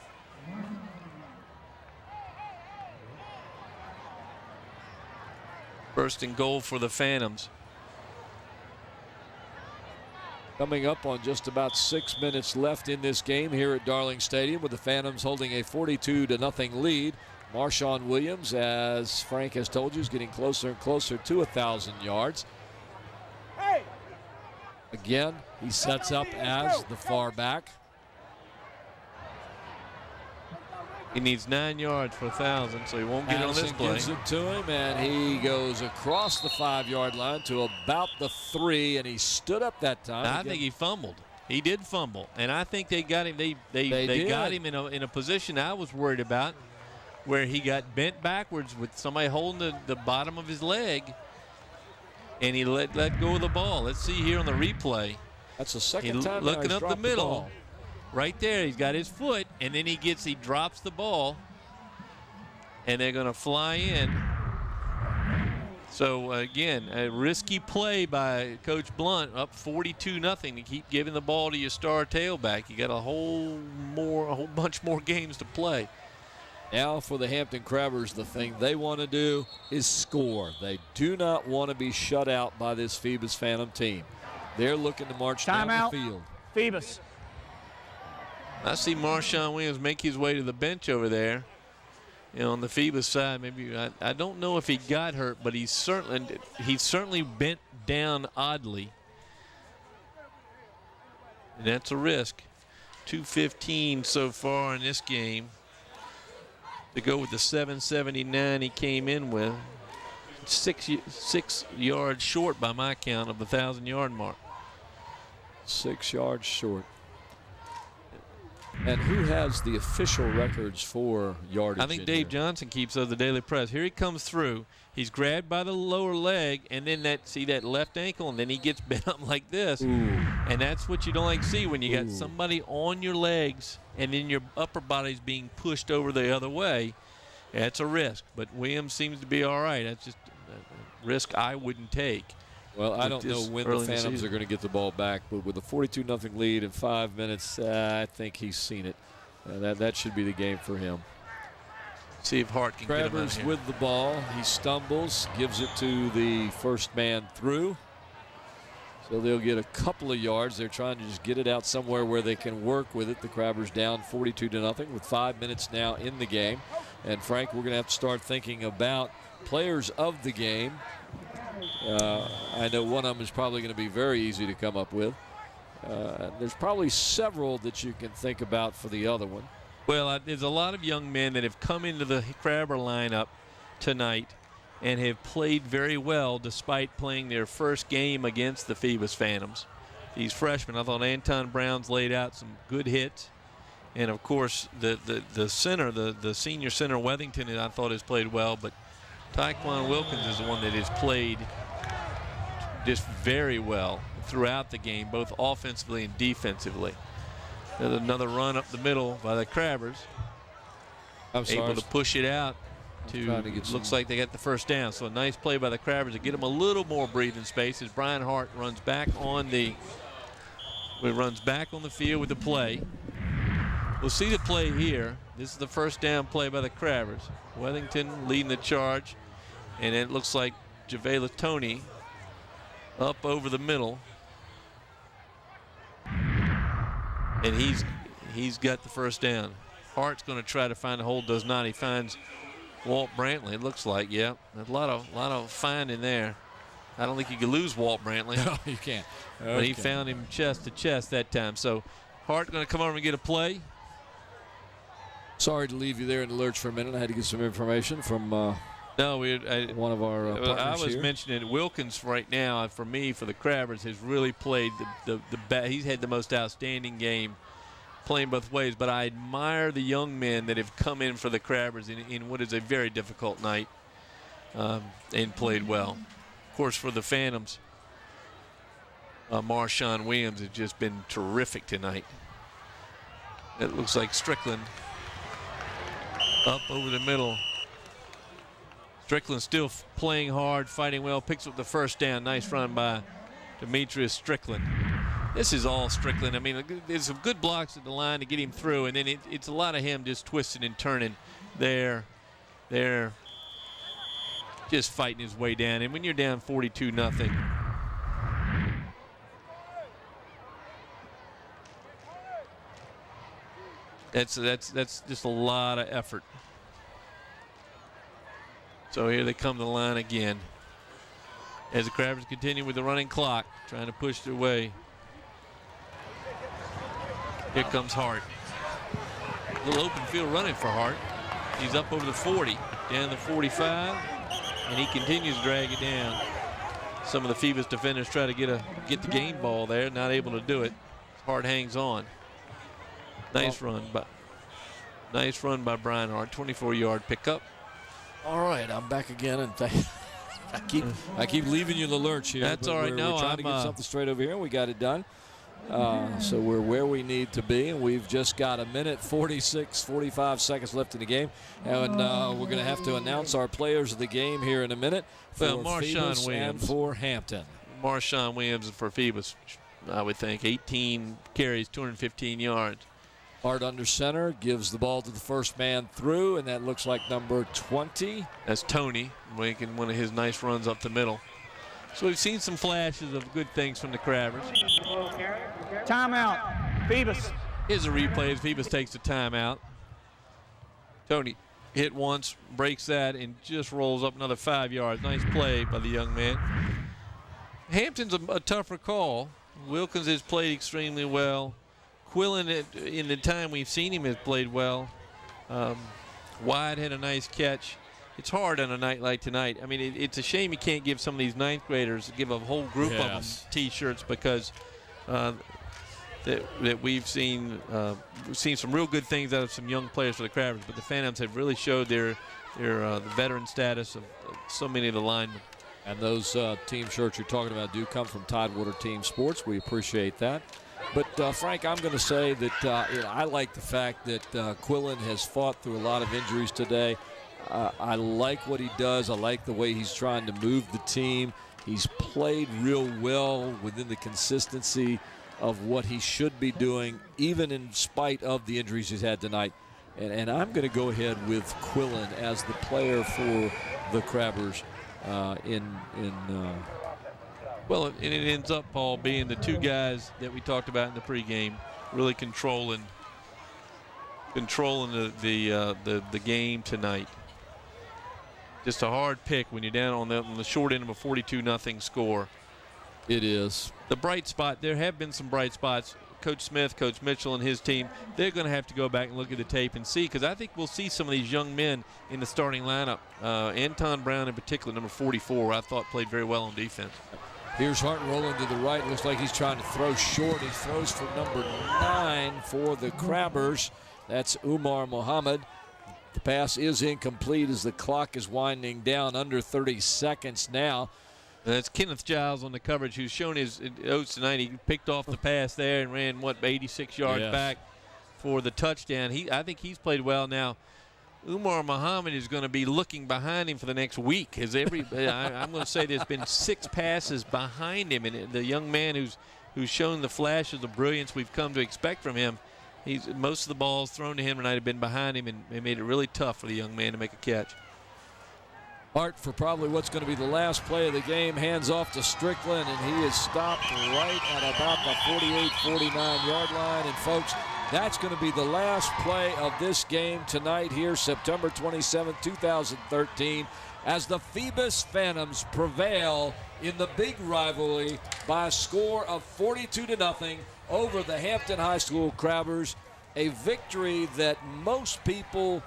First and goal for the Phantoms. Coming up on just about 6 minutes left in this game here at Darling Stadium with the Phantoms holding a 42-0 lead. Marshawn Williams, as Frank has told you, is getting closer and closer to 1,000 yards. Again, he sets up as the far back. He needs 9 yards for 1,000, so he won't get Addison on this play. Gives it to him, and he goes across the 5-yard line to about the 3, and he stood up that time. I think he fumbled. He did fumble, and I think they got him. They got him in a position I was worried about, where he got bent backwards with somebody holding the bottom of his leg, and he let go of the ball. Let's see here on the replay. That's the second time looking up the middle. ball. Right there, he's got his foot, and then he drops the ball, and they're going to fly in. So, again, a risky play by Coach Blunt, up 42-0 to keep giving the ball to your star tailback. You got a whole bunch more games to play. Now for the Hampton Crabbers, the thing they want to do is score. They do not want to be shut out by this Phoebus Phantom team. They're looking to march down the field. Phoebus. I see Marshawn Williams make his way to the bench over there. on the Phoebus side, maybe I don't know if he got hurt, but he's certainly bent down oddly, and that's a risk. 2:15 so far in this game to go with the 779 he came in with. 6 yards short by my count of the 1,000-yard mark. 6 yards short. And who has the official records for yardage? I think Dave Johnson keeps those, the Daily Press. Here he comes through. He's grabbed by the lower leg, and then that left ankle, and then he gets bent up like this. Ooh. And that's what you don't like to see when you got somebody on your legs and then your upper body's being pushed over the other way. That's a risk. But Williams seems to be all right. That's just a risk I wouldn't take. Well, I don't know when the Phantoms are going to get the ball back, but with a 42-0 lead in 5 minutes, I think he's seen it. That should be the game for him. See if Hart can get him out here. With the ball. He stumbles, gives it to the first man through. So they'll get a couple of yards. They're trying to just get it out somewhere where they can work with it. The Crabbers down 42-0 with 5 minutes now in the game. And Frank, we're going to have to start thinking about players of the game. I know one of them is probably going to be very easy to come up with. There's probably several that you can think about for the other one. Well, there's a lot of young men that have come into the Crabber lineup tonight and have played very well despite playing their first game against the Phoebus Phantoms. These freshmen, I thought Anton Brown's laid out some good hits. And, of course, the center, the senior center, Wethington, I thought has played well. But Tyquan Wilkins is the one that has played just very well throughout the game, both offensively and defensively. There's another run up the middle by the Crabbers. Able to push it out to looks like they got the first down. So a nice play by the Crabbers to get them a little more breathing space as Brian Hart runs back on the field with the play. We'll see the play here. This is the first down play by the Crabbers. Wethington leading the charge, and it looks like Javela Tony up over the middle. And he's got the first down. Hart's going to try to find a hole, does not. He finds Walt Brantley, it looks like. Yeah, a lot of finding there. I don't think you could lose Walt Brantley. No, you can't. But he found him chest to chest that time. So Hart going to come over and get a play. Sorry to leave you there in the lurch for a minute. I had to get some information from one of our partners I was here. mentioning Wilkins right now, for me, for the Crabbers, has really played he's had the most outstanding game playing both ways. But I admire the young men that have come in for the Crabbers in what is a very difficult night and played well. Of course, for the Phantoms, Marshawn Williams has just been terrific tonight. It looks like Strickland up over the middle. Strickland still playing hard, fighting well, picks up the first down. Nice run by Demetrius Strickland. This is all Strickland. I mean, there's some good blocks at the line to get him through, and then it's a lot of him just twisting and turning there. Just fighting his way down. And when you're down 42-0, that's just a lot of effort. So here they come to the line again as the Crabbers continue with the running clock, trying to push their way. Here comes Hart. A little open field running for Hart. He's up over the 40, down the 45, and he continues to drag it down. Some of the Phoebus defenders try to get the game ball there, not able to do it. Hart hangs on. Nice run by Brian Hart. 24-yard pickup. All right, I'm back again, and I keep leaving you in the lurch here. That's all right. We're trying to get something straight over here, and we got it done. So we're where we need to be, and we've just got 45 seconds left in the game, and we're going to have to announce our players of the game here in a minute for Phoebus and for Hampton. Marshawn Williams for Phoebus, I would think. 18 carries, 215 yards. Hart under center, gives the ball to the first man through, and that looks like number 20. That's Tony making one of his nice runs up the middle. So we've seen some flashes of good things from the Crabbers. Timeout, Phoebus. Here's a replay as Phoebus takes a timeout. Tony hit once, breaks that, and just rolls up another 5 yards. Nice play by the young man. Hampton's a tougher call. Wilkins has played extremely well. Quillen, in the time we've seen him, has played well. Wyatt had a nice catch. It's hard on a night like tonight. I mean, it's a shame you can't give some of these ninth graders, give a whole group of them T-shirts, because that we've seen some real good things out of some young players for the Crabbers, but the Phantoms have really showed their the veteran status of so many of the linemen. And those team shirts you're talking about do come from Tidewater Team Sports. We appreciate that. But, Frank, I'm going to say that I like the fact that Quillen has fought through a lot of injuries today. I like what he does. I like the way he's trying to move the team. He's played real well within the consistency of what he should be doing, even in spite of the injuries he's had tonight. And I'm going to go ahead with Quillen as the player for the Crabbers Well, and it ends up, Paul, being the two guys that we talked about in the pregame, really controlling the game tonight. Just a hard pick when you're down on the short end of a 42-0 score. It is. The bright spot, there have been some bright spots. Coach Smith, Coach Mitchell, and his team, they're going to have to go back and look at the tape and see, because I think we'll see some of these young men in the starting lineup. Anton Brown in particular, number 44, I thought played very well on defense. Here's Hart rolling to the right. Looks like he's trying to throw short. He throws for number 9 for the Crabbers. That's Umar Muhammad. The pass is incomplete as the clock is winding down, under 30 seconds now. And that's Kenneth Giles on the coverage, who's shown his oats tonight. He picked off the pass there and ran, 86 yards back for the touchdown. I think he's played well now. Umar Muhammad is going to be looking behind him for the next week. I'm going to say there's been 6 passes behind him, and the young man who's shown the flashes of brilliance we've come to expect from him, most of the balls thrown to him tonight have been behind him, and it made it really tough for the young man to make a catch. Hart, for probably what's going to be the last play of the game, hands off to Strickland, and he is stopped right at about the 48-49 line. And folks, that's going to be the last play of this game tonight here, September 27, 2013, as the Phoebus Phantoms prevail in the big rivalry by a score of 42-0 over the Hampton High School Crabbers, a victory that most people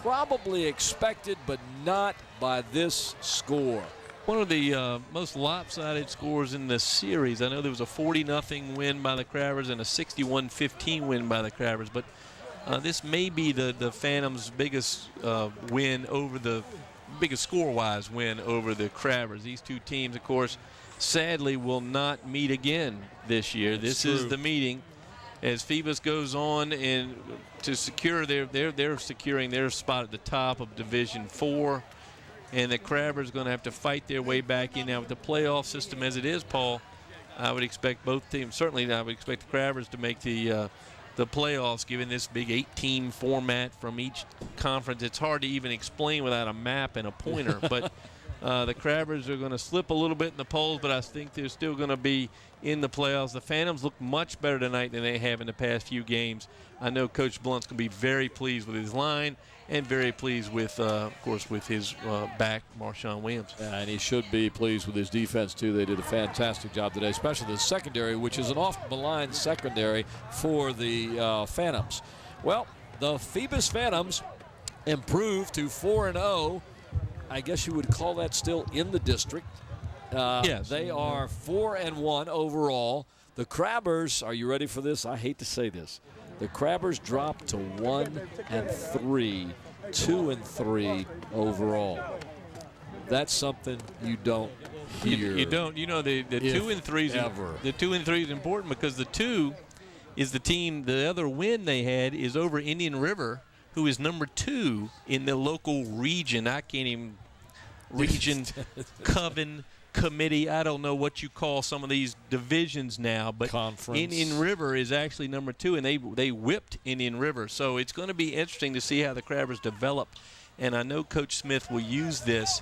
probably expected, but not by this score. One of the most lopsided scores in the series. I know there was a 40-0 win by the Crabbers and a 61-15 win by the Crabbers, but this may be the Phantoms' biggest win over the biggest score-wise win over the Crabbers. These two teams, of course, sadly will not meet again this year. This is the meeting as Phoebus goes on and to secure they're securing their spot at the top of Division 4. And the Crabbers are going to have to fight their way back in. Now, with the playoff system as it is, Paul, I would expect both teams, certainly I would expect the Crabbers to make the playoffs, given this big 8-team format from each conference. It's hard to even explain without a map and a pointer. But the Crabbers are going to slip a little bit in the polls, but I think they're still going to be in the playoffs. The Phantoms look much better tonight than they have in the past few games. I know Coach Blunt's going to be very pleased with his line and very pleased with, of course, with his back, Marshawn Williams. And he should be pleased with his defense, too. They did a fantastic job today, especially the secondary, which is an off-the-line secondary for the Phantoms. Well, the Phoebus Phantoms improved to 4-0. I guess you would call that still in the district. Yes. They are 4-1 overall. The Crabbers, are you ready for this? I hate to say this. The Crabbers dropped to 1-3, 2-3 overall. That's something you don't hear. You don't. You know, the 2-3 the 2-3 is important because the 2 is the team. The other win they had is over Indian River, who is number 2 in the local region. I can't even Coven committee. I don't know what you call some of these divisions now, but Conference. Indian River is actually number 2, and they whipped Indian River. So it's going to be interesting to see how the Crabbers develop. And I know Coach Smith will use this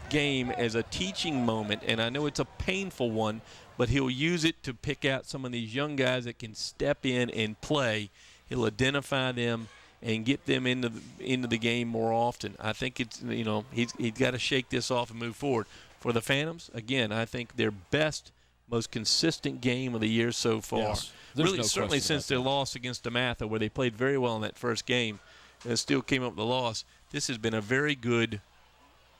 game as a teaching moment, and I know it's a painful one, but he'll use it to pick out some of these young guys that can step in and play. He'll identify them and get them into the game more often. I think it's, he's got to shake this off and move forward. For the Phantoms, again, I think their best, most consistent game of the year so far. Yes. Really, certainly since their loss against DeMatha, where they played very well in that first game and still came up with a loss. This has been a very good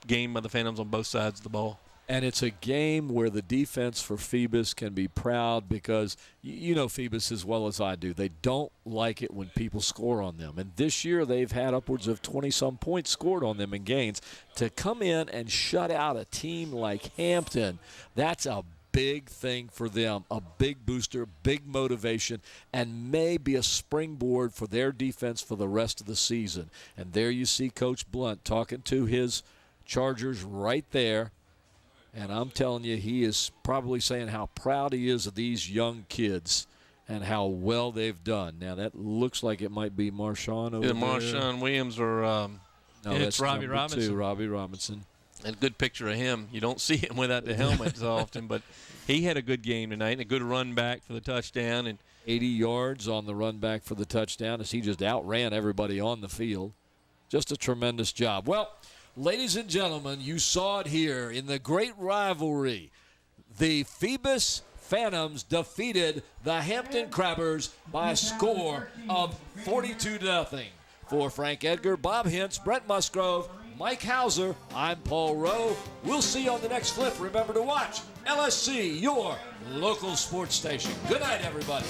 game by the Phantoms on both sides of the ball. And it's a game where the defense for Phoebus can be proud because you know Phoebus as well as I do. They don't like it when people score on them. And this year they've had upwards of 20-some points scored on them in games. To come in and shut out a team like Hampton, that's a big thing for them, a big booster, big motivation, and maybe a springboard for their defense for the rest of the season. And there you see Coach Blunt talking to his Chargers right there. And I'm telling you, he is probably saying how proud he is of these young kids and how well they've done. Now, that looks like it might be Marshawn over there. Marshawn Williams or no, it's Robbie Robinson. Robbie Robinson. And a good picture of him. You don't see him without the helmet as often, but he had a good game tonight and a good run back for the touchdown. And 80 yards on the run back for the touchdown as he just outran everybody on the field. Just a tremendous job. Well, ladies and gentlemen, you saw it here in the great rivalry. The Phoebus Phantoms defeated the Hampton Crabbers by a score of 42-0. For Frank Edgar, Bob Hintz, Brent Musgrove, Mike Hauser, I'm Paul Rowe. We'll see you on the next flip. Remember to watch LSC, your local sports station. Good night, everybody.